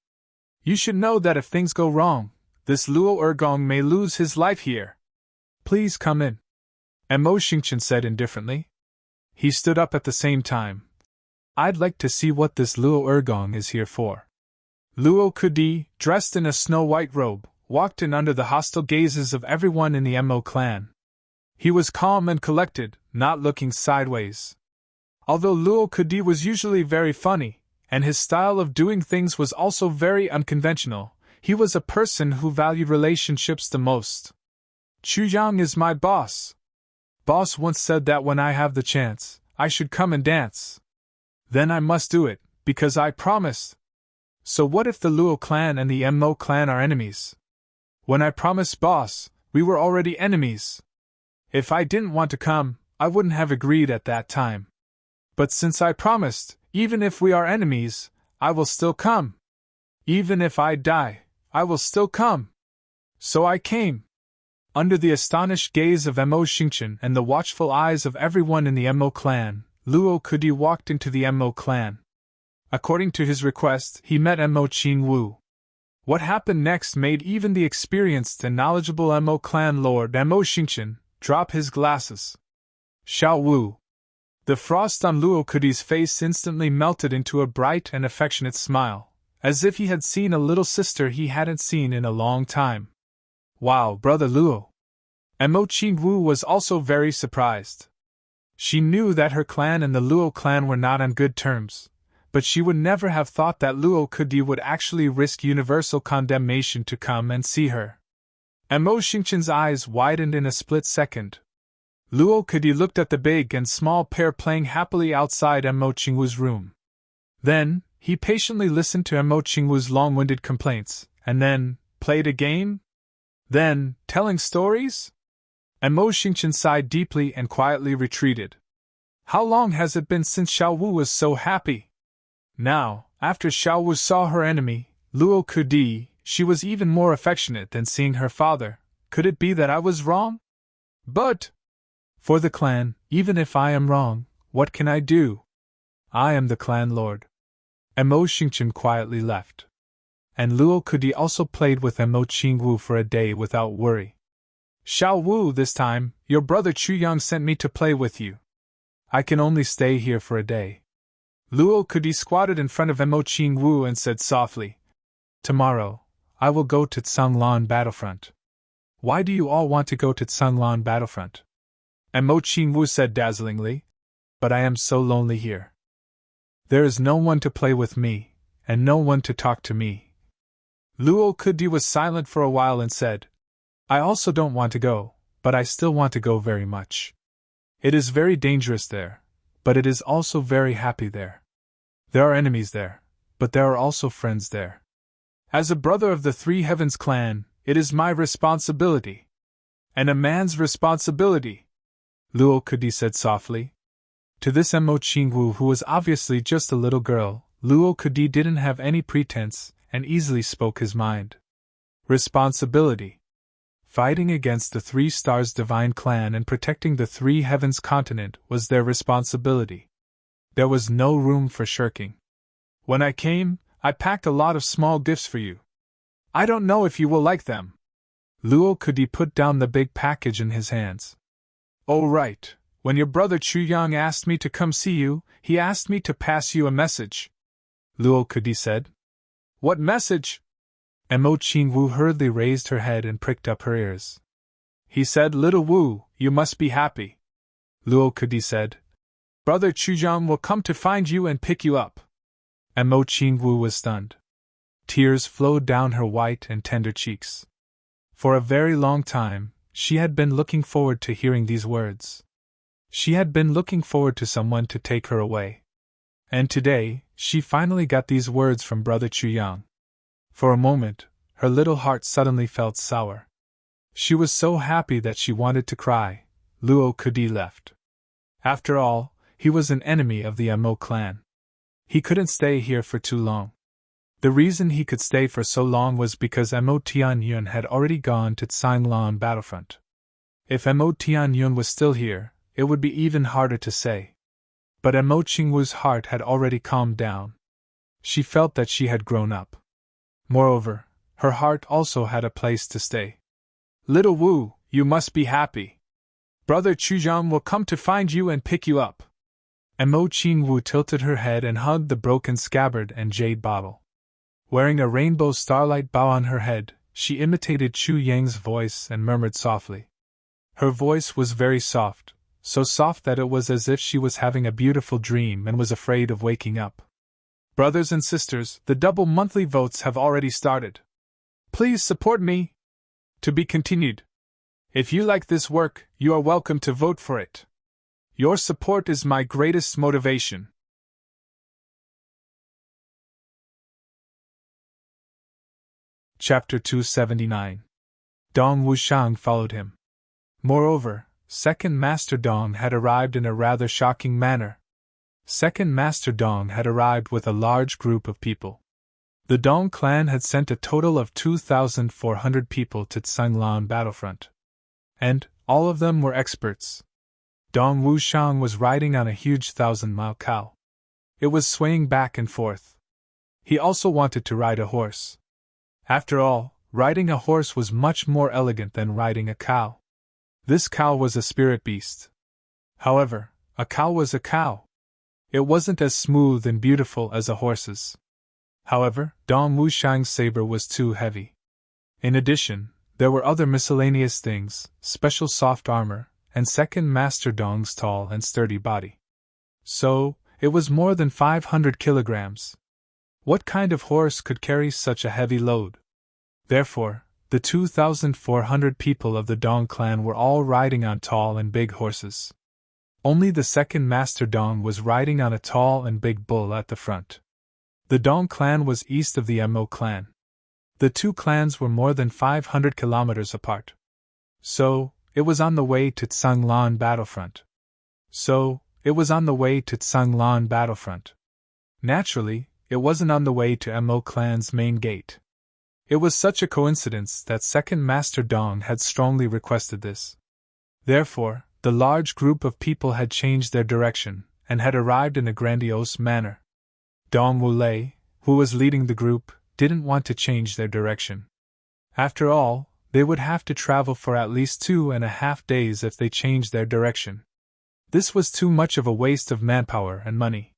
"You should know that if things go wrong, this Luo Ergong may lose his life here. Please come in," Mo Xingqian said indifferently. He stood up at the same time. "I'd like to see what this Luo Ergong is here for." Luo Kudi, dressed in a snow-white robe, walked in under the hostile gazes of everyone in the Mo clan. He was calm and collected, not looking sideways. Although Luo Kudi was usually very funny, and his style of doing things was also very unconventional, he was a person who valued relationships the most. "Chu Yang is my boss. Boss once said that when I have the chance, I should come and dance. Then I must do it, because I promised." So what if the Luo clan and the Mo clan are enemies? When I promised boss, we were already enemies. If I didn't want to come, I wouldn't have agreed at that time. But since I promised, even if we are enemies, I will still come. Even if I die, I will still come. So I came. Under the astonished gaze of Mo Xingqian and the watchful eyes of everyone in the Mo clan, Luo Kudi walked into the Mo clan. According to his request, he met Mo Qingwu. What happened next made even the experienced and knowledgeable Mo clan lord Mo Xingqian drop his glasses. Xiao Wu. The frost on Luo Kudi's face instantly melted into a bright and affectionate smile, as if he had seen a little sister he hadn't seen in a long time. Wow, brother Luo! Mo Qingwu was also very surprised. She knew that her clan and the Luo clan were not on good terms, but she would never have thought that Luo Kudi would actually risk universal condemnation to come and see her. Mo Xingqian's eyes widened in a split second. Luo Kudi looked at the big and small pair playing happily outside Mo Qingwu's room. Then, he patiently listened to Mo Qingwu's long-winded complaints, and then, played a game? Then, telling stories? Mo Xingqian sighed deeply and quietly retreated. How long has it been since Xiao Wu was so happy? Now, after Xiao Wu saw her enemy, Luo Kudi, she was even more affectionate than seeing her father. Could it be that I was wrong? But, for the clan, even if I am wrong, what can I do? I am the clan lord. Mo Xingqian quietly left. And Luo Kudi also played with Mo Qingwu for a day without worry. Xiao Wu, this time, your brother Chu Yang sent me to play with you. I can only stay here for a day. Luo Kudi squatted in front of Mo Qingwu and said softly, Tomorrow, I will go to Tsanglan battlefront. Why do you all want to go to Tsanglan battlefront? Mo Qingwu said dazzlingly, But I am so lonely here. There is no one to play with me, and no one to talk to me. Luo Kudi was silent for a while and said, I also don't want to go, but I still want to go very much. It is very dangerous there, but it is also very happy there. There are enemies there, but there are also friends there. As a brother of the Three Heavens clan, it is my responsibility. And a man's responsibility, Luo Kudi said softly. To this Mo Qingwu, who was obviously just a little girl, Luo Kudi didn't have any pretense and easily spoke his mind. Responsibility. Fighting against the Three Stars Divine Clan and protecting the Three Heavens continent was their responsibility. There was no room for shirking. When I came, I packed a lot of small gifts for you. I don't know if you will like them. Luo Kudi put down the big package in his hands. Oh right, when your brother Chu Yang asked me to come see you, he asked me to pass you a message. Luo Kudi said. What message? Mo Qingwu hurriedly raised her head and pricked up her ears. He said, Little Wu, you must be happy. Luo Kudi said, Brother Chujiang will come to find you and pick you up. Mo Qingwu was stunned. Tears flowed down her white and tender cheeks. For a very long time, she had been looking forward to hearing these words. She had been looking forward to someone to take her away. And today, she finally got these words from Brother Chuyang. For a moment, her little heart suddenly felt sour. She was so happy that she wanted to cry. Luo Kudi left. After all, he was an enemy of the Mo clan. He couldn't stay here for too long. The reason he could stay for so long was because Mo Tianyun had already gone to Tsanglan battlefront. If Mo Tianyun was still here, it would be even harder to say. But Mo Qingwu's heart had already calmed down. She felt that she had grown up. Moreover, her heart also had a place to stay. Little Wu, you must be happy. Brother Chuzhang will come to find you and pick you up. Mo Qingwu tilted her head and hugged the broken scabbard and jade bottle. Wearing a rainbow starlight bow on her head, she imitated Chu Yang's voice and murmured softly. Her voice was very soft, so soft that it was as if she was having a beautiful dream and was afraid of waking up. Brothers and sisters, the double monthly votes have already started. Please support me. To be continued. If you like this work, you are welcome to vote for it. Your support is my greatest motivation. Chapter 279. Dong Wushang followed him. Moreover, Second Master Dong had arrived in a rather shocking manner. Second Master Dong had arrived with a large group of people. The Dong clan had sent a total of 2,400 people to Tsanglan battlefront. And all of them were experts. Dong Wushang was riding on a huge 1,000-mile cow. It was swaying back and forth. He also wanted to ride a horse. After all, riding a horse was much more elegant than riding a cow. This cow was a spirit beast. However, a cow was a cow. It wasn't as smooth and beautiful as a horse's. However, Dong Wushang's saber was too heavy. In addition, there were other miscellaneous things, special soft armor, and Second Master Dong's tall and sturdy body. So, it was more than 500 kilograms. What kind of horse could carry such a heavy load? Therefore, the 2,400 people of the Dong clan were all riding on tall and big horses. Only the Second Master Dong was riding on a tall and big bull at the front. The Dong clan was east of the Mo clan. The two clans were more than 500 kilometers apart. So, it was on the way to Tsanglan battlefront. Naturally, it wasn't on the way to Mo clan's main gate. It was such a coincidence that Second Master Dong had strongly requested this. Therefore, the large group of people had changed their direction, and had arrived in a grandiose manner. Dong Wulei, who was leading the group, didn't want to change their direction. After all, they would have to travel for at least 2.5 days if they changed their direction. This was too much of a waste of manpower and money.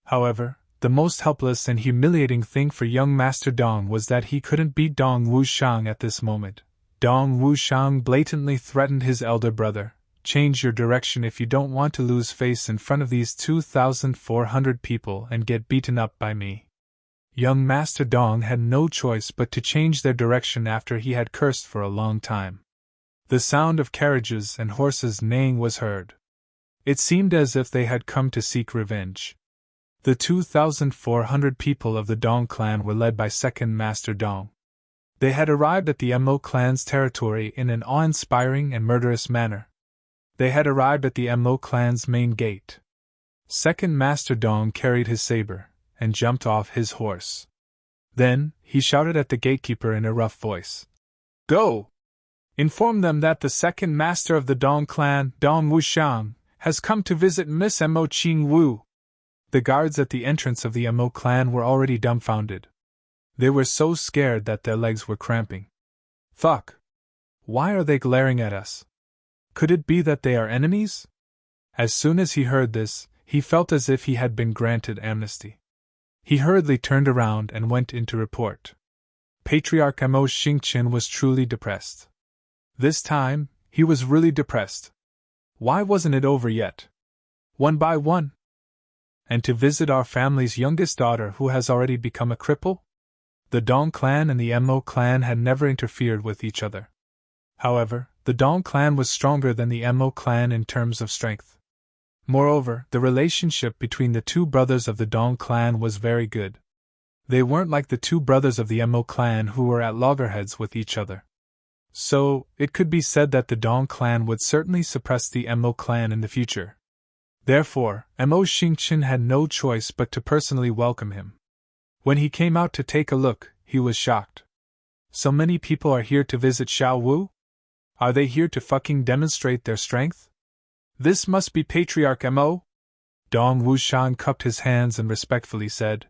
However, the most helpless and humiliating thing for young Master Dong was that he couldn't beat Dong Wushang at this moment. Dong Wushang blatantly threatened his elder brother, "Change your direction if you don't want to lose face in front of these 2,400 people and get beaten up by me." Young Master Dong had no choice but to change their direction after he had cursed for a long time. The sound of carriages and horses neighing was heard. It seemed as if they had come to seek revenge. The 2,400 people of the Dong clan were led by Second Master Dong. They had arrived at the Mo clan's territory in an awe-inspiring and murderous manner. They had arrived at the Mo clan's main gate. Second Master Dong carried his saber, and jumped off his horse. Then, he shouted at the gatekeeper in a rough voice. "Go! Inform them that the second master of the Dong clan, Dong Wushang, has come to visit Miss Mo Ching Wu." The guards at the entrance of the Mo clan were already dumbfounded. They were so scared that their legs were cramping. Fuck! Why are they glaring at us? Could it be that they are enemies? As soon as he heard this, he felt as if he had been granted amnesty. He hurriedly turned around and went in to report. Patriarch Mo Xingqian was truly depressed. This time, he was really depressed. Why wasn't it over yet? One by one? And to visit our family's youngest daughter who has already become a cripple? The Dong clan and the Mo clan had never interfered with each other. However, the Dong clan was stronger than the Mo clan in terms of strength. Moreover, the relationship between the two brothers of the Dong clan was very good. They weren't like the two brothers of the Mo clan who were at loggerheads with each other. So, it could be said that the Dong clan would certainly suppress the Mo clan in the future. Therefore, Mo Xingqian had no choice but to personally welcome him. When he came out to take a look, he was shocked. So many people are here to visit Xiao Wu? Are they here to fucking demonstrate their strength? This must be Patriarch Mo? Dong Wushang cupped his hands and respectfully said,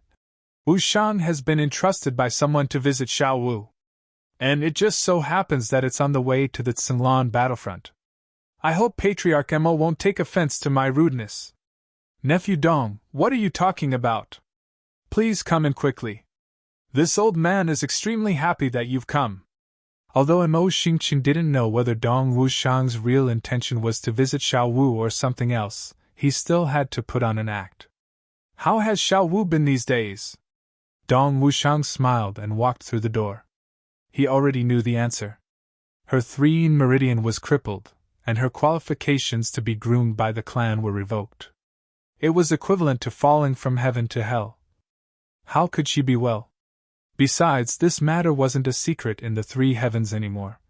"Wushang has been entrusted by someone to visit Xiao Wu. And it just so happens that it's on the way to the Tsanglan battlefront. I hope Patriarch Mo won't take offense to my rudeness." "Nephew Dong, what are you talking about? Please come in quickly. This old man is extremely happy that you've come." Although Mo Xingqian didn't know whether Dong Wushang's real intention was to visit Xiao Wu or something else, he still had to put on an act. "How has Xiao Wu been these days?" Dong Wushang smiled and walked through the door. He already knew the answer. Her 3 meridian was crippled, and her qualifications to be groomed by the clan were revoked. It was equivalent to falling from heaven to hell. How could she be well? Besides, this matter wasn't a secret in the three heavens anymore.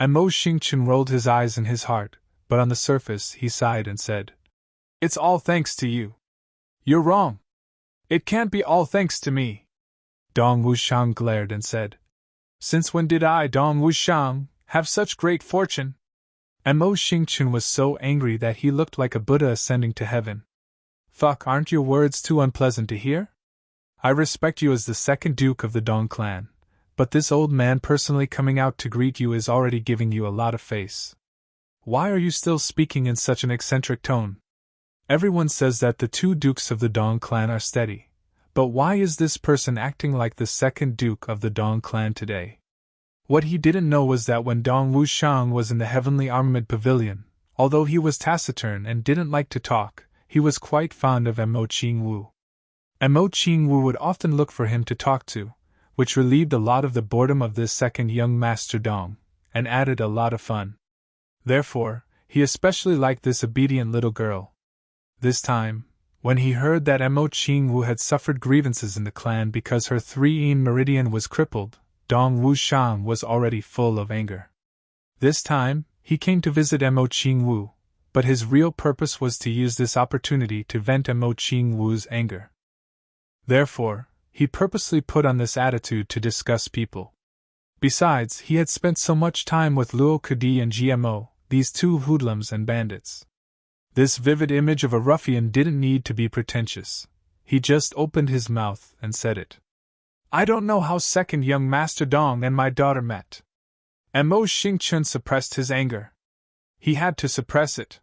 Mo Xingchen rolled his eyes in his heart, but on the surface he sighed and said, "It's all thanks to you." "You're wrong. It can't be all thanks to me." Dong Wushang glared and said, "Since when did I, Dong Wushang, have such great fortune?" Mo Xingchen was so angry that he looked like a Buddha ascending to heaven. "Fuck, aren't your words too unpleasant to hear? I respect you as the second Duke of the Dong clan, but this old man personally coming out to greet you is already giving you a lot of face. Why are you still speaking in such an eccentric tone? Everyone says that the two dukes of the Dong clan are steady, but why is this person acting like the second Duke of the Dong clan today?" What he didn't know was that when Dong Wushang was in the Heavenly Armament Pavilion, although he was taciturn and didn't like to talk, he was quite fond of Mo Qingwu. Mo Qingwu would often look for him to talk to, which relieved a lot of the boredom of this second young Master Dong, and added a lot of fun. Therefore, he especially liked this obedient little girl. This time, when he heard that Mo Qingwu had suffered grievances in the clan because her 3-yin meridian was crippled, Dong Wushang was already full of anger. This time, he came to visit Mo Qingwu, but his real purpose was to use this opportunity to vent Mo Qingwu's anger. Therefore, he purposely put on this attitude to discuss people. Besides, he had spent so much time with Luo Kudi and GMO, these two hoodlums and bandits. This vivid image of a ruffian didn't need to be pretentious. He just opened his mouth and said it. "I don't know how second young Master Dong and my daughter met." Mo Xingchen suppressed his anger. He had to suppress it.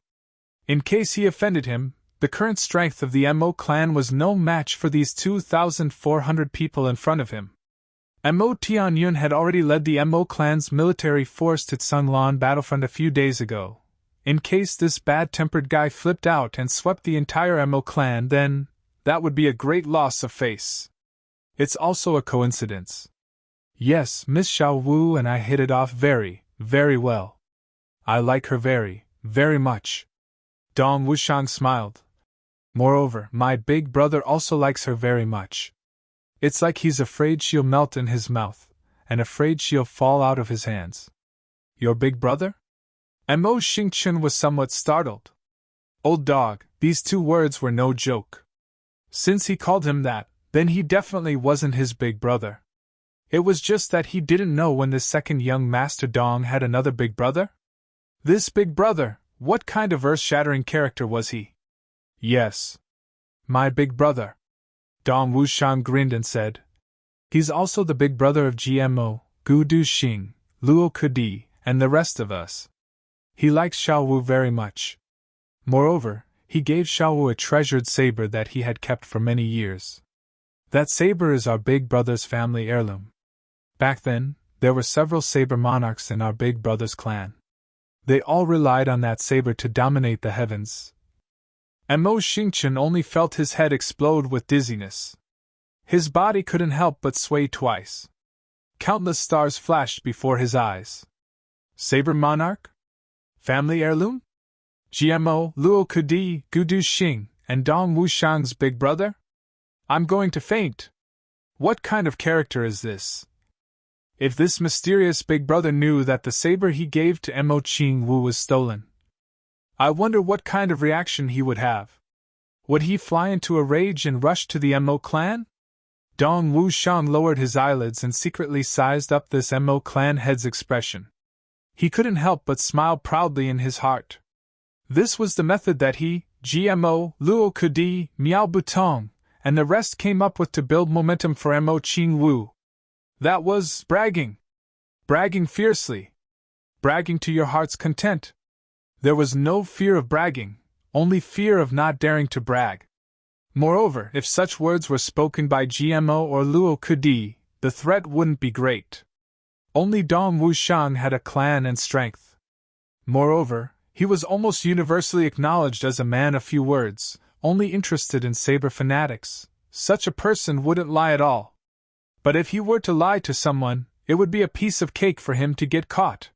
In case he offended him, the current strength of the Mo clan was no match for these 2,400 people in front of him. Mo Tianyun had already led the Mo clan's military force at Sunglan battlefront a few days ago. In case this bad-tempered guy flipped out and swept the entire Mo clan, then that would be a great loss of face. It's also a coincidence. Yes, Miss Xiao Wu and I hit it off very, very well. I like her very, very much. Dong Wushang smiled. Moreover, my big brother also likes her very much. It's like he's afraid she'll melt in his mouth, and afraid she'll fall out of his hands. Your big brother? Mo Xingchen was somewhat startled. Old dog, these two words were no joke. Since he called him that, then he definitely wasn't his big brother. It was just that he didn't know when this second young Master Dong had another big brother? This big brother, what kind of earth-shattering character was he? Yes. My big brother. Dong Wushang grinned and said. He's also the big brother of GMO, Gu Du Xing, Luo Kudi, and the rest of us. He likes Xiao Wu very much. Moreover, he gave Xiao Wu a treasured saber that he had kept for many years. That saber is our big brother's family heirloom. Back then, there were several saber monarchs in our big brother's clan. They all relied on that saber to dominate the heavens. Mo Xingchen only felt his head explode with dizziness. His body couldn't help but sway twice. Countless stars flashed before his eyes. Saber monarch? Family heirloom? GMO, Luo Kudi, Gudu Xing, and Dong Wushang's big brother? I'm going to faint. What kind of character is this? If this mysterious big brother knew that the saber he gave to Mo Qingwu was stolen, I wonder what kind of reaction he would have. Would he fly into a rage and rush to the Mo clan? Dong Wushang lowered his eyelids and secretly sized up this Mo clan head's expression. He couldn't help but smile proudly in his heart. This was the method that he, GMO, Luo Kudi, Miao Butong, and the rest came up with to build momentum for Mo Qingwu. That was bragging. Bragging fiercely. Bragging to your heart's content. There was no fear of bragging, only fear of not daring to brag. Moreover, if such words were spoken by GMO or Luo Kudi, the threat wouldn't be great. Only Dong Wushang had a clan and strength. Moreover, he was almost universally acknowledged as a man of few words, only interested in saber fanatics. Such a person wouldn't lie at all. But if he were to lie to someone, it would be a piece of cake for him to get caught.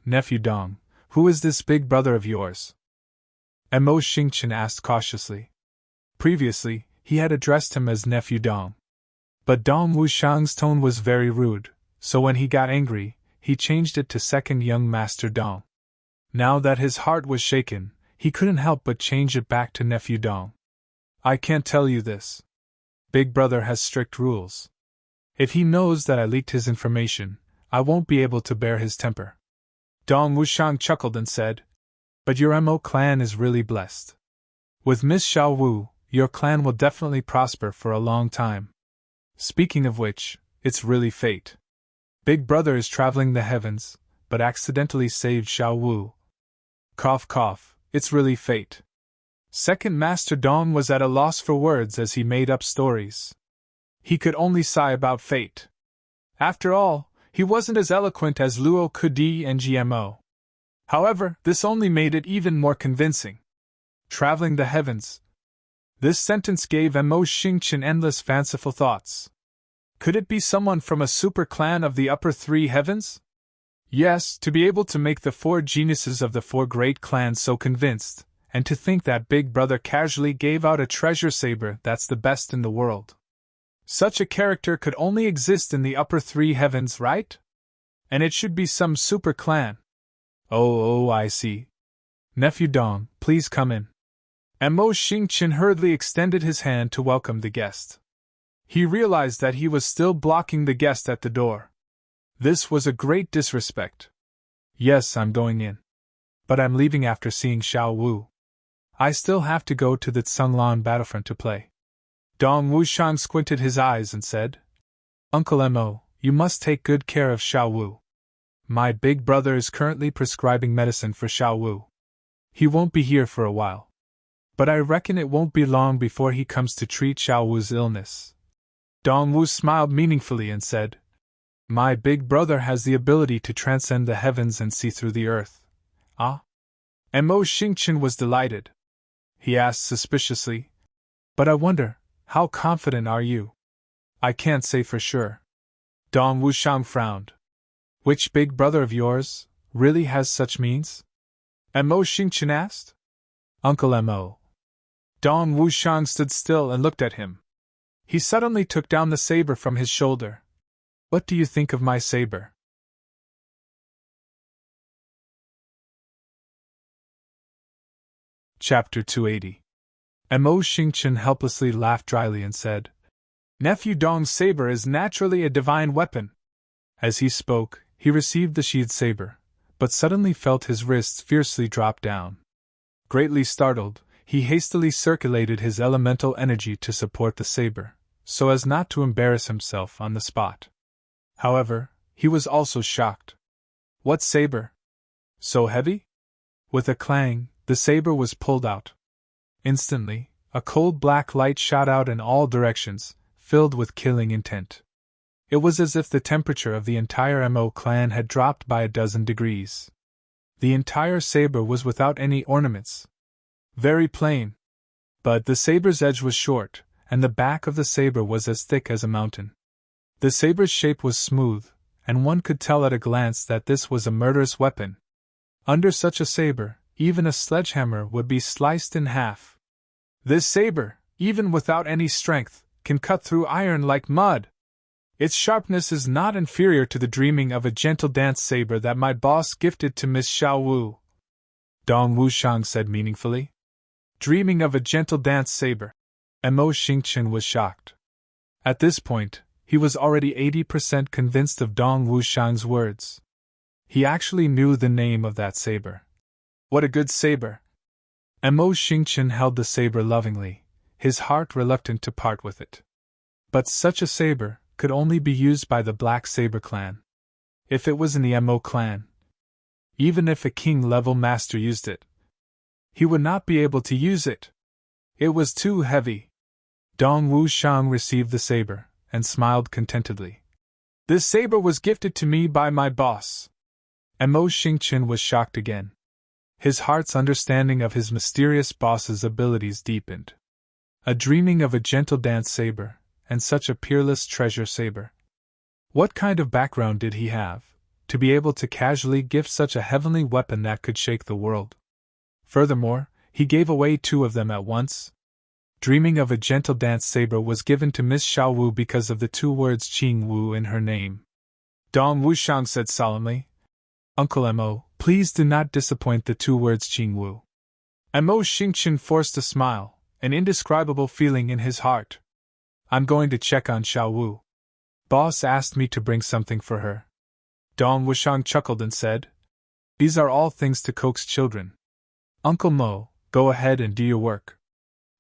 Nephew Dong, who is this big brother of yours? Mo Xingchen asked cautiously. Previously, he had addressed him as Nephew Dong. But Dong Wushang's tone was very rude, so when he got angry, he changed it to second young Master Dong. Now that his heart was shaken, he couldn't help but change it back to nephew Dong. I can't tell you this. Big brother has strict rules. If he knows that I leaked his information, I won't be able to bear his temper. Dong Wushang chuckled and said, But your Mo clan is really blessed. With Miss Xiao Wu, your clan will definitely prosper for a long time. Speaking of which, it's really fate. Big brother is traveling the heavens, but accidentally saved Xiao Wu. Cough cough, it's really fate. Second Master Dong was at a loss for words as he made up stories. He could only sigh about fate. After all, he wasn't as eloquent as Luo Kudi and GMO. However, this only made it even more convincing. Traveling the heavens. This sentence gave Mo Xingqian endless fanciful thoughts. Could it be someone from a super clan of the upper three heavens? Yes, to be able to make the four geniuses of the four great clans so convinced, and to think that Big Brother casually gave out a treasure saber that's the best in the world. Such a character could only exist in the upper three heavens, right? And it should be some super clan. Oh, I see. Nephew Dong, please come in. Mo Xingqian hurriedly extended his hand to welcome the guest. He realized that he was still blocking the guest at the door. This was a great disrespect. Yes, I'm going in. But I'm leaving after seeing Xiao Wu. I still have to go to the Tsunglan battlefront to play. Dong Wushang squinted his eyes and said, Uncle Mo, you must take good care of Xiao Wu. My big brother is currently prescribing medicine for Xiao Wu. He won't be here for a while. But I reckon it won't be long before he comes to treat Xiao Wu's illness. Dong Wu smiled meaningfully and said, My big brother has the ability to transcend the heavens and see through the earth. Ah? Mo Xingqian was delighted. He asked suspiciously, But I wonder, how confident are you? I can't say for sure. Dong Wushang frowned. Which big brother of yours really has such means? Mo Xingqian asked. Uncle Mo. Dong Wushang stood still and looked at him. He suddenly took down the saber from his shoulder. What do you think of my saber? Chapter 280. Mo Xingqian helplessly laughed dryly and said, Nephew Dong's saber is naturally a divine weapon. As he spoke, he received the sheathed saber, but suddenly felt his wrists fiercely drop down. Greatly startled, he hastily circulated his elemental energy to support the saber, so as not to embarrass himself on the spot. However, he was also shocked. What saber? So heavy? With a clang, the saber was pulled out. Instantly, a cold black light shot out in all directions, filled with killing intent. It was as if the temperature of the entire Mo clan had dropped by 12 degrees. The entire saber was without any ornaments. Very plain. But the saber's edge was short, and the back of the saber was as thick as a mountain. The saber's shape was smooth, and one could tell at a glance that this was a murderous weapon. Under such a saber, even a sledgehammer would be sliced in half. This saber, even without any strength, can cut through iron like mud. Its sharpness is not inferior to the dreaming of a gentle dance saber that my boss gifted to Miss Xiao Wu. Dong Wushang said meaningfully. Dreaming of a gentle dance saber. Mo Xingqian was shocked. At this point, he was already 80% convinced of Dong Wushang's words. He actually knew the name of that saber. What a good saber! Mo Xingqian held the saber lovingly, his heart reluctant to part with it. But such a saber could only be used by the Black Saber clan. If it was in the Mo clan, even if a king-level master used it, he would not be able to use it. It was too heavy. Dong Wushang received the saber, and smiled contentedly. This saber was gifted to me by my boss. Mo Xingqian was shocked again. His heart's understanding of his mysterious boss's abilities deepened. A dreaming of a gentle dance saber, and such a peerless treasure saber. What kind of background did he have, to be able to casually gift such a heavenly weapon that could shake the world? Furthermore, he gave away 2 of them at once. dreaming of a gentle dance saber was given to Miss Xiao Wu because of the two words Qing Wu in her name. Dong Wushang said solemnly, Uncle Mo, please do not disappoint the two words Qing Wu. Mo Xingchen forced a smile, an indescribable feeling in his heart. I'm going to check on Xiao Wu. Boss asked me to bring something for her. Dong Wushang chuckled and said, These are all things to coax children. Uncle Mo, go ahead and do your work.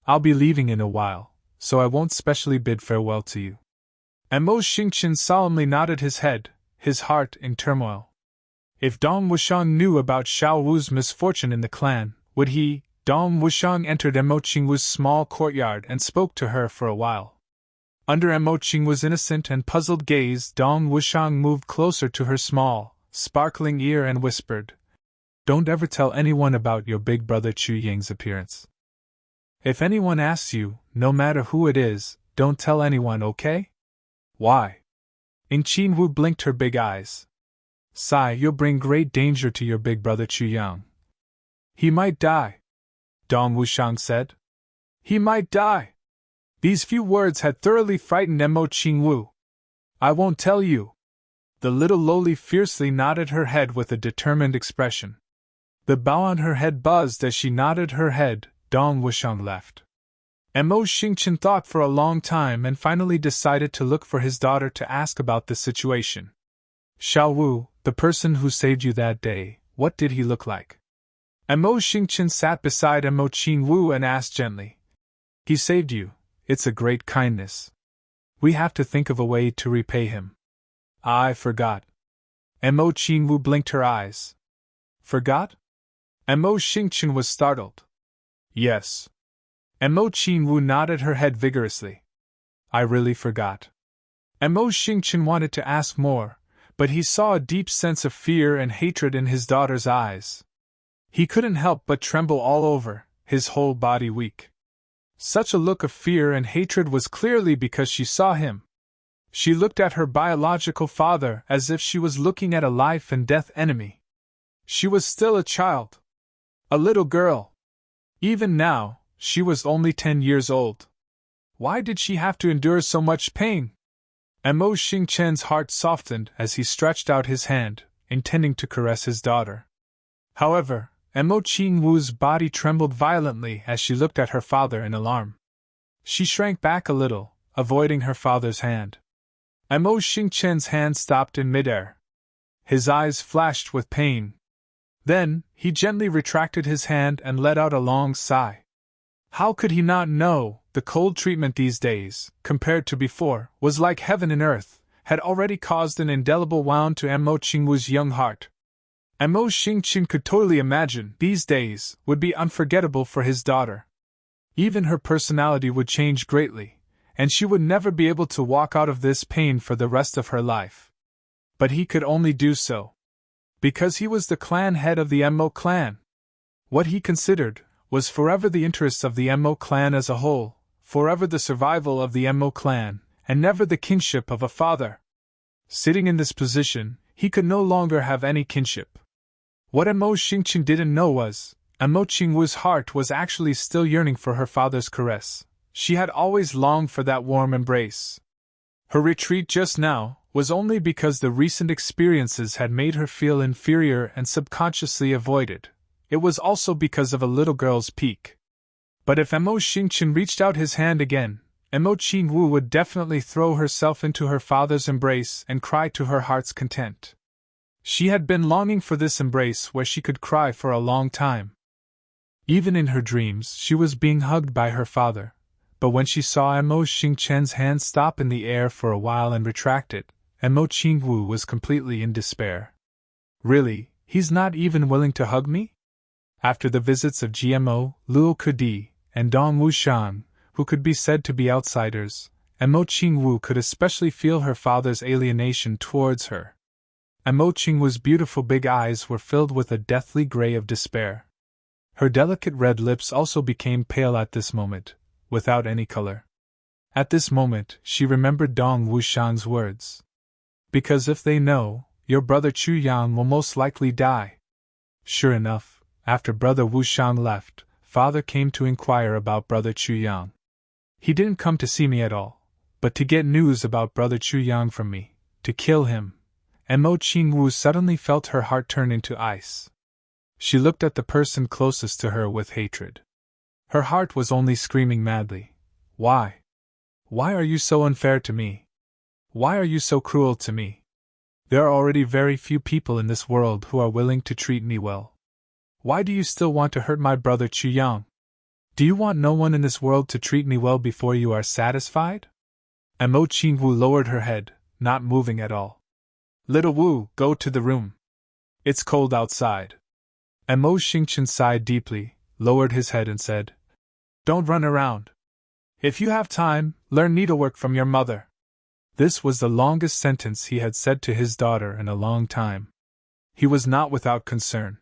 I'll be leaving in a while, so I won't specially bid farewell to you. Mo Xingchen solemnly nodded his head, his heart in turmoil. If Dong Wushang knew about Xiao Wu's misfortune in the clan, would he? Dong Wushang entered Mo Qingwu's small courtyard and spoke to her for a while. Under Mo Qingwu's innocent and puzzled gaze, Dong Wushang moved closer to her small, sparkling ear and whispered, Don't ever tell anyone about your big brother Chu Ying's appearance. If anyone asks you, no matter who it is, don't tell anyone, okay? Why? Qing Wu blinked her big eyes. Sigh, you'll bring great danger to your big brother Chu Yang. He might die, Dong Wushang said. He might die. These few words had thoroughly frightened Mo Qingwu. I won't tell you. The little lowly fiercely nodded her head with a determined expression. The bow on her head buzzed as she nodded her head. Dong Wushang left. Mo Xingchen thought for a long time and finally decided to look for his daughter to ask about the situation. Xiao Wu, the person who saved you that day, what did he look like? Mo Xingchen sat beside Mo Qingwu and asked gently. He saved you. It's a great kindness. We have to think of a way to repay him. I forgot. Mo Qingwu blinked her eyes. Forgot? Mo Xingchen was startled. Yes. Mo Qingwu nodded her head vigorously. I really forgot. Mo Xingchen wanted to ask more, but he saw a deep sense of fear and hatred in his daughter's eyes. He couldn't help but tremble all over, his whole body weak. Such a look of fear and hatred was clearly because she saw him. She looked at her biological father as if she was looking at a life and death enemy. She was still a child. A little girl. Even now, she was only 10 years old. Why did she have to endure so much pain? Mo Xingchen's heart softened as he stretched out his hand, intending to caress his daughter. However, Mo Qingwu's body trembled violently as she looked at her father in alarm. She shrank back a little, avoiding her father's hand. Mo Xingchen's hand stopped in midair. His eyes flashed with pain. Then, he gently retracted his hand and let out a long sigh. How could he not know? The cold treatment these days, compared to before, was like heaven and earth, had already caused an indelible wound to Mo Qingwu's young heart. Mo Xingchen could totally imagine these days would be unforgettable for his daughter. Even her personality would change greatly, and she would never be able to walk out of this pain for the rest of her life. But he could only do so because he was the clan head of the Mo clan. What he considered was forever the interests of the Mo clan as a whole, forever the survival of the Mo clan, and never the kinship of a father. Sitting in this position, he could no longer have any kinship. What Mo Xingchen didn't know was, Mo Qingwu's heart was actually still yearning for her father's caress. She had always longed for that warm embrace. Her retreat just now was only because the recent experiences had made her feel inferior and subconsciously avoided. It was also because of a little girl's pique. But if Mo Xingchen reached out his hand again, Mo Qingwu would definitely throw herself into her father's embrace and cry to her heart's content. She had been longing for this embrace where she could cry for a long time. Even in her dreams, she was being hugged by her father, but when she saw Mo Xingchen's hand stop in the air for a while and retract it, Mo Qingwu was completely in despair. Really, he's not even willing to hug me? After the visits of GMO, Luo Kudi, and Dong Wushang, who could be said to be outsiders, Mo Qingwu could especially feel her father's alienation towards her. Mo Qingwu's beautiful big eyes were filled with a deathly gray of despair. Her delicate red lips also became pale at this moment, without any color. At this moment, she remembered Dong Wushang's words. Because if they know, your brother Chu Yang will most likely die. Sure enough, after brother Wushang left, father came to inquire about brother Chu Yang. He didn't come to see me at all, but to get news about Brother Chu Yang from me, to kill him. And Mo Qingwu suddenly felt her heart turn into ice. She looked at the person closest to her with hatred. Her heart was only screaming madly. Why? Why are you so unfair to me? Why are you so cruel to me? There are already very few people in this world who are willing to treat me well. Why do you still want to hurt my brother Chu Yang? Do you want no one in this world to treat me well before you are satisfied? And Mo Qingwu lowered her head, not moving at all. Little Wu, go to the room. It's cold outside. And Mo Xingchen sighed deeply, lowered his head and said, Don't run around. If you have time, learn needlework from your mother. This was the longest sentence he had said to his daughter in a long time. He was not without concern.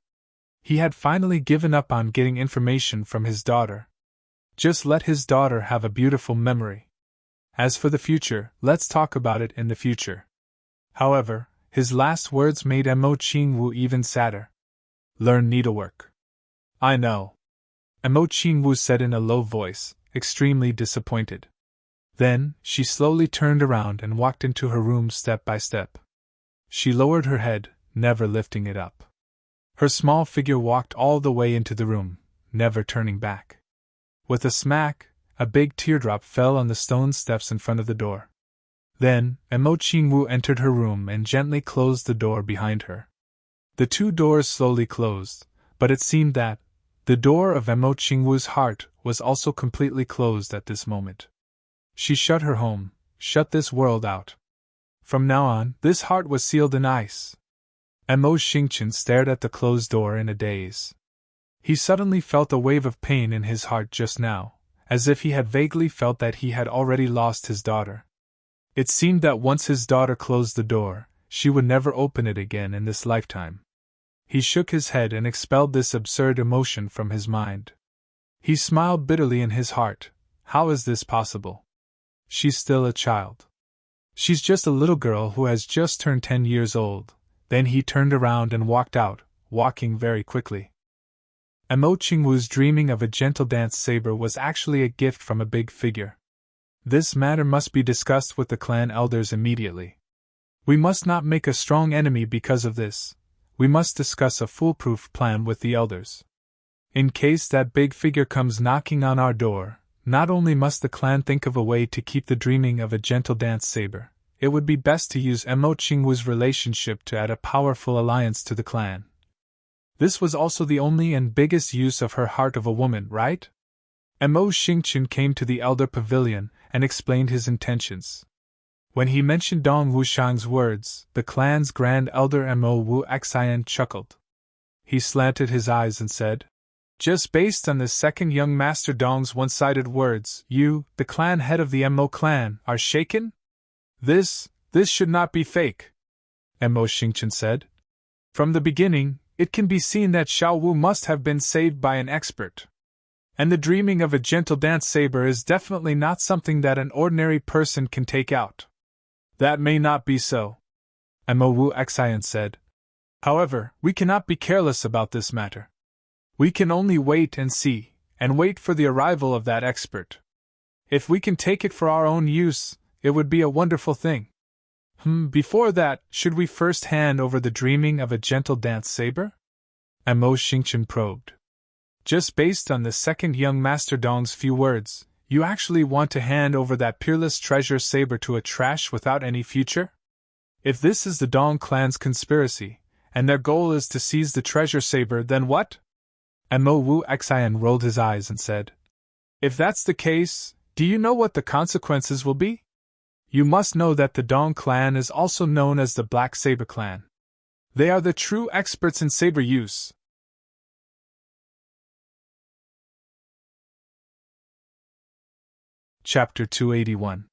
He had finally given up on getting information from his daughter. Just let his daughter have a beautiful memory. As for the future, let's talk about it in the future. However, his last words made Mo Qingwu even sadder. Learn needlework. I know. Mo Qingwu said in a low voice, extremely disappointed. Then, she slowly turned around and walked into her room step by step. She lowered her head, never lifting it up. Her small figure walked all the way into the room, never turning back. With a smack, a big teardrop fell on the stone steps in front of the door. Then, Mo Qingwu entered her room and gently closed the door behind her. The two doors slowly closed, but it seemed that the door of Mo Qingwu's heart was also completely closed at this moment. She shut her home, shut this world out. From now on, this heart was sealed in ice. Mo Xingchen stared at the closed door in a daze. He suddenly felt a wave of pain in his heart just now, as if he had vaguely felt that he had already lost his daughter. It seemed that once his daughter closed the door, she would never open it again in this lifetime. He shook his head and expelled this absurd emotion from his mind. He smiled bitterly in his heart. How is this possible? She's still a child. She's just a little girl who has just turned 10 years old. Then he turned around and walked out, walking very quickly. Mo Qingwu's dreaming of a gentle dance saber was actually a gift from a big figure. This matter must be discussed with the clan elders immediately. We must not make a strong enemy because of this. We must discuss a foolproof plan with the elders. In case that big figure comes knocking on our door, not only must the clan think of a way to keep the dreaming of a gentle dance saber, it would be best to use Mo Qingwu's relationship to add a powerful alliance to the clan. This was also the only and biggest use of her heart of a woman, right? Mo Xingchen came to the elder pavilion and explained his intentions. When he mentioned Dong Wushang's words, the clan's grand elder Mo Wu Xian chuckled. He slanted his eyes and said, Just based on the second young master Dong's one-sided words, you, the clan head of the Mo clan, are shaken? This should not be fake, Mo Xingchen said. From the beginning, it can be seen that Xiao Wu must have been saved by an expert. And the dreaming of a gentle dance saber is definitely not something that an ordinary person can take out. That may not be so, Mo Wu Xian said. However, we cannot be careless about this matter. We can only wait and see, and wait for the arrival of that expert. If we can take it for our own use, it would be a wonderful thing. Before that, should we first hand over the dreaming of a gentle dance saber? Mo Xingchen probed. Just based on the second young master Dong's few words, you actually want to hand over that peerless treasure saber to a trash without any future? If this is the Dong clan's conspiracy, and their goal is to seize the treasure saber, then what? Mo Wu Xian rolled his eyes and said, If that's the case, do you know what the consequences will be? You must know that the Dong clan is also known as the Black Saber clan. They are the true experts in saber use. Chapter 281.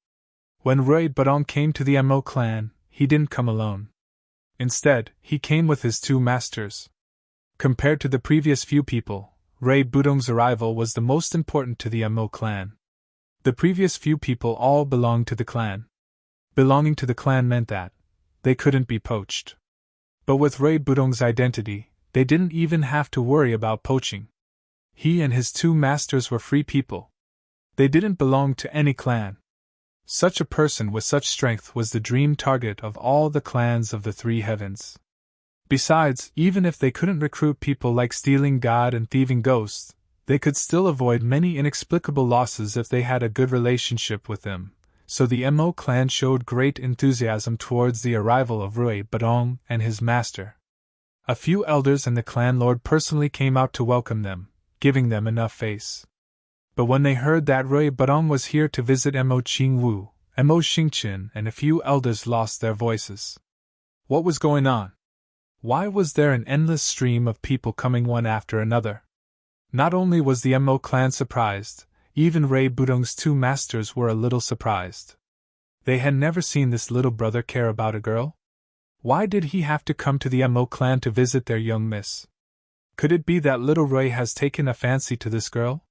When Rui Budong came to the Mo clan, he didn't come alone. Instead, he came with his two masters. Compared to the previous few people, Rui Budong's arrival was the most important to the Mo clan. The previous few people all belonged to the clan. Belonging to the clan meant that they couldn't be poached. But with Rui Budong's identity, they didn't even have to worry about poaching. He and his two masters were free people. They didn't belong to any clan. Such a person with such strength was the dream target of all the clans of the three heavens. Besides, even if they couldn't recruit people like stealing god and thieving ghosts, they could still avoid many inexplicable losses if they had a good relationship with them, so the Mo clan showed great enthusiasm towards the arrival of Rui Badong and his master. A few elders and the clan lord personally came out to welcome them, giving them enough face. But when they heard that Rui Badong was here to visit Mo Qingwu, Mo Xingqin and a few elders lost their voices. What was going on? Why was there an endless stream of people coming one after another? Not only was the Mo clan surprised, even Rui Badong's two masters were a little surprised. They had never seen this little brother care about a girl. Why did he have to come to the Mo clan to visit their young miss? Could it be that little Rui has taken a fancy to this girl?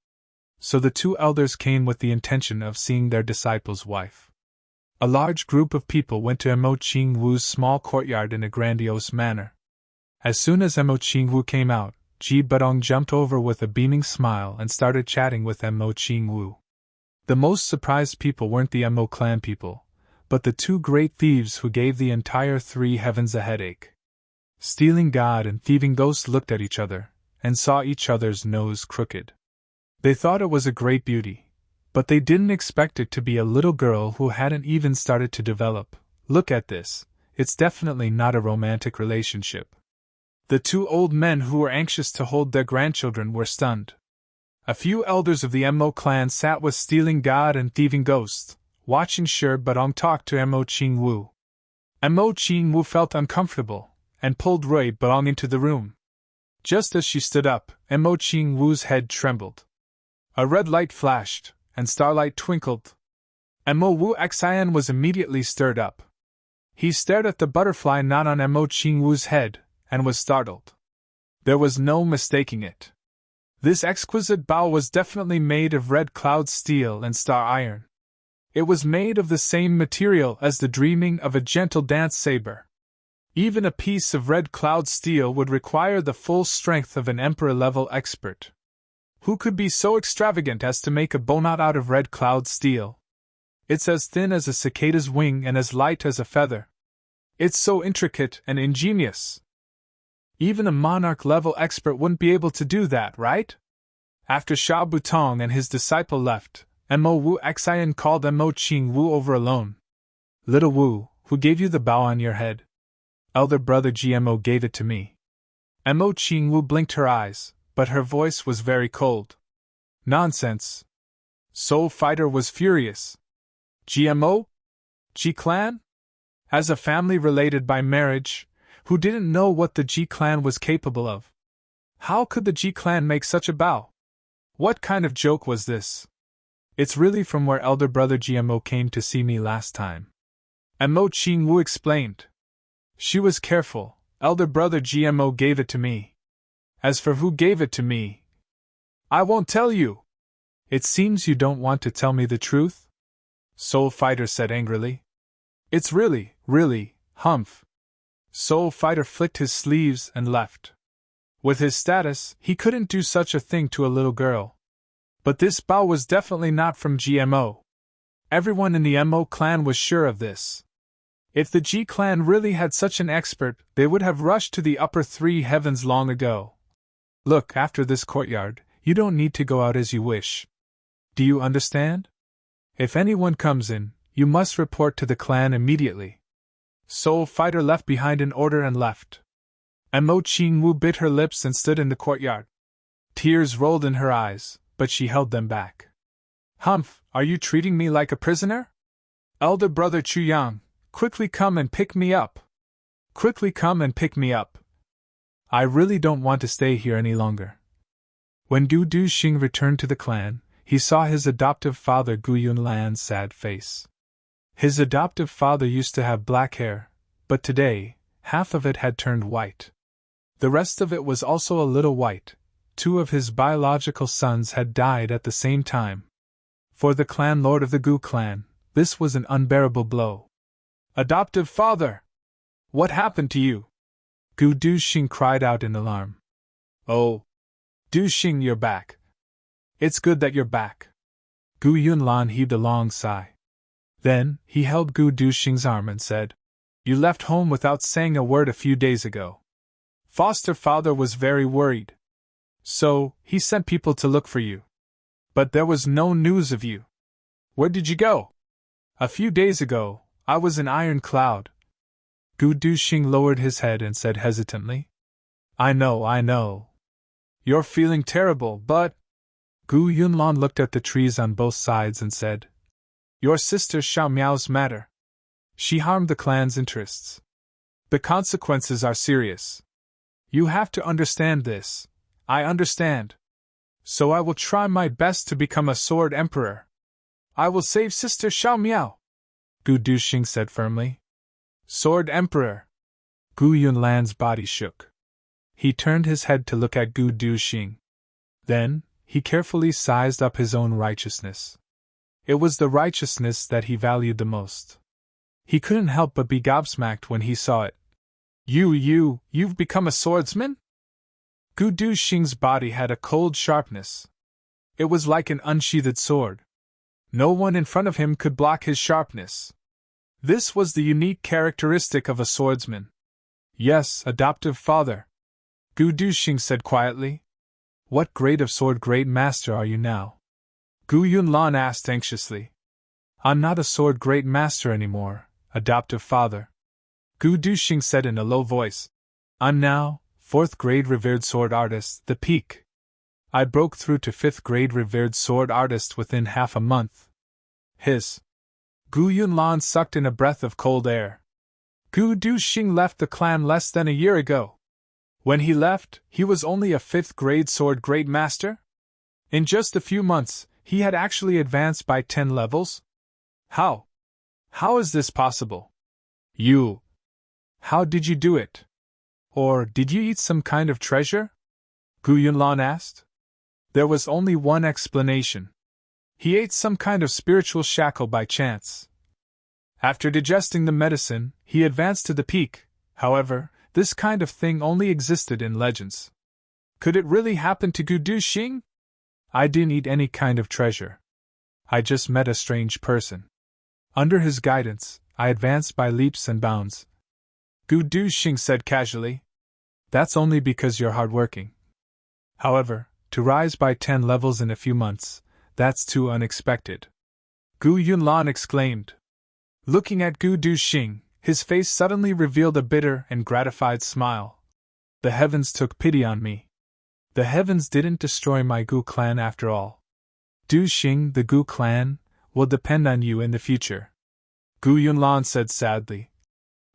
So the two elders came with the intention of seeing their disciple's wife. A large group of people went to Mo Qingwu's small courtyard in a grandiose manner. As soon as Mo Qingwu came out, Ji Badong jumped over with a beaming smile and started chatting with Mo Qingwu. The most surprised people weren't the Mo clan people, but the two great thieves who gave the entire three heavens a headache. Stealing god and thieving ghosts looked at each other, and saw each other's nose crooked. They thought it was a great beauty, but they didn't expect it to be a little girl who hadn't even started to develop. Look at this, it's definitely not a romantic relationship. The two old men who were anxious to hold their grandchildren were stunned. A few elders of the Mo clan sat with stealing god and thieving ghosts, watching Shi Badong talk to Mo Qingwu. Mo Qingwu felt uncomfortable, and pulled Rui Badong into the room. Just as she stood up, Mo Qingwu's head trembled. A red light flashed, and starlight twinkled. Mo Wu Xian was immediately stirred up. He stared at the butterfly knot on Mo Qingwu's head, and was startled. There was no mistaking it. This exquisite bow was definitely made of red cloud steel and star iron. It was made of the same material as the dreaming of a gentle dance saber. Even a piece of red cloud steel would require the full strength of an emperor-level expert. Who could be so extravagant as to make a bowknot out of red cloud steel? It's as thin as a cicada's wing and as light as a feather. It's so intricate and ingenious. Even a monarch-level expert wouldn't be able to do that, right? After Xiao Butong and his disciple left, Mo Wu Xian called Mo Qingwu over alone. Little Wu, who gave you the bow on your head? Elder brother GMO gave it to me. Mo Qingwu blinked her eyes, but her voice was very cold. Nonsense. Soul Fighter was furious. GMO? G-Clan? As a family related by marriage, who didn't know what the G-Clan was capable of? How could the G-Clan make such a bow? What kind of joke was this? It's really from where elder brother GMO came to see me last time. Mo Qingwu explained. She was careful, elder brother GMO gave it to me. As for who gave it to me, I won't tell you. It seems you don't want to tell me the truth? Soul Fighter said angrily. It's really, humph. Soul Fighter flicked his sleeves and left. With his status, he couldn't do such a thing to a little girl. But this bow was definitely not from GMO. Everyone in the Mo clan was sure of this. If the G clan really had such an expert, they would have rushed to the upper three heavens long ago. Look, after this courtyard, you don't need to go out as you wish. Do you understand? If anyone comes in, you must report to the clan immediately. Soul Fighter left behind an order and left. Mo Qingwu bit her lips and stood in the courtyard. Tears rolled in her eyes, but she held them back. Humph, are you treating me like a prisoner? Elder brother Chu Yang, quickly come and pick me up. Quickly come and pick me up. I really don't want to stay here any longer. When Du Xing returned to the clan, he saw his adoptive father Gu Yunlan's sad face. His adoptive father used to have black hair, but today, half of it had turned white. The rest of it was also a little white. Two of his biological sons had died at the same time. For the clan lord of the Gu clan, this was an unbearable blow. Adoptive father! What happened to you? Gu Duxing cried out in alarm. Oh! Duxing, you're back. It's good that you're back. Gu Yunlan heaved a long sigh. Then, he held Gu Duxing's arm and said, "You left home without saying a word a few days ago. Foster father was very worried. So, he sent people to look for you. But there was no news of you. Where did you go?" "A few days ago, I was in Iron Cloud." Gu Duxing lowered his head and said hesitantly, I know. You're feeling terrible, but…" Gu Yunlan looked at the trees on both sides and said, "Your sister Xiao Miao's matter. She harmed the clan's interests. The consequences are serious. You have to understand this." "I understand. So I will try my best to become a sword emperor. I will save Sister Xiao Miao," Gu Duxing said firmly. "Sword emperor." Gu Yunlan's body shook. He turned his head to look at Gu Duxing. Then, he carefully sized up his own righteousness. It was the righteousness that he valued the most. He couldn't help but be gobsmacked when he saw it. You've become a swordsman?" Gu Duxing's body had a cold sharpness. It was like an unsheathed sword. No one in front of him could block his sharpness. This was the unique characteristic of a swordsman. "Yes, adoptive father," Gu Duxing said quietly. "What grade of sword great master are you now?" Gu Yunlan asked anxiously. "I'm not a sword great master anymore, adoptive father," Gu Duxing said in a low voice. "I'm now 4th grade revered sword artist, the peak. I broke through to 5th grade revered sword artist within half a month." His. Gu Yunlan sucked in a breath of cold air. Gu Duxing left the clan less than a year ago. When he left, he was only a 5th grade sword great master? In just a few months, he had actually advanced by 10 levels? How? How is this possible? How did you do it? Or did you eat some kind of treasure? Gu Yunlan asked. There was only one explanation. He ate some kind of spiritual shackle by chance. After digesting the medicine, he advanced to the peak. However, this kind of thing only existed in legends. Could it really happen to Gu Duxing? I didn't eat any kind of treasure. I just met a strange person. Under his guidance, I advanced by leaps and bounds. Gu Duxing said casually. That's only because you're hardworking. However, to rise by 10 levels in a few months, that's too unexpected. Gu Yunlan exclaimed. Looking at Gu Duxing, his face suddenly revealed a bitter and gratified smile. The heavens took pity on me. The heavens didn't destroy my Gu clan after all. Duxing, the Gu clan, will depend on you in the future. Gu Yunlan said sadly.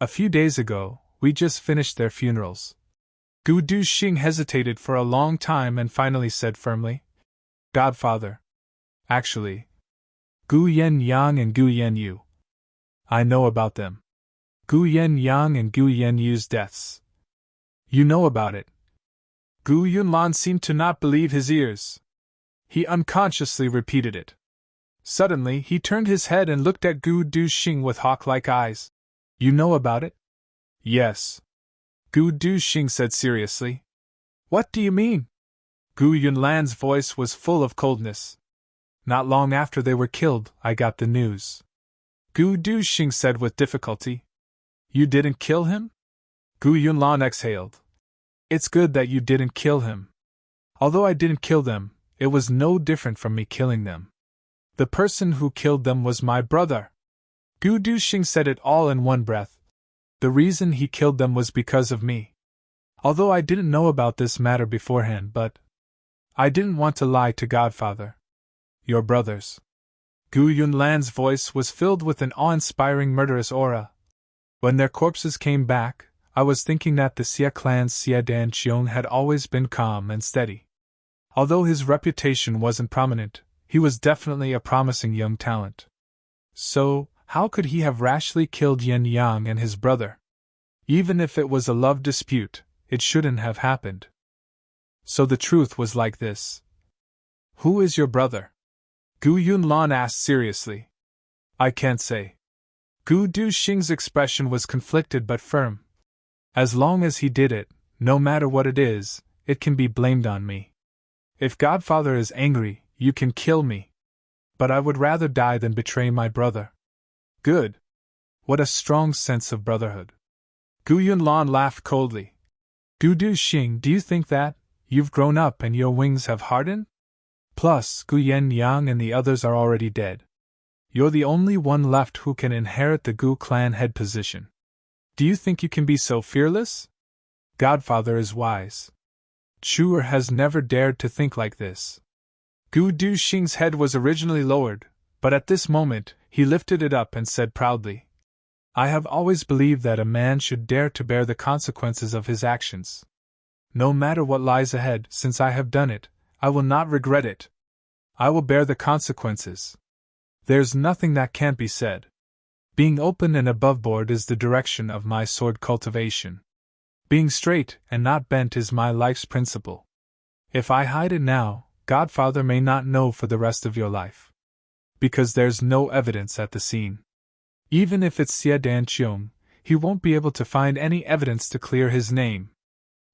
A few days ago, we just finished their funerals. Gu Duxing hesitated for a long time and finally said firmly, Godfather. Actually, Gu Yen Yang and Gu Yen Yu. I know about them. Gu Yen Yang and Gu Yen Yu's deaths. You know about it. Gu Yunlan seemed to not believe his ears. He unconsciously repeated it. Suddenly, he turned his head and looked at Gu Duxing with hawk-like eyes. You know about it? Yes. Gu Duxing said seriously. What do you mean? Gu Yunlan's voice was full of coldness. Not long after they were killed, I got the news. Gu Duxing said with difficulty. You didn't kill him? Gu Yunlan exhaled. It's good that you didn't kill him. Although I didn't kill them, it was no different from me killing them. The person who killed them was my brother. Gu Duxing said it all in one breath. The reason he killed them was because of me. Although I didn't know about this matter beforehand, but I didn't want to lie to Godfather. Your brothers. Gu Yunlan's voice was filled with an awe-inspiring murderous aura. When their corpses came back, I was thinking that the Xia clan's Xia Danqiong had always been calm and steady. Although his reputation wasn't prominent, he was definitely a promising young talent. So, how could he have rashly killed Yen Yang and his brother? Even if it was a love dispute, it shouldn't have happened. So the truth was like this. Who is your brother? Gu Yunlan asked seriously. I can't say. Gu Duxing's expression was conflicted but firm. As long as he did it, no matter what it is, it can be blamed on me. If Godfather is angry, you can kill me. But I would rather die than betray my brother. Good. What a strong sense of brotherhood. Gu Yunlan laughed coldly. Gu Duxing, do you think that you've grown up and your wings have hardened? Plus, Gu Yang and the others are already dead. You're the only one left who can inherit the Gu clan head position. Do you think you can be so fearless? Godfather is wise. Chuer has never dared to think like this. Gu Duxing's head was originally lowered, but at this moment, he lifted it up and said proudly, I have always believed that a man should dare to bear the consequences of his actions. No matter what lies ahead, since I have done it, I will not regret it. I will bear the consequences. There's nothing that can't be said. Being open and aboveboard is the direction of my sword cultivation. Being straight and not bent is my life's principle. If I hide it now, Godfather may not know for the rest of your life. Because there's no evidence at the scene. Even if it's Xie Danqiong, he won't be able to find any evidence to clear his name.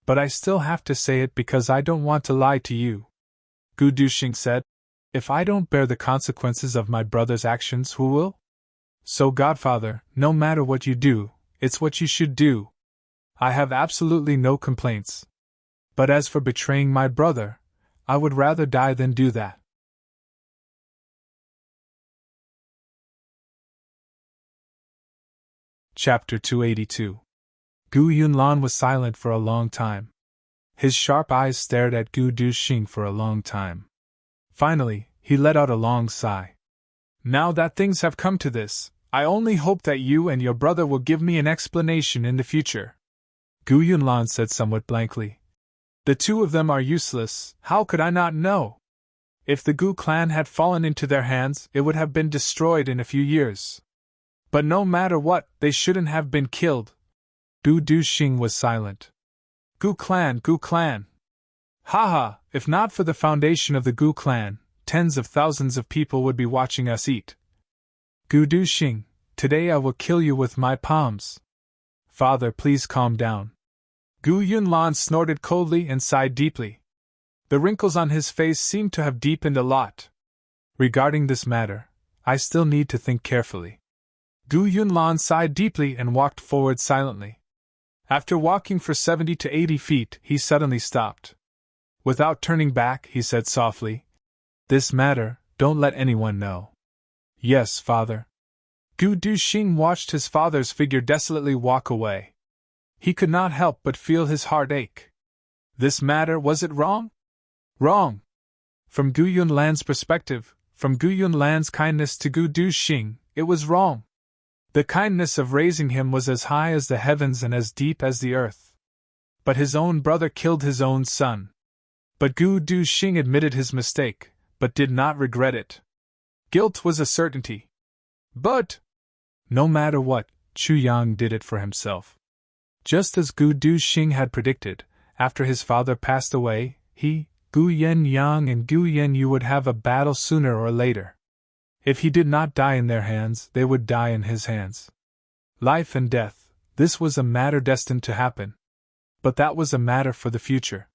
But I still have to say it because I don't want to lie to you. Gu Duxing said, If I don't bear the consequences of my brother's actions, who will? So Godfather, no matter what you do, it's what you should do. I have absolutely no complaints. But as for betraying my brother, I would rather die than do that. Chapter 282. Gu Yunlan was silent for a long time. His sharp eyes stared at Gu Duxing for a long time. Finally, he let out a long sigh. Now that things have come to this, I only hope that you and your brother will give me an explanation in the future. Gu Yunlan said somewhat blankly. The two of them are useless, how could I not know? If the Gu clan had fallen into their hands, it would have been destroyed in a few years. But no matter what, they shouldn't have been killed. Gu Duxing was silent. Gu clan, Gu clan. Haha, if not for the foundation of the Gu clan, tens of thousands of people would be watching us eat. Gu Duxing, today I will kill you with my palms. Father, please calm down. Gu Yunlan snorted coldly and sighed deeply. The wrinkles on his face seemed to have deepened a lot. Regarding this matter, I still need to think carefully. Gu Yunlan sighed deeply and walked forward silently. After walking for 70 to 80 feet, he suddenly stopped. Without turning back, he said softly, This matter, don't let anyone know. Yes, father. Gu Duxing watched his father's figure desolately walk away. He could not help but feel his heart ache. This matter, was it wrong? Wrong. From Gu Yunlan's perspective, from Gu Yunlan's kindness to Gu Duxing, it was wrong. The kindness of raising him was as high as the heavens and as deep as the earth. But his own brother killed his own son. But Gu Duxing admitted his mistake, but did not regret it. Guilt was a certainty. But, no matter what, Chu Yang did it for himself. Just as Gu Duxing had predicted, after his father passed away, he, Gu Yang and Gu Yanyu would have a battle sooner or later. If he did not die in their hands, they would die in his hands. Life and death, this was a matter destined to happen. But that was a matter for the future.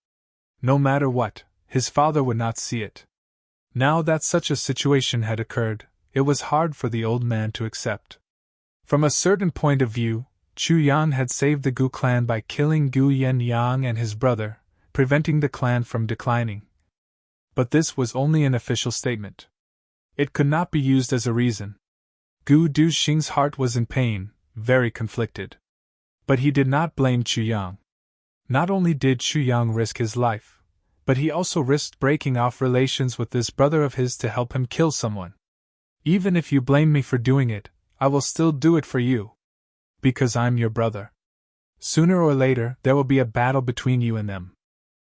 No matter what, his father would not see it. Now that such a situation had occurred, it was hard for the old man to accept. From a certain point of view, Chu Yan had saved the Gu clan by killing Gu Yang and his brother, preventing the clan from declining. But this was only an official statement. It could not be used as a reason. Gu Duxing's heart was in pain, very conflicted. But he did not blame Chu Yang. Not only did Chu Yang risk his life, but he also risked breaking off relations with this brother of his to help him kill someone. Even if you blame me for doing it, I will still do it for you. Because I'm your brother. Sooner or later, there will be a battle between you and them.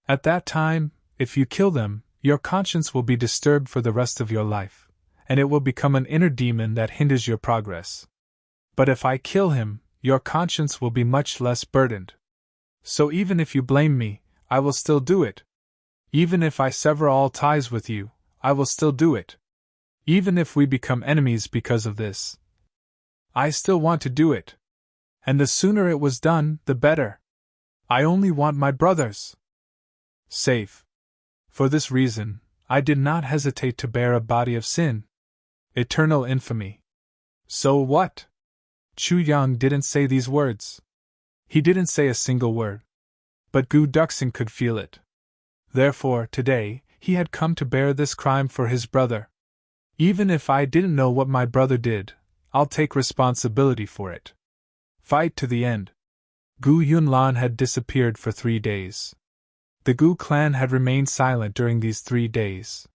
At that time, if you kill them, your conscience will be disturbed for the rest of your life, and it will become an inner demon that hinders your progress. But if I kill him, your conscience will be much less burdened. So even if you blame me, I will still do it. Even if I sever all ties with you, I will still do it. Even if we become enemies because of this, I still want to do it. And the sooner it was done, the better. I only want my brothers safe. For this reason, I did not hesitate to bear a body of sin, Eternal infamy. So what? Chu Yang didn't say these words. He didn't say a single word. But Gu Duxing could feel it. Therefore, today, he had come to bear this crime for his brother. Even if I didn't know what my brother did, I'll take responsibility for it. Fight to the end. Gu Yunlan had disappeared for 3 days. The Gu clan had remained silent during these 3 days.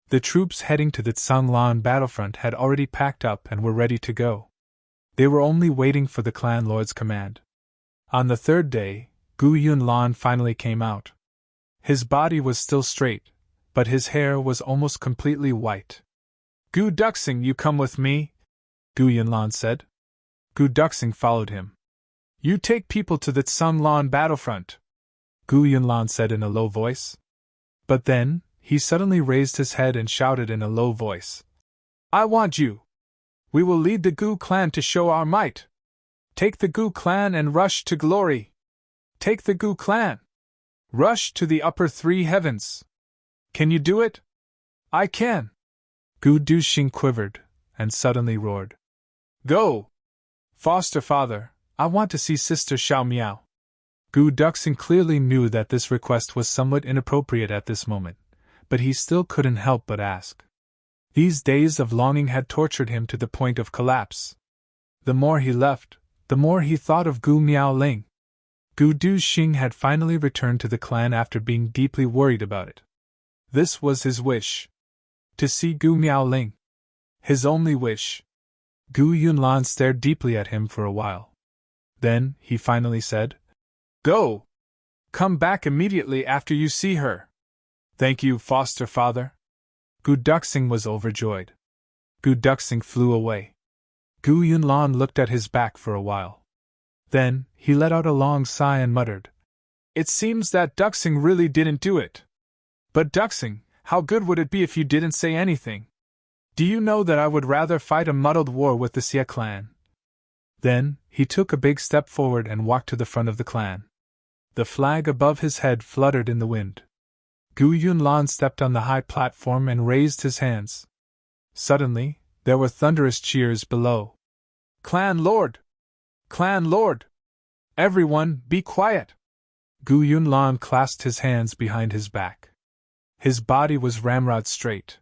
The troops heading to the Tsanglan battlefront had already packed up and were ready to go. They were only waiting for the clan lord's command. On the 3rd day, Gu Yunlan finally came out. His body was still straight, but his hair was almost completely white. Gu Duxing, you come with me? Gu Yunlan said. Gu Duxing followed him. You take people to the Tsanglan battlefront, Gu Yunlan said in a low voice. But then, he suddenly raised his head and shouted in a low voice. I want you! We will lead the Gu clan to show our might! Take the Gu clan and rush to glory! Take the Gu clan! Rush to the upper 3 heavens! Can you do it? I can! Gu Duxing quivered, and suddenly roared. Go! Foster father, I want to see Sister Xiao Miao. Gu Duxing clearly knew that this request was somewhat inappropriate at this moment, but he still couldn't help but ask. These days of longing had tortured him to the point of collapse. The more he left, the more he thought of Gu Miaoling. Gu Duxing had finally returned to the clan after being deeply worried about it. This was his wish. To see Gu Miaoling. His only wish. Gu Yunlan stared deeply at him for a while. Then, he finally said, Go! Come back immediately after you see her. Thank you, foster father. Gu Duxing was overjoyed. Gu Duxing flew away. Gu Yunlan looked at his back for a while. Then, he let out a long sigh and muttered, It seems that Duxing really didn't do it. But Duxing, how good would it be if you didn't say anything? Do you know that I would rather fight a muddled war with the Xie clan? Then, he took a big step forward and walked to the front of the clan. The flag above his head fluttered in the wind. Gu Yunlan stepped on the high platform and raised his hands. Suddenly, there were thunderous cheers below. Clan Lord! Clan Lord! Everyone, be quiet! Gu Yunlan clasped his hands behind his back. His body was ramrod straight.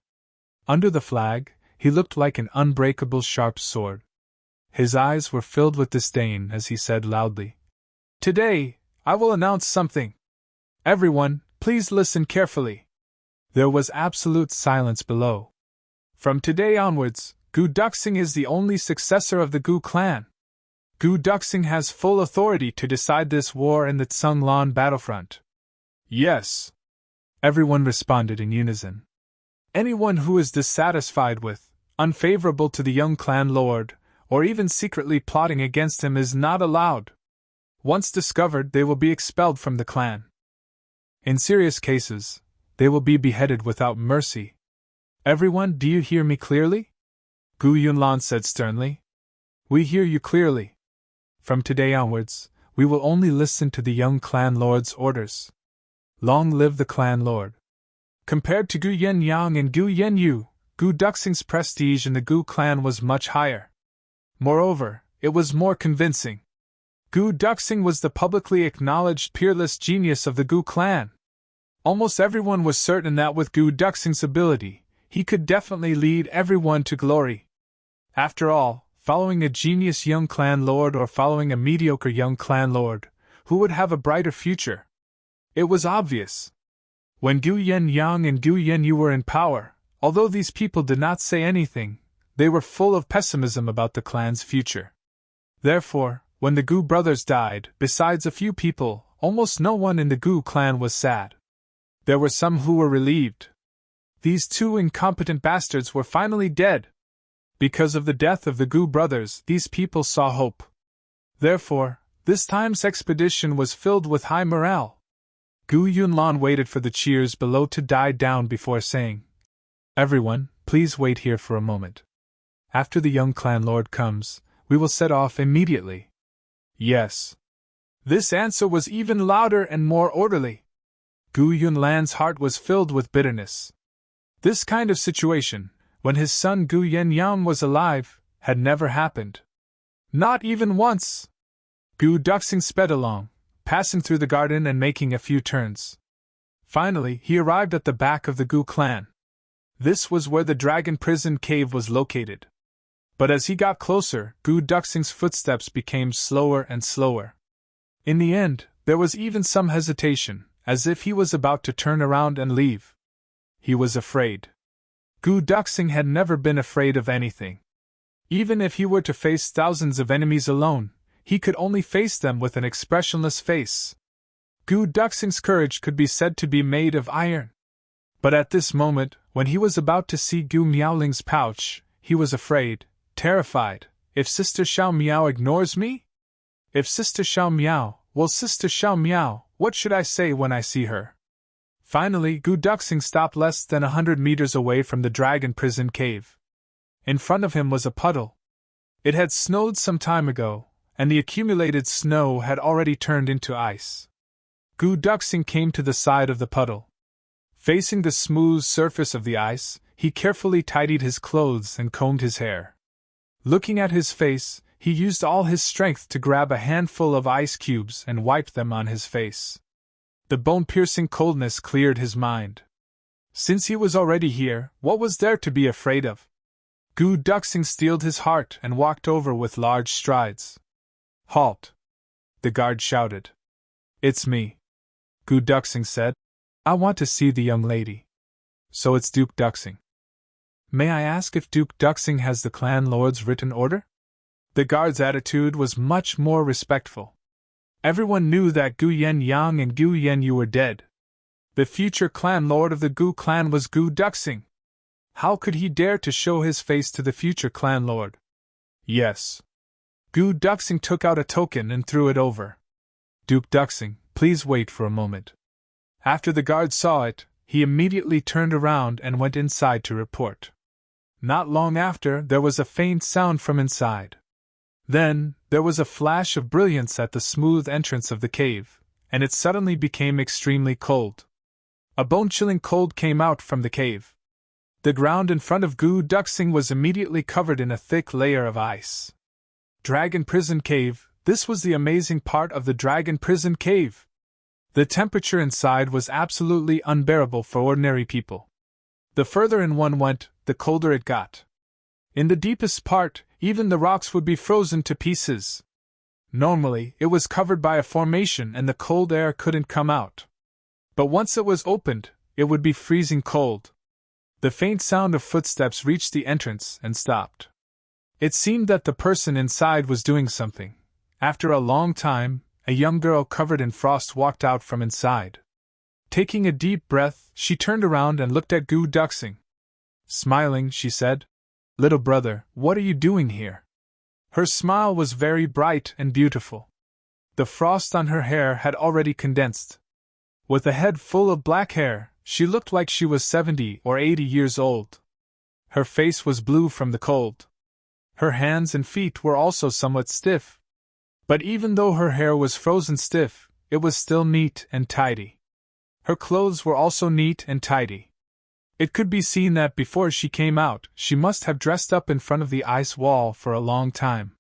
Under the flag, he looked like an unbreakable sharp sword. His eyes were filled with disdain as he said loudly, Today, I will announce something. Everyone, please listen carefully. There was absolute silence below. From today onwards, Gu Duxing is the only successor of the Gu clan. Gu Duxing has full authority to decide this war in the Tsanglan battlefront. Yes. Everyone responded in unison. Anyone who is dissatisfied with, unfavorable to the young clan lord, or even secretly plotting against him is not allowed. Once discovered, they will be expelled from the clan. In serious cases, they will be beheaded without mercy. Everyone, do you hear me clearly? Gu Yunlan said sternly. We hear you clearly. From today onwards, we will only listen to the young clan lord's orders. Long live the clan lord. Compared to Gu Yenyang and Gu Yenyu, Gu Duxing's prestige in the Gu clan was much higher. Moreover, it was more convincing. Gu Duxing was the publicly acknowledged peerless genius of the Gu clan. Almost everyone was certain that with Gu Duxing's ability, he could definitely lead everyone to glory. After all, following a genius young clan lord or following a mediocre young clan lord, who would have a brighter future? It was obvious. When Gu Yenyang and Gu Yenyu were in power, although these people did not say anything, they were full of pessimism about the clan's future. Therefore, when the Gu brothers died, besides a few people, almost no one in the Gu clan was sad. There were some who were relieved. These 2 incompetent bastards were finally dead. Because of the death of the Gu brothers, these people saw hope. Therefore, this time's expedition was filled with high morale. Gu Yunlan waited for the cheers below to die down before saying, Everyone, please wait here for a moment. After the young clan lord comes, we will set off immediately. Yes. This answer was even louder and more orderly. Gu Yunlan's heart was filled with bitterness. This kind of situation, when his son Gu Yang was alive, had never happened. Not even once! Gu Duxing sped along, passing through the garden and making a few turns. Finally, he arrived at the back of the Gu clan. This was where the dragon prison cave was located. But as he got closer, Gu Duxing's footsteps became slower and slower. In the end, there was even some hesitation, as if he was about to turn around and leave. He was afraid. Gu Duxing had never been afraid of anything. Even if he were to face thousands of enemies alone, he could only face them with an expressionless face. Gu Duxing's courage could be said to be made of iron. But at this moment, when he was about to see Gu Miaoling's pouch, he was afraid, terrified. If Sister Xiao Miao ignores me? If Sister Xiao Miao, well, Sister Xiao Miao, what should I say when I see her? Finally, Gu Duxing stopped less than 100 meters away from the dragon prison cave. In front of him was a puddle. It had snowed some time ago, and the accumulated snow had already turned into ice. Gu Duxing came to the side of the puddle. Facing the smooth surface of the ice, he carefully tidied his clothes and combed his hair. Looking at his face, he used all his strength to grab a handful of ice cubes and wipe them on his face. The bone-piercing coldness cleared his mind. Since he was already here, what was there to be afraid of? Gu Duxing steeled his heart and walked over with large strides. "Halt!" the guard shouted. "It's me," Gu Duxing said. "I want to see the young lady." "So it's Duke Duxing. May I ask if Duke Duxing has the clan lord's written order?" The guard's attitude was much more respectful. Everyone knew that Gu Yang and Gu Yanyu were dead. The future clan lord of the Gu clan was Gu Duxing. How could he dare to show his face to the future clan lord? "Yes." Gu Duxing took out a token and threw it over. "Duke Duxing, please wait for a moment." After the guard saw it, he immediately turned around and went inside to report. Not long after, there was a faint sound from inside. Then, there was a flash of brilliance at the smooth entrance of the cave, and it suddenly became extremely cold. A bone-chilling cold came out from the cave. The ground in front of Gu Duxing was immediately covered in a thick layer of ice. Dragon Prison Cave, this was the amazing part of the Dragon Prison Cave. The temperature inside was absolutely unbearable for ordinary people. The further in one went, the colder it got. In the deepest part, even the rocks would be frozen to pieces. Normally, it was covered by a formation and the cold air couldn't come out. But once it was opened, it would be freezing cold. The faint sound of footsteps reached the entrance and stopped. It seemed that the person inside was doing something. After a long time, a young girl covered in frost walked out from inside. Taking a deep breath, she turned around and looked at Gu Duxing. Smiling, she said, "Little brother, what are you doing here?" Her smile was very bright and beautiful. The frost on her hair had already condensed. With a head full of black hair, she looked like she was 70 or 80 years old. Her face was blue from the cold. Her hands and feet were also somewhat stiff. But even though her hair was frozen stiff, it was still neat and tidy. Her clothes were also neat and tidy. It could be seen that before she came out, she must have dressed up in front of the ice wall for a long time.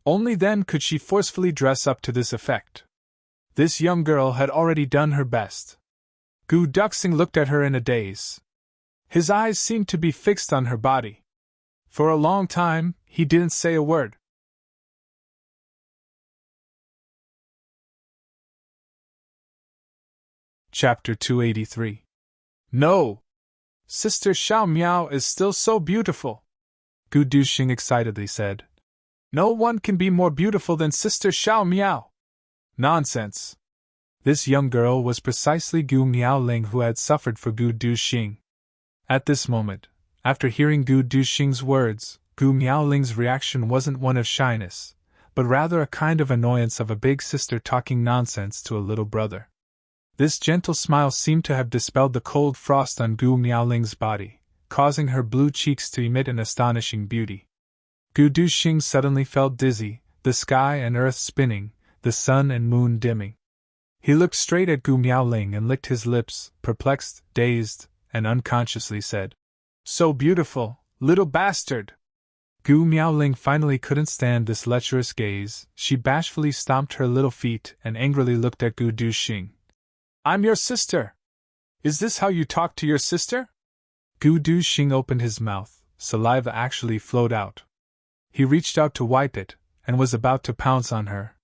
Only then could she forcefully dress up to this effect. This young girl had already done her best. Gu Duxing looked at her in a daze. His eyes seemed to be fixed on her body. For a long time, he didn't say a word. Chapter 283. No! Sister Xiao Miao is still so beautiful! Gu Duxing excitedly said. No one can be more beautiful than Sister Xiao Miao! Nonsense! This young girl was precisely Gu Miaoling who had suffered for Gu Duxing. At this moment, after hearing Gu Duxing's words, Gu Miaoling's reaction wasn't one of shyness, but rather a kind of annoyance of a big sister talking nonsense to a little brother. This gentle smile seemed to have dispelled the cold frost on Gu Miaoling's body, causing her blue cheeks to emit an astonishing beauty. Gu Duxing suddenly felt dizzy, the sky and earth spinning, the sun and moon dimming. He looked straight at Gu Miaoling and licked his lips, perplexed, dazed, and unconsciously said, "So beautiful, little bastard! Gu Miaoling finally couldn't stand this lecherous gaze. She bashfully stomped her little feet and angrily looked at Gu Duxing. I'm your sister! Is this how you talk to your sister? Gu Duxing opened his mouth. Saliva actually flowed out. He reached out to wipe it, and was about to pounce on her.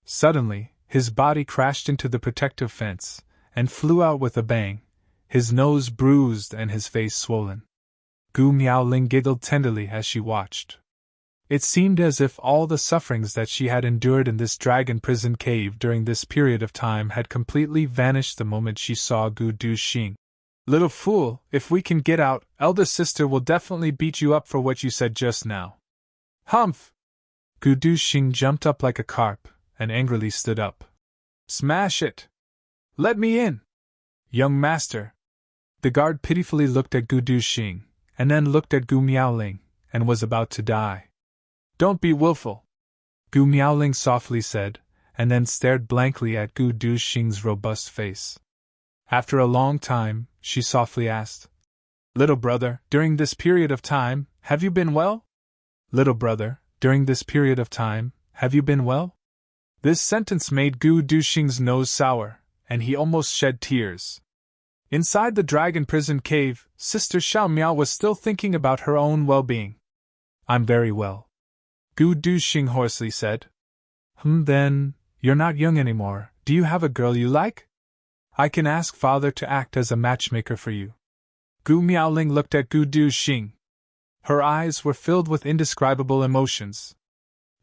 Suddenly, his body crashed into the protective fence, and flew out with a bang, his nose bruised and his face swollen. Gu Miaoling giggled tenderly as she watched. It seemed as if all the sufferings that she had endured in this dragon prison cave during this period of time had completely vanished the moment she saw Gu Duxing. Little fool, if we can get out, elder sister will definitely beat you up for what you said just now. Humph! Gu Duxing jumped up like a carp, and angrily stood up. Smash it! Let me in! Young master! The guard pitifully looked at Gu Duxing, and then looked at Gu Miaoling, and was about to die. Don't be willful, Gu Miaoling softly said, and then stared blankly at Gu Duxing's robust face. After a long time, she softly asked, Little brother, during this period of time, have you been well? Little brother, during this period of time, have you been well? This sentence made Gu Duxing's nose sour, and he almost shed tears. Inside the dragon prison cave, Sister Xiao Miao was still thinking about her own well-being. I'm very well, Gu Duxing hoarsely said. Then, you're not young anymore. Do you have a girl you like? I can ask father to act as a matchmaker for you. Gu Miaoling looked at Gu Duxing. Her eyes were filled with indescribable emotions.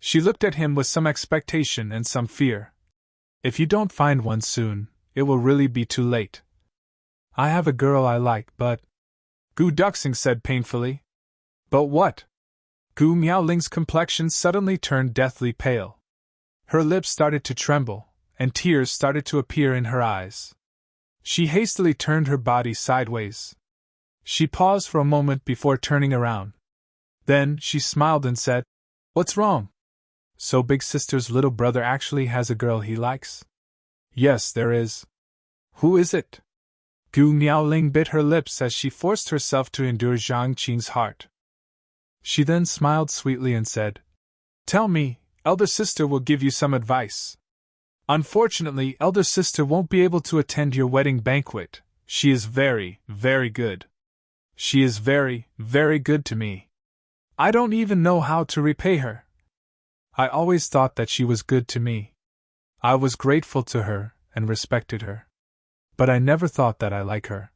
She looked at him with some expectation and some fear. If you don't find one soon, it will really be too late. I have a girl I like, but... Gu Duxing said painfully. But what? Gu Miaoling's complexion suddenly turned deathly pale. Her lips started to tremble, and tears started to appear in her eyes. She hastily turned her body sideways. She paused for a moment before turning around. Then she smiled and said, What's wrong? So Big Sister's little brother actually has a girl he likes? Yes, there is. Who is it? Gu Miaoling bit her lips as she forced herself to endure Zhang Qing's heart. She then smiled sweetly and said, Tell me, elder sister will give you some advice. Unfortunately, elder sister won't be able to attend your wedding banquet. She is very, very good. She is very, very good to me. I don't even know how to repay her. I always thought that she was good to me. I was grateful to her and respected her. But I never thought that I like her.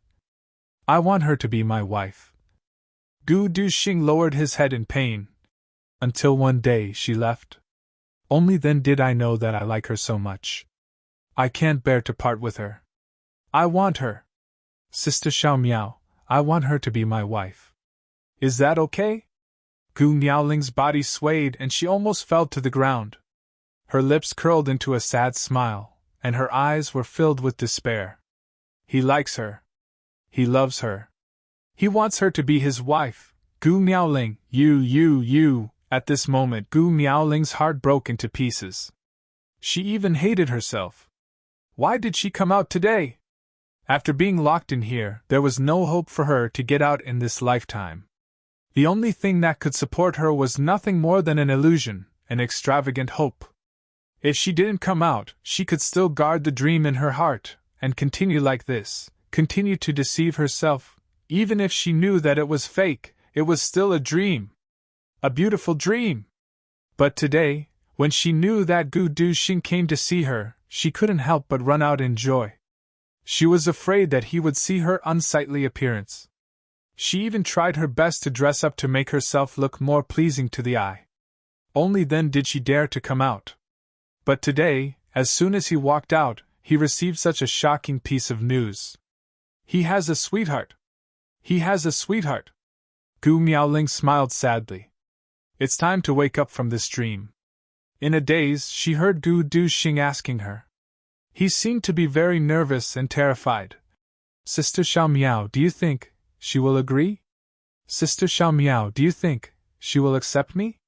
I want her to be my wife. Gu Duxing lowered his head in pain. Until one day she left. Only then did I know that I like her so much. I can't bear to part with her. I want her. Sister Xiao Miao, I want her to be my wife. Is that okay? Gu Miaoling's body swayed and she almost fell to the ground. Her lips curled into a sad smile, and her eyes were filled with despair. He likes her. He loves her. He wants her to be his wife. Gu Miaoling, you. At this moment, Gu Miaoling's heart broke into pieces. She even hated herself. Why did she come out today? After being locked in here, there was no hope for her to get out in this lifetime. The only thing that could support her was nothing more than an illusion, an extravagant hope. If she didn't come out, she could still guard the dream in her heart, and continue like this, continue to deceive herself. Even if she knew that it was fake, it was still a dream. A beautiful dream. But today, when she knew that Gu Duxing came to see her, she couldn't help but run out in joy. She was afraid that he would see her unsightly appearance. She even tried her best to dress up to make herself look more pleasing to the eye. Only then did she dare to come out. But today, as soon as he walked out, he received such a shocking piece of news. He has a sweetheart. He has a sweetheart. Gu Miaoling smiled sadly. It's time to wake up from this dream. In a daze, she heard Gu Duxing asking her. He seemed to be very nervous and terrified. Sister Xiao Miao, do you think she will agree? Sister Xiao Miao, do you think she will accept me?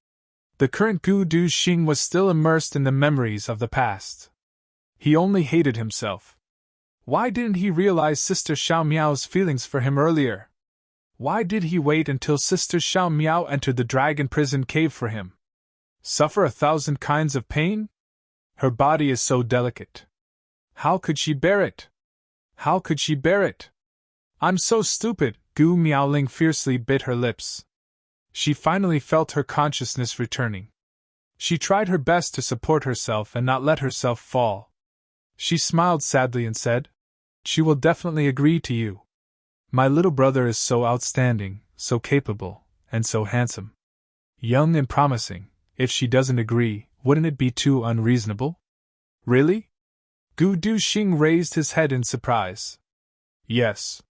The current Gu Duxing was still immersed in the memories of the past. He only hated himself. Why didn't he realize Sister Xiao Miao's feelings for him earlier? Why did he wait until Sister Xiao Miao entered the dragon prison cave for him? Suffer 1,000 kinds of pain? Her body is so delicate. How could she bear it? How could she bear it? I'm so stupid, Gu Miaoling fiercely bit her lips. She finally felt her consciousness returning. She tried her best to support herself and not let herself fall. She smiled sadly and said, "She will definitely agree to you. My little brother is so outstanding, so capable, and so handsome. Young and promising. If she doesn't agree, wouldn't it be too unreasonable?" "Really?" Gu Duxing raised his head in surprise. "Yes.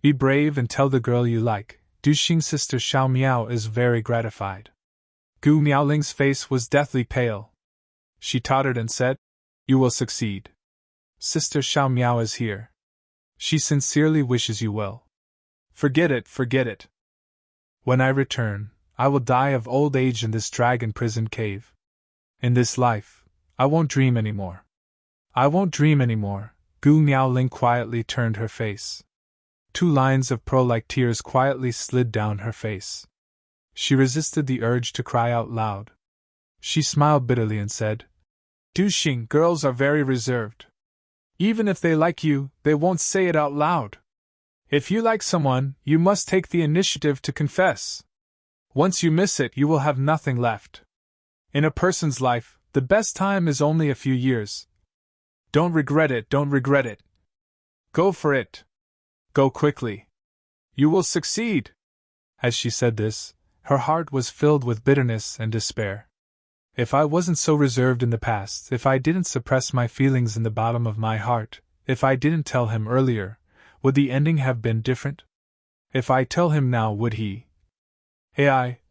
Be brave and tell the girl you like. Duxing's sister Xiao Miao is very gratified." Gu Miaoling's face was deathly pale. She tottered and said, "You will succeed. Sister Xiao Miao is here. She sincerely wishes you well. Forget it, forget it. When I return, I will die of old age in this dragon prison cave. In this life, I won't dream anymore. I won't dream anymore." Gu Miaoling quietly turned her face. 2 lines of pearl-like tears quietly slid down her face. She resisted the urge to cry out loud. She smiled bitterly and said, "Duxing, girls are very reserved. Even if they like you, they won't say it out loud. If you like someone, you must take the initiative to confess. Once you miss it, you will have nothing left. In a person's life, the best time is only a few years. Don't regret it, don't regret it. Go for it. Go quickly. You will succeed." As she said this, her heart was filled with bitterness and despair. If I wasn't so reserved in the past, if I didn't suppress my feelings in the bottom of my heart, if I didn't tell him earlier, would the ending have been different? If I tell him now, would he?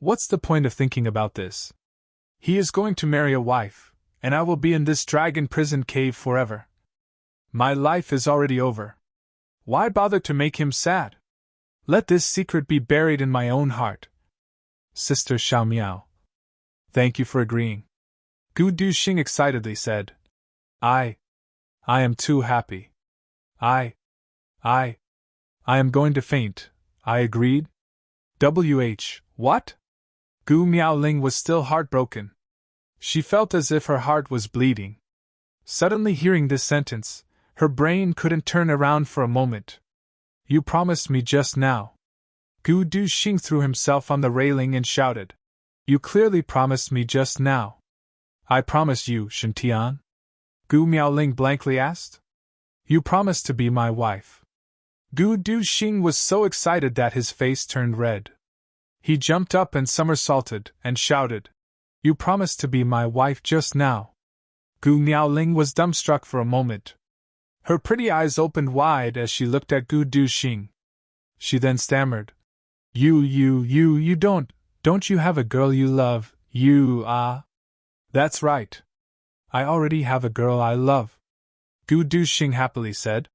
What's the point of thinking about this? He is going to marry a wife, and I will be in this dragon prison cave forever. My life is already over. Why bother to make him sad? Let this secret be buried in my own heart. Sister Xiao Miao. Thank you for agreeing. Gu Duxing excitedly said. I am too happy. I am going to faint, I agreed. What? Gu Miaoling was still heartbroken. She felt as if her heart was bleeding. Suddenly hearing this sentence, her brain couldn't turn around for a moment. You promised me just now. Gu Duxing threw himself on the railing and shouted. You clearly promised me just now. I promised you, Shintian? Gu Miaoling blankly asked. You promised to be my wife. Gu Duxing was so excited that his face turned red. He jumped up and somersaulted and shouted. You promised to be my wife just now. Gu Miaoling was dumbstruck for a moment. Her pretty eyes opened wide as she looked at Gu Duxing. She then stammered. You don't you have a girl you love, That's right. I already have a girl I love. Gu Duxing happily said.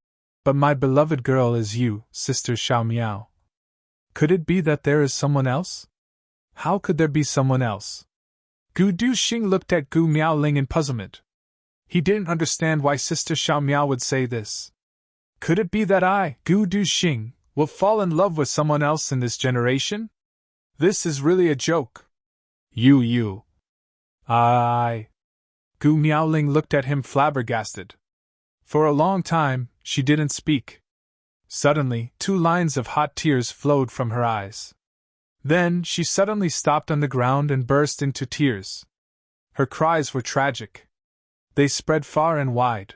But my beloved girl is you, Sister Xiao Miao. Could it be that there is someone else? How could there be someone else? Gu Duxing looked at Gu Miaoling in puzzlement. He didn't understand why Sister Xiao Miao would say this. Could it be that I, Gu Duxing, will fall in love with someone else in this generation? This is really a joke. I. Gu Miaoling looked at him flabbergasted. For a long time, she didn't speak. Suddenly, 2 lines of hot tears flowed from her eyes. Then, she suddenly stopped on the ground and burst into tears. Her cries were tragic. They spread far and wide.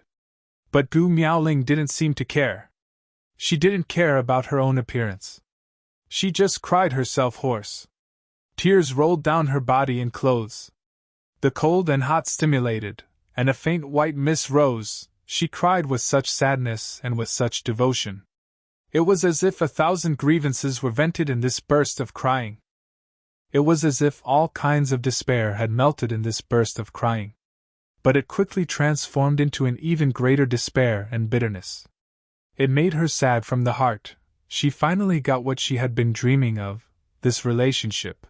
But Gu Miaoling didn't seem to care. She didn't care about her own appearance. She just cried herself hoarse. Tears rolled down her body and clothes. The cold and hot stimulated, and a faint white mist rose. She cried with such sadness and with such devotion. It was as if 1,000 grievances were vented in this burst of crying. It was as if all kinds of despair had melted in this burst of crying. But it quickly transformed into an even greater despair and bitterness. It made her sad from the heart. She finally got what she had been dreaming of, this relationship.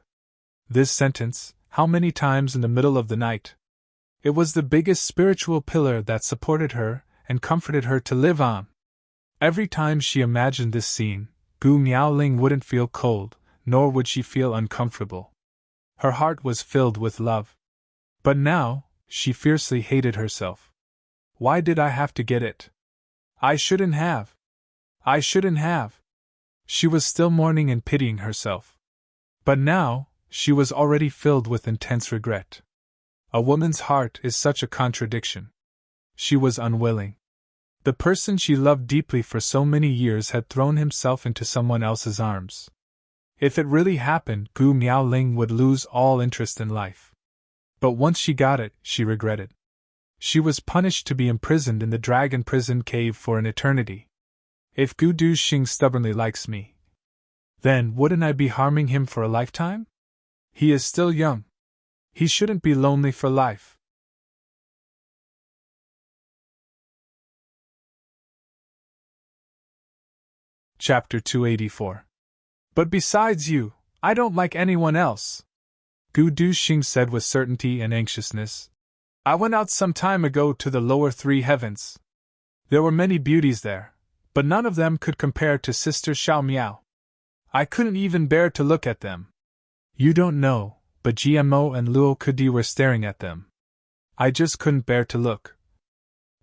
This sentence, how many times in the middle of the night? It was the biggest spiritual pillar that supported her and comforted her to live on. Every time she imagined this scene, Gu Miaoling wouldn't feel cold, nor would she feel uncomfortable. Her heart was filled with love. But now, she fiercely hated herself. Why did I have to get it? I shouldn't have. I shouldn't have. She was still mourning and pitying herself. But now, she was already filled with intense regret. A woman's heart is such a contradiction. She was unwilling. The person she loved deeply for so many years had thrown himself into someone else's arms. If it really happened, Gu Miaoling would lose all interest in life. But once she got it, she regretted. She was punished to be imprisoned in the dragon prison cave for an eternity. If Gu Duxing stubbornly likes me, then wouldn't I be harming him for a lifetime? He is still young. He shouldn't be lonely for life. Chapter 284. But besides you, I don't like anyone else, Gu Duxing said with certainty and anxiousness. I went out some time ago to the lower three heavens. There were many beauties there, but none of them could compare to Sister Xiao Miao. I couldn't even bear to look at them. You don't know, but GMO and Luo Kudi were staring at them. I just couldn't bear to look.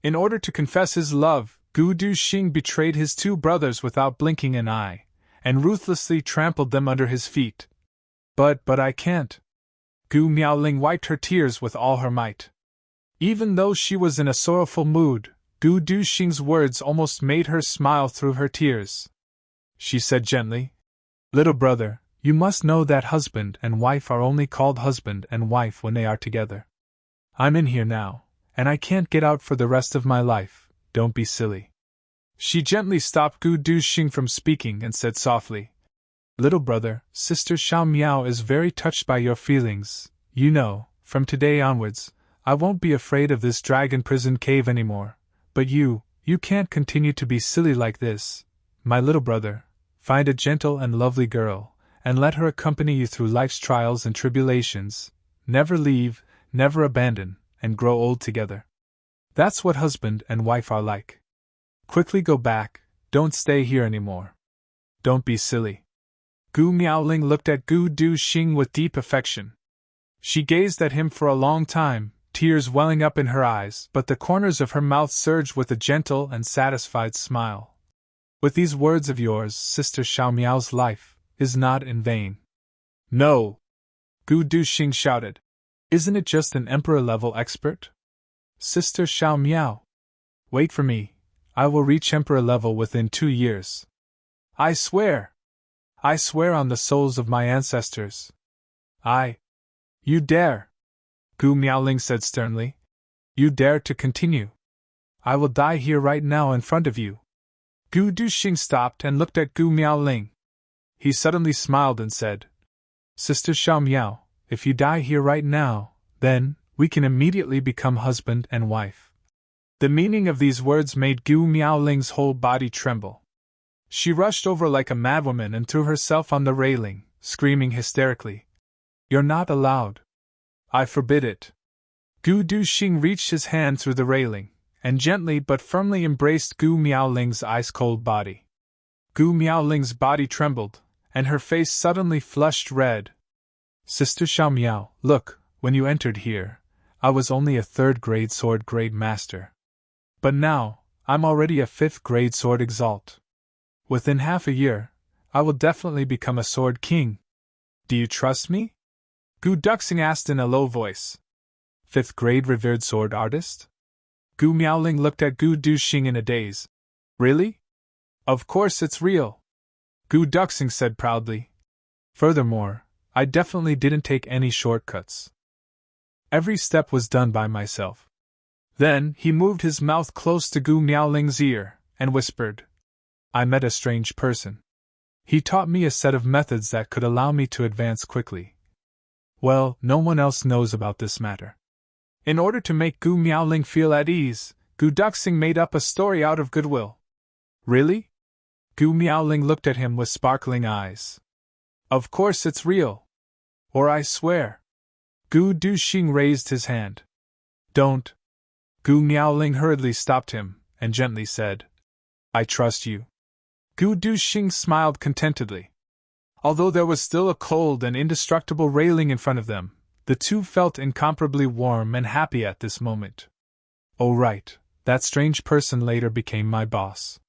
In order to confess his love, Gu Duxing betrayed his two brothers without blinking an eye, and ruthlessly trampled them under his feet. But I can't. Gu Miaoling wiped her tears with all her might. Even though she was in a sorrowful mood, Gu Duxing's words almost made her smile through her tears. She said gently, Little brother, you must know that husband and wife are only called husband and wife when they are together. I'm in here now, and I can't get out for the rest of my life. Don't be silly. She gently stopped Gu Duxing from speaking and said softly, Little brother, Sister Xiao Miao is very touched by your feelings. You know, from today onwards, I won't be afraid of this dragon prison cave anymore. But you can't continue to be silly like this. My little brother, find a gentle and lovely girl, and let her accompany you through life's trials and tribulations. Never leave, never abandon, and grow old together. That's what husband and wife are like. Quickly go back, don't stay here anymore. Don't be silly. Gu Miaoling looked at Gu Duxing with deep affection. She gazed at him for a long time, tears welling up in her eyes, but the corners of her mouth surged with a gentle and satisfied smile. With these words of yours, Sister Xiao Miao's life is not in vain. No! Gu Duxing shouted. Isn't it just an emperor-level expert? Sister Xiao Miao. Wait for me. I will reach emperor level within 2 years. I swear! I swear on the souls of my ancestors. You dare! Gu Miaoling said sternly. You dare to continue. I will die here right now in front of you. Gu Duxing stopped and looked at Gu Miaoling. He suddenly smiled and said, Sister Xiao Miao, if you die here right now, then we can immediately become husband and wife. The meaning of these words made Gu Miaoling's whole body tremble. She rushed over like a madwoman and threw herself on the railing, screaming hysterically, You're not allowed. I forbid it. Gu Duxing reached his hand through the railing, and gently but firmly embraced Gu Miaoling's ice-cold body. Gu Miaoling's body trembled, and her face suddenly flushed red. Sister Xiao Miao, look, when you entered here, I was only a 3rd-grade sword grade master. But now, I'm already a 5th-grade sword exalt. Within half a year, I will definitely become a sword king. Do you trust me? Gu Duxing asked in a low voice. 5th-grade revered sword artist? Gu Miaoling looked at Gu Duxing in a daze. Really? Of course it's real. Gu Duxing said proudly. Furthermore, I definitely didn't take any shortcuts. Every step was done by myself. Then he moved his mouth close to Gu Miaoling's ear, and whispered, I met a strange person. He taught me a set of methods that could allow me to advance quickly. Well, no one else knows about this matter. In order to make Gu Miaoling feel at ease, Gu Duxing made up a story out of goodwill. Really? Gu Miaoling looked at him with sparkling eyes. Of course it's real. Or I swear. Gu Duxing raised his hand. Don't. Gu Miaoling hurriedly stopped him, and gently said, I trust you. Gu Duxing smiled contentedly. Although there was still a cold and indestructible railing in front of them, the two felt incomparably warm and happy at this moment. Oh right, that strange person later became my boss.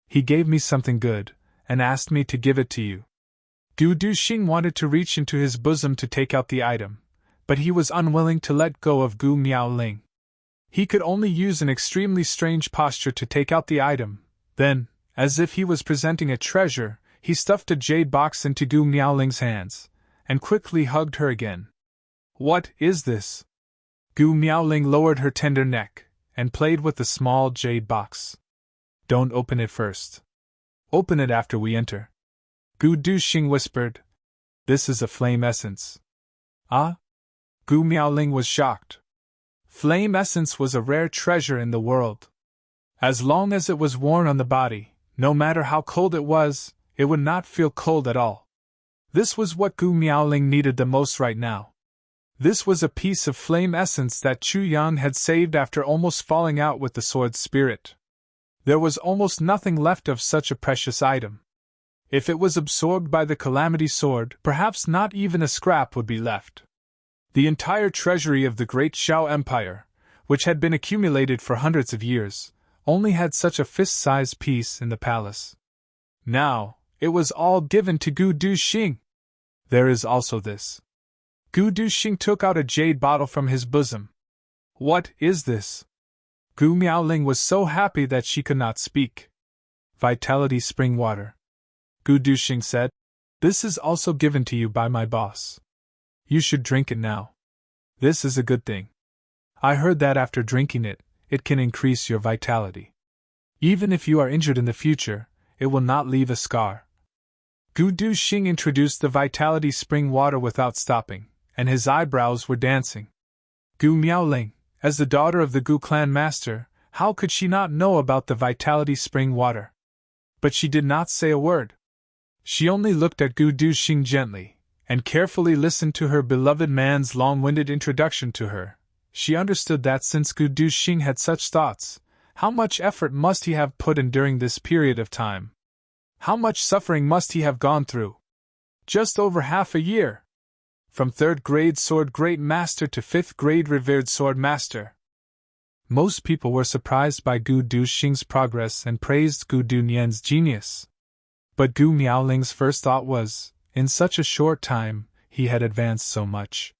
He gave me something good, and asked me to give it to you. Gu Duxing wanted to reach into his bosom to take out the item, but he was unwilling to let go of Gu Miaoling. He could only use an extremely strange posture to take out the item. Then, as if he was presenting a treasure, he stuffed a jade box into Gu Miaoling's hands, and quickly hugged her again. What is this? Gu Miaoling lowered her tender neck, and played with the small jade box. Don't open it first. Open it after we enter. Gu Duxing whispered. This is a flame essence. Ah? Gu Miaoling was shocked. Flame essence was a rare treasure in the world. As long as it was worn on the body, no matter how cold it was, it would not feel cold at all. This was what Gu Miaoling needed the most right now. This was a piece of flame essence that Chu Yan had saved after almost falling out with the sword spirit. There was almost nothing left of such a precious item. If it was absorbed by the Calamity Sword, perhaps not even a scrap would be left. The entire treasury of the great Xiao Empire, which had been accumulated for hundreds of years, only had such a fist-sized piece in the palace. Now, it was all given to Gu Duxing. There is also this. Gu Duxing took out a jade bottle from his bosom. What is this? Gu Miaoling was so happy that she could not speak. Vitality spring water. Gu Duxing said. This is also given to you by my boss. You should drink it now. This is a good thing. I heard that after drinking it, it can increase your vitality. Even if you are injured in the future, it will not leave a scar. Gu Duxing introduced the vitality spring water without stopping, and his eyebrows were dancing. Gu Miaoling, as the daughter of the Gu clan master, how could she not know about the vitality spring water? But she did not say a word. She only looked at Gu Duxing gently, and carefully listened to her beloved man's long-winded introduction to her. She understood that since Gu Duxing had such thoughts, how much effort must he have put in during this period of time? How much suffering must he have gone through? Just over half a year. From 3rd grade sword great master to 5th grade revered sword master. Most people were surprised by Gu Duxing's progress and praised Gu Dunyan's genius. But Gu Miaoling's first thought was, in such a short time, he had advanced so much.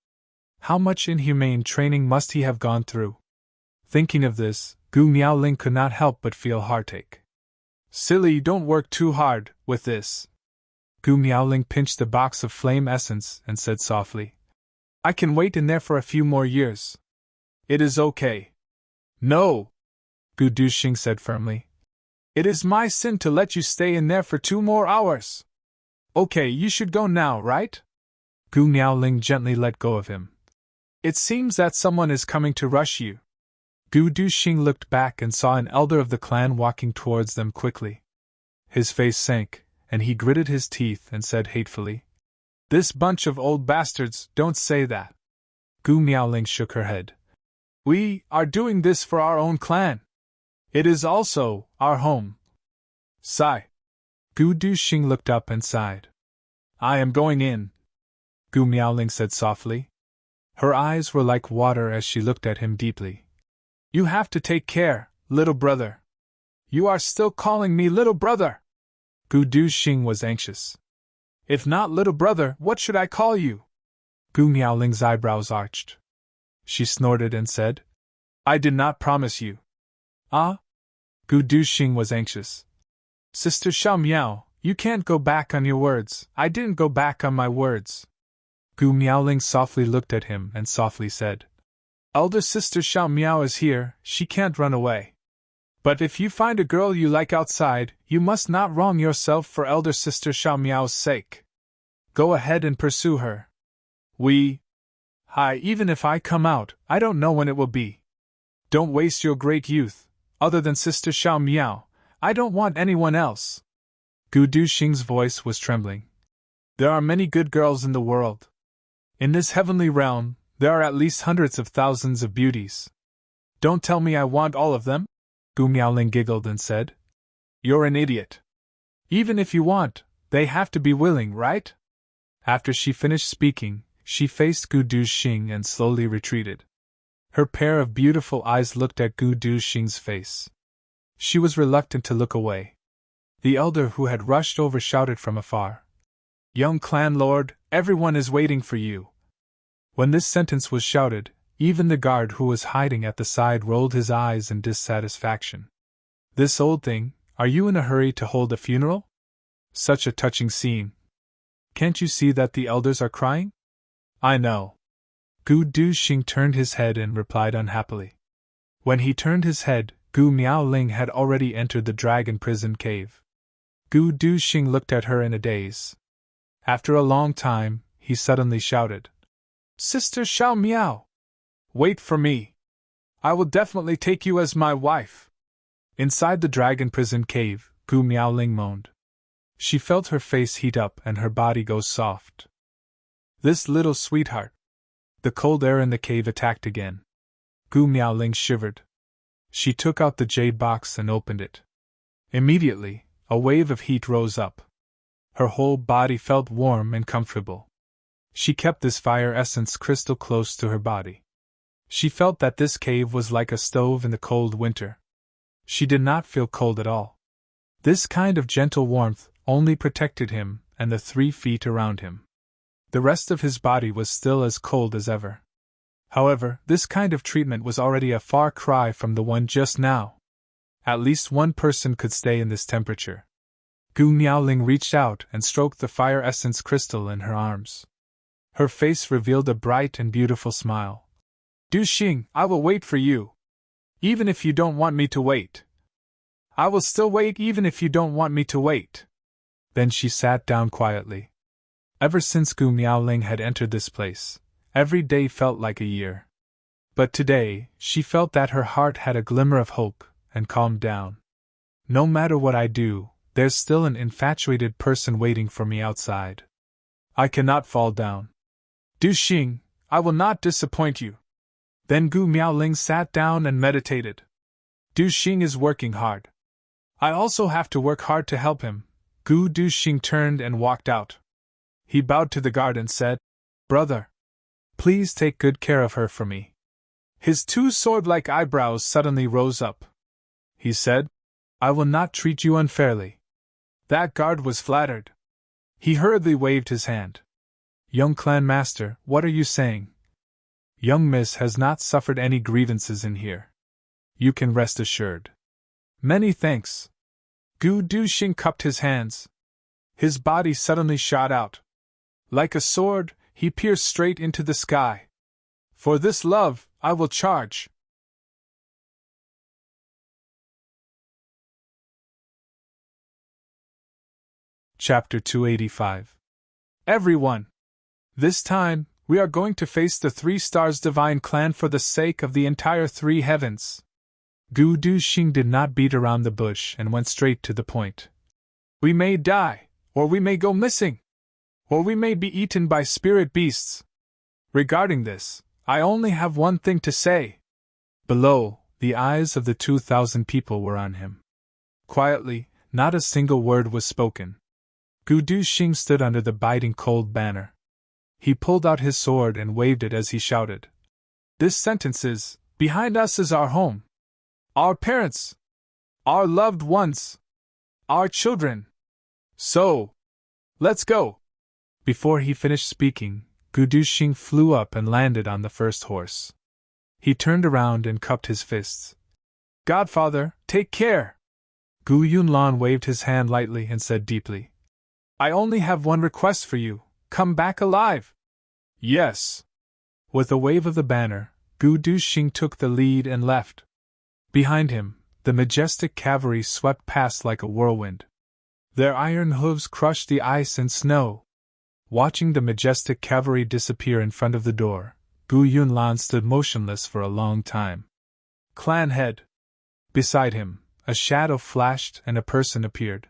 How much inhumane training must he have gone through? Thinking of this, Gu Miaoling could not help but feel heartache. Silly, don't work too hard with this. Gu Miaoling pinched the box of flame essence and said softly. I can wait in there for a few more years. It is okay. No, Gu Duxing said firmly. It is my sin to let you stay in there for 2 more hours. Okay, you should go now, right? Gu Miaoling gently let go of him. It seems that someone is coming to rush you. Gu Duxing looked back and saw an elder of the clan walking towards them quickly. His face sank, and he gritted his teeth and said hatefully, This bunch of old bastards, don't say that. Gu Miaoling shook her head. We are doing this for our own clan. It is also our home. Sigh. Gu Duxing looked up and sighed. I am going in, Gu Miaoling said softly. Her eyes were like water as she looked at him deeply. You have to take care, little brother. You are still calling me little brother. Gu Duxing was anxious. If not little brother, what should I call you? Gu Miaoling's eyebrows arched. She snorted and said, I did not promise you. Ah? Gu Duxing was anxious. Sister Xiao Miao, you can't go back on your words. I didn't go back on my words. Gu Miaoling softly looked at him and softly said, Elder sister Xiao Miao is here, she can't run away. But if you find a girl you like outside, you must not wrong yourself for elder sister Xiao Miao's sake. Go ahead and pursue her. Even if I come out, I don't know when it will be. Don't waste your great youth. Other than sister Xiao Miao, I don't want anyone else. Gu Duxing's voice was trembling. There are many good girls in the world. In this heavenly realm, there are at least hundreds of thousands of beauties. Don't tell me I want all of them? Gu Miaoling giggled and said. You're an idiot. Even if you want, they have to be willing, right? After she finished speaking, she faced Gu Duxing and slowly retreated. Her pair of beautiful eyes looked at Gu Duxing's face. She was reluctant to look away. The elder who had rushed over shouted from afar, "Young clan lord, everyone is waiting for you." When this sentence was shouted, even the guard who was hiding at the side rolled his eyes in dissatisfaction. "This old thing, are you in a hurry to hold a funeral? Such a touching scene. Can't you see that the elders are crying?" "I know." Gu Duxing turned his head and replied unhappily. When he turned his head, Gu Miaoling had already entered the dragon prison cave. Gu Duxing looked at her in a daze. After a long time, he suddenly shouted, "Sister Xiao Miao! Wait for me! I will definitely take you as my wife!" Inside the dragon prison cave, Gu Miaoling moaned. She felt her face heat up and her body go soft. This little sweetheart. The cold air in the cave attacked again. Gu Miaoling shivered. She took out the jade box and opened it. Immediately, a wave of heat rose up. Her whole body felt warm and comfortable. She kept this fire essence crystal close to her body. She felt that this cave was like a stove in the cold winter. She did not feel cold at all. This kind of gentle warmth only protected him and the 3 feet around him. The rest of his body was still as cold as ever. However, this kind of treatment was already a far cry from the one just now. At least one person could stay in this temperature. Gu Miaoling reached out and stroked the fire essence crystal in her arms. Her face revealed a bright and beautiful smile. "Duxing, I will wait for you. Even if you don't want me to wait. I will still wait even if you don't want me to wait." Then she sat down quietly. Ever since Gu Miaoling had entered this place, every day felt like a year. But today, she felt that her heart had a glimmer of hope, and calmed down. No matter what I do, there's still an infatuated person waiting for me outside. I cannot fall down. "Duxing, I will not disappoint you." Then Gu Miaoling sat down and meditated. "Duxing is working hard. I also have to work hard to help him." Gu Duxing turned and walked out. He bowed to the guard and said, "Brother, please take good care of her for me." His 2 sword-like eyebrows suddenly rose up. He said, "I will not treat you unfairly." That guard was flattered. He hurriedly waved his hand. "Young clan master, what are you saying? Young miss has not suffered any grievances in here. You can rest assured." "Many thanks." Gu Duxing cupped his hands. His body suddenly shot out. Like a sword, he pierced straight into the sky. "For this love, I will charge." Chapter 285. Everyone! This time, we are going to face the 3 stars divine clan for the sake of the entire 3 heavens. Gu Duxing did not beat around the bush and went straight to the point. "We may die, or we may go missing, or we may be eaten by spirit beasts. Regarding this, I only have one thing to say." Below, the eyes of the 2,000 people were on him. Quietly, not a single word was spoken. Gu Duxing stood under the biting cold banner. He pulled out his sword and waved it as he shouted. "This sentence is, behind us is our home. Our parents. Our loved ones. Our children. So, let's go." Before he finished speaking, Gu Duxing flew up and landed on the first horse. He turned around and cupped his fists. "Godfather, take care!" Gu Yunlan waved his hand lightly and said deeply, "I only have one request for you. Come back alive." "Yes." With a wave of the banner, Gu Duxing took the lead and left. Behind him, the majestic cavalry swept past like a whirlwind. Their iron hooves crushed the ice and snow. Watching the majestic cavalry disappear in front of the door, Gu Yunlan stood motionless for a long time. "Clan head." Beside him, a shadow flashed and a person appeared.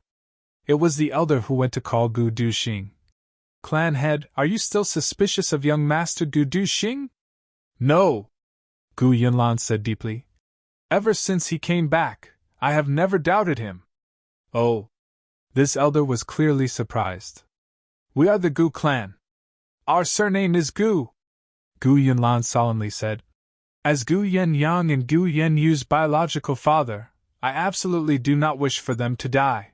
It was the elder who went to call Gu Duxing. "Clan head, are you still suspicious of young master Gu Duxing?" "No," Gu Yunlan said deeply. "Ever since he came back, I have never doubted him." "Oh. This elder was clearly surprised. We are the Gu clan. Our surname is Gu, Gu Yunlan solemnly said. As Gu Yen Yang and Gu Yen Yu's biological father, I absolutely do not wish for them to die.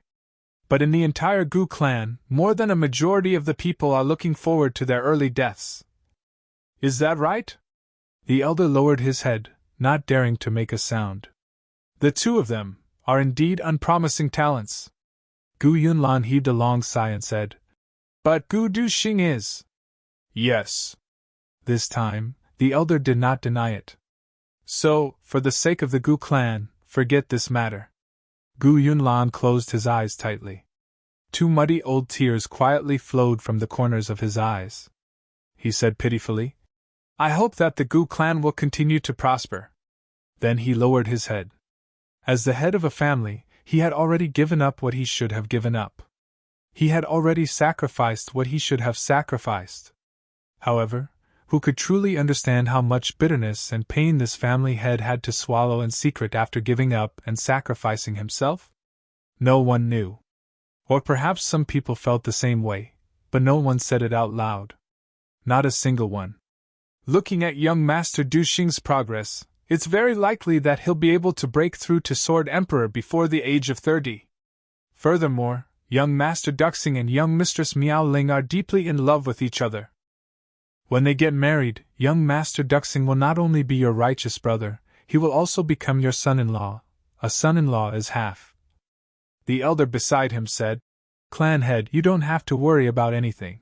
But in the entire Gu clan, more than a majority of the people are looking forward to their early deaths. Is that right? The elder lowered his head, not daring to make a sound. The two of them are indeed unpromising talents. Gu Yunlan heaved a long sigh and said, But Gu Duxing is. Yes. This time, the elder did not deny it. So, for the sake of the Gu clan, forget this matter. Gu Yunlan closed his eyes tightly. Two muddy old tears quietly flowed from the corners of his eyes. He said pitifully, I hope that the Gu clan will continue to prosper. Then he lowered his head. As the head of a family, he had already given up what he should have given up. He had already sacrificed what he should have sacrificed. However, who could truly understand how much bitterness and pain this family head had to swallow in secret after giving up and sacrificing himself? No one knew. Or perhaps some people felt the same way, but no one said it out loud. Not a single one. Looking at young Master Duxing's progress, it's very likely that he'll be able to break through to Sword Emperor before the age of 30. Furthermore, young Master Duxing and young Mistress Miao Ling are deeply in love with each other. When they get married, young Master Duxing will not only be your righteous brother, he will also become your son-in-law. A son-in-law is half. The elder beside him said, Clan head, you don't have to worry about anything.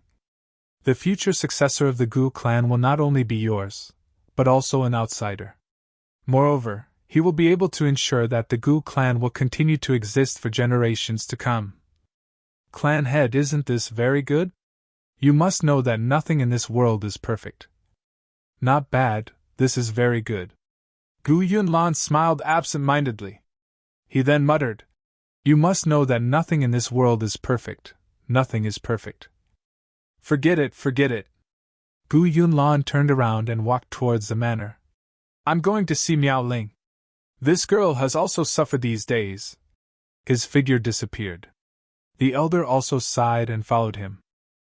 The future successor of the Gu clan will not only be yours, but also an outsider. Moreover, he will be able to ensure that the Gu clan will continue to exist for generations to come. Clan head, isn't this very good? You must know that nothing in this world is perfect. Not bad, this is very good. Gu Yunlan smiled absent-mindedly. He then muttered, You must know that nothing in this world is perfect. Nothing is perfect. Forget it, forget it. Gu Yunlan turned around and walked towards the manor. I'm going to see Miao Ling. This girl has also suffered these days. His figure disappeared. The elder also sighed and followed him.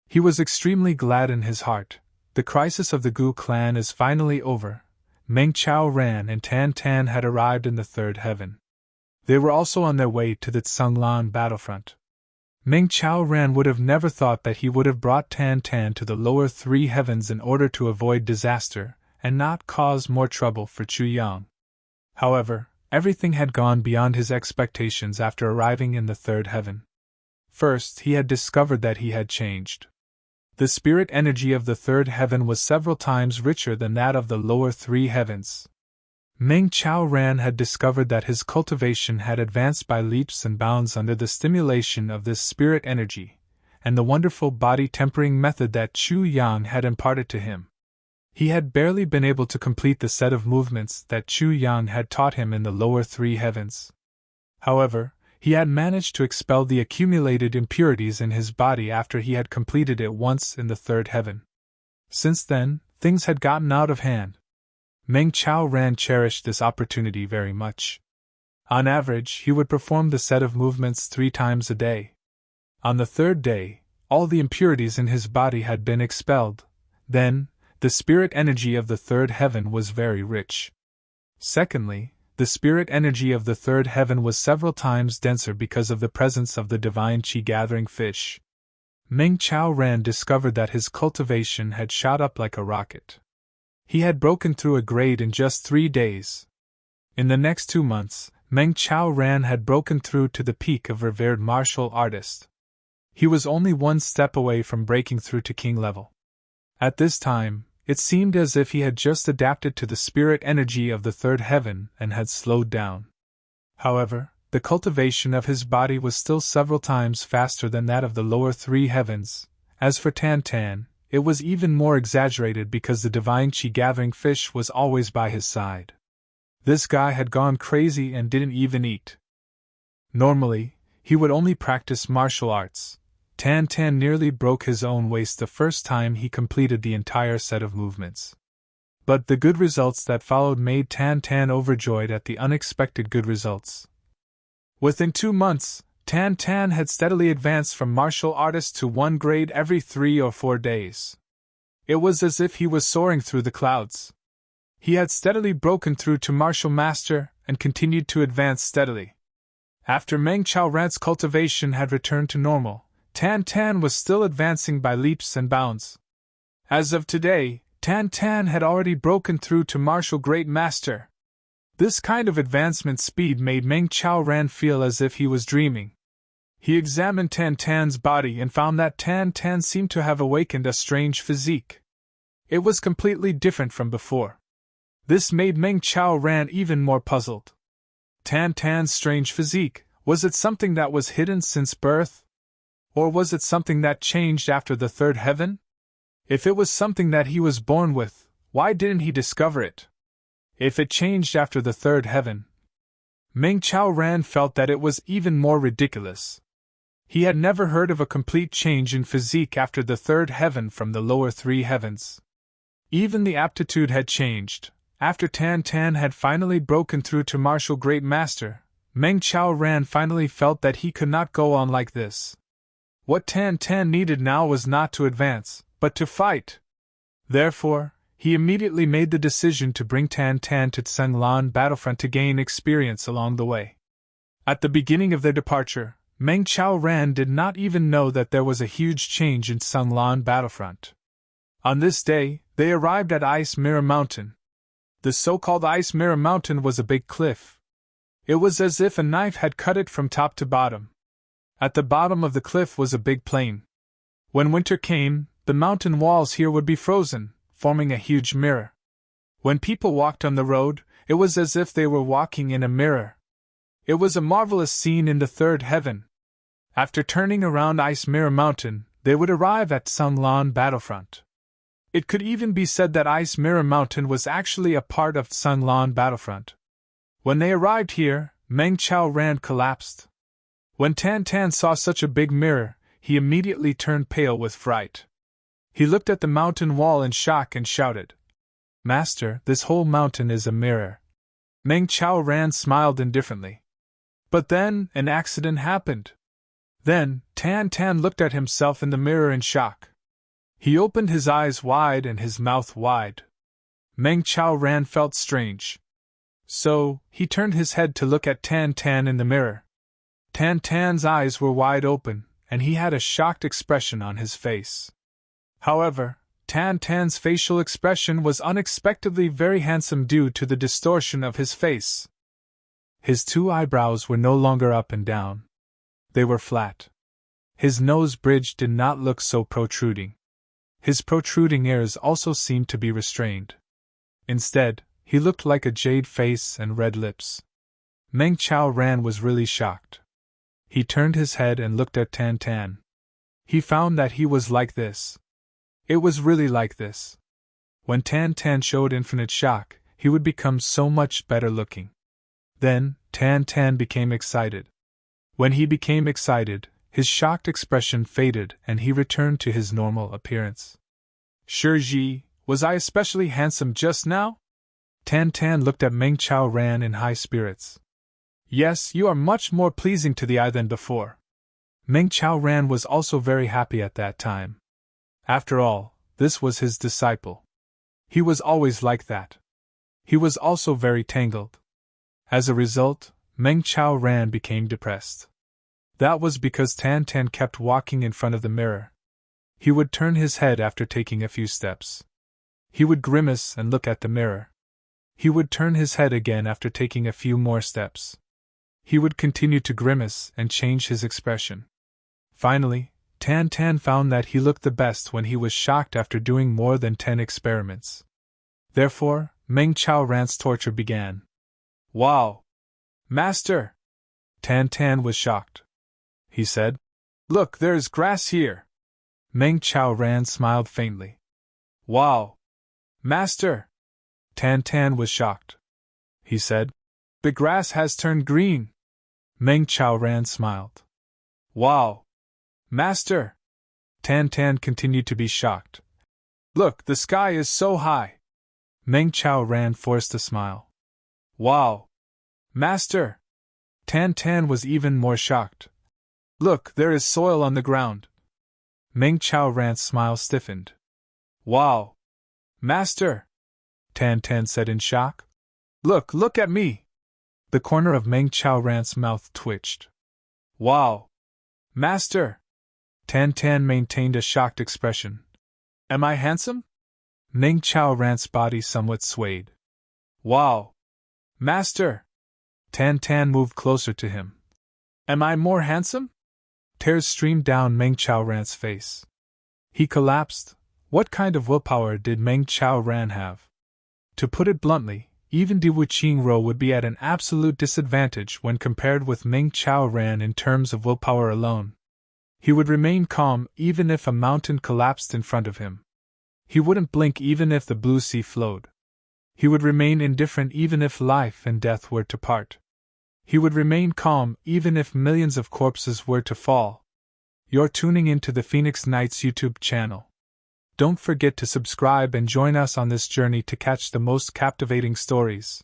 He was extremely glad in his heart. The crisis of the Gu clan is finally over. Meng Chao Ran and Tan Tan had arrived in the third heaven. They were also on their way to the Tsunglan battlefront. Meng Chao Ran would have never thought that he would have brought Tan Tan to the lower three heavens in order to avoid disaster and not cause more trouble for Chu Yang. However, everything had gone beyond his expectations after arriving in the third heaven. First, he had discovered that he had changed. The spirit energy of the third heaven was several times richer than that of the lower three heavens. Meng Chao Ran had discovered that his cultivation had advanced by leaps and bounds under the stimulation of this spirit energy, and the wonderful body-tempering method that Chu Yang had imparted to him. He had barely been able to complete the set of movements that Chu Yang had taught him in the lower three heavens. However, he had managed to expel the accumulated impurities in his body after he had completed it once in the third heaven. Since then, things had gotten out of hand. Meng Chao Ran cherished this opportunity very much. On average, he would perform the set of movements 3 times a day. On the third day, all the impurities in his body had been expelled. Then, the spirit energy of the third heaven was very rich. Secondly, the spirit energy of the third heaven was several times denser because of the presence of the divine qi-gathering fish. Meng Chao Ran discovered that his cultivation had shot up like a rocket. He had broken through a grade in just 3 days. In the next 2 months, Meng Chao Ran had broken through to the peak of revered martial artist. He was only 1 step away from breaking through to king level. At this time, it seemed as if he had just adapted to the spirit energy of the third heaven and had slowed down. However, the cultivation of his body was still several times faster than that of the lower 3 heavens. As for Tan Tan, it was even more exaggerated because the divine qi-gathering fish was always by his side. This guy had gone crazy and didn't even eat. Normally, he would only practice martial arts. Tan Tan nearly broke his own waist the first time he completed the entire set of movements. But the good results that followed made Tan Tan overjoyed at the unexpected good results. Within 2 months, Tan Tan had steadily advanced from martial artist to 1 grade every 3 or 4 days. It was as if he was soaring through the clouds. He had steadily broken through to martial master and continued to advance steadily. After Meng Chao Ran's cultivation had returned to normal, Tan Tan was still advancing by leaps and bounds. As of today, Tan Tan had already broken through to martial great master. This kind of advancement speed made Meng Chao Ran feel as if he was dreaming. He examined Tan Tan's body and found that Tan Tan seemed to have awakened a strange physique. It was completely different from before. This made Meng Chao Ran even more puzzled. Tan Tan's strange physique, was it something that was hidden since birth? Or was it something that changed after the third heaven? If it was something that he was born with, why didn't he discover it? If it changed after the third heaven, Meng Chao Ran felt that it was even more ridiculous. He had never heard of a complete change in physique after the third heaven from the lower 3 heavens. Even the aptitude had changed. After Tan Tan had finally broken through to martial great master, Meng Chao Ran finally felt that he could not go on like this. What Tan Tan needed now was not to advance, but to fight. Therefore, he immediately made the decision to bring Tan Tan to Senglan battlefront to gain experience along the way. At the beginning of their departure, Meng Chao Ran did not even know that there was a huge change in Senglan battlefront. On this day, they arrived at Ice Mirror Mountain. The so-called Ice Mirror Mountain was a big cliff. It was as if a knife had cut it from top to bottom. At the bottom of the cliff was a big plain. When winter came, the mountain walls here would be frozen, forming a huge mirror. When people walked on the road, it was as if they were walking in a mirror. It was a marvelous scene in the third heaven. After turning around Ice Mirror Mountain, they would arrive at Senglan battlefront. It could even be said that Ice Mirror Mountain was actually a part of Senglan battlefront. When they arrived here, Meng Chao Ran collapsed. When Tan Tan saw such a big mirror, he immediately turned pale with fright. He looked at the mountain wall in shock and shouted, "Master, this whole mountain is a mirror." Meng Chao Ran smiled indifferently. But then, an accident happened. Then, Tan Tan looked at himself in the mirror in shock. He opened his eyes wide and his mouth wide. Meng Chao Ran felt strange. So, he turned his head to look at Tan Tan in the mirror. Tan Tan's eyes were wide open, and he had a shocked expression on his face. However, Tan Tan's facial expression was unexpectedly very handsome due to the distortion of his face. His 2 eyebrows were no longer up and down. They were flat. His nose bridge did not look so protruding. His protruding ears also seemed to be restrained. Instead, he looked like a jade face and red lips. Meng Chao Ran was really shocked. He turned his head and looked at Tan Tan. He found that he was like this. It was really like this. When Tan Tan showed infinite shock, he would become so much better looking. Then, Tan Tan became excited. When he became excited, his shocked expression faded and he returned to his normal appearance. "Shiji, was I especially handsome just now?" Tan Tan looked at Meng Chao Ran in high spirits. "Yes, you are much more pleasing to the eye than before." Meng Chao Ran was also very happy at that time. After all, this was his disciple. He was always like that. He was also very tangled. As a result, Meng Chao Ran became depressed. That was because Tan Tan kept walking in front of the mirror. He would turn his head after taking a few steps. He would grimace and look at the mirror. He would turn his head again after taking a few more steps. He would continue to grimace and change his expression. Finally, Tan Tan found that he looked the best when he was shocked after doing more than 10 experiments. Therefore, Meng Chao Ran's torture began. "Wow! Master!" Tan Tan was shocked. He said, "Look, there is grass here." Meng Chao Ran smiled faintly. "Wow! Master!" Tan Tan was shocked. He said, "The grass has turned green." Meng Chao Ran smiled. "Wow! Master!" Tan Tan continued to be shocked. "Look, the sky is so high." Meng Chao Ran forced a smile. "Wow! Master!" Tan Tan was even more shocked. Look, there is soil on the ground. Meng Chao Ran's smile stiffened. Wow! Master! Tan Tan said in shock. Look at me! The corner of Meng Chao Ran's mouth twitched. Wow! Master! Tan Tan maintained a shocked expression. Am I handsome? Meng Chao Ran's body somewhat swayed. Wow! Master! Tan Tan moved closer to him. Am I more handsome? Tears streamed down Meng Chao Ran's face. He collapsed. What kind of willpower did Meng Chao Ran have? To put it bluntly, even Di Wuqingro would be at an absolute disadvantage when compared with Meng Chao Ran in terms of willpower alone. He would remain calm even if a mountain collapsed in front of him. He wouldn't blink even if the blue sea flowed. He would remain indifferent even if life and death were to part. He would remain calm even if millions of corpses were to fall. You're tuning into the Phoenix Knights YouTube channel. Don't forget to subscribe and join us on this journey to catch the most captivating stories.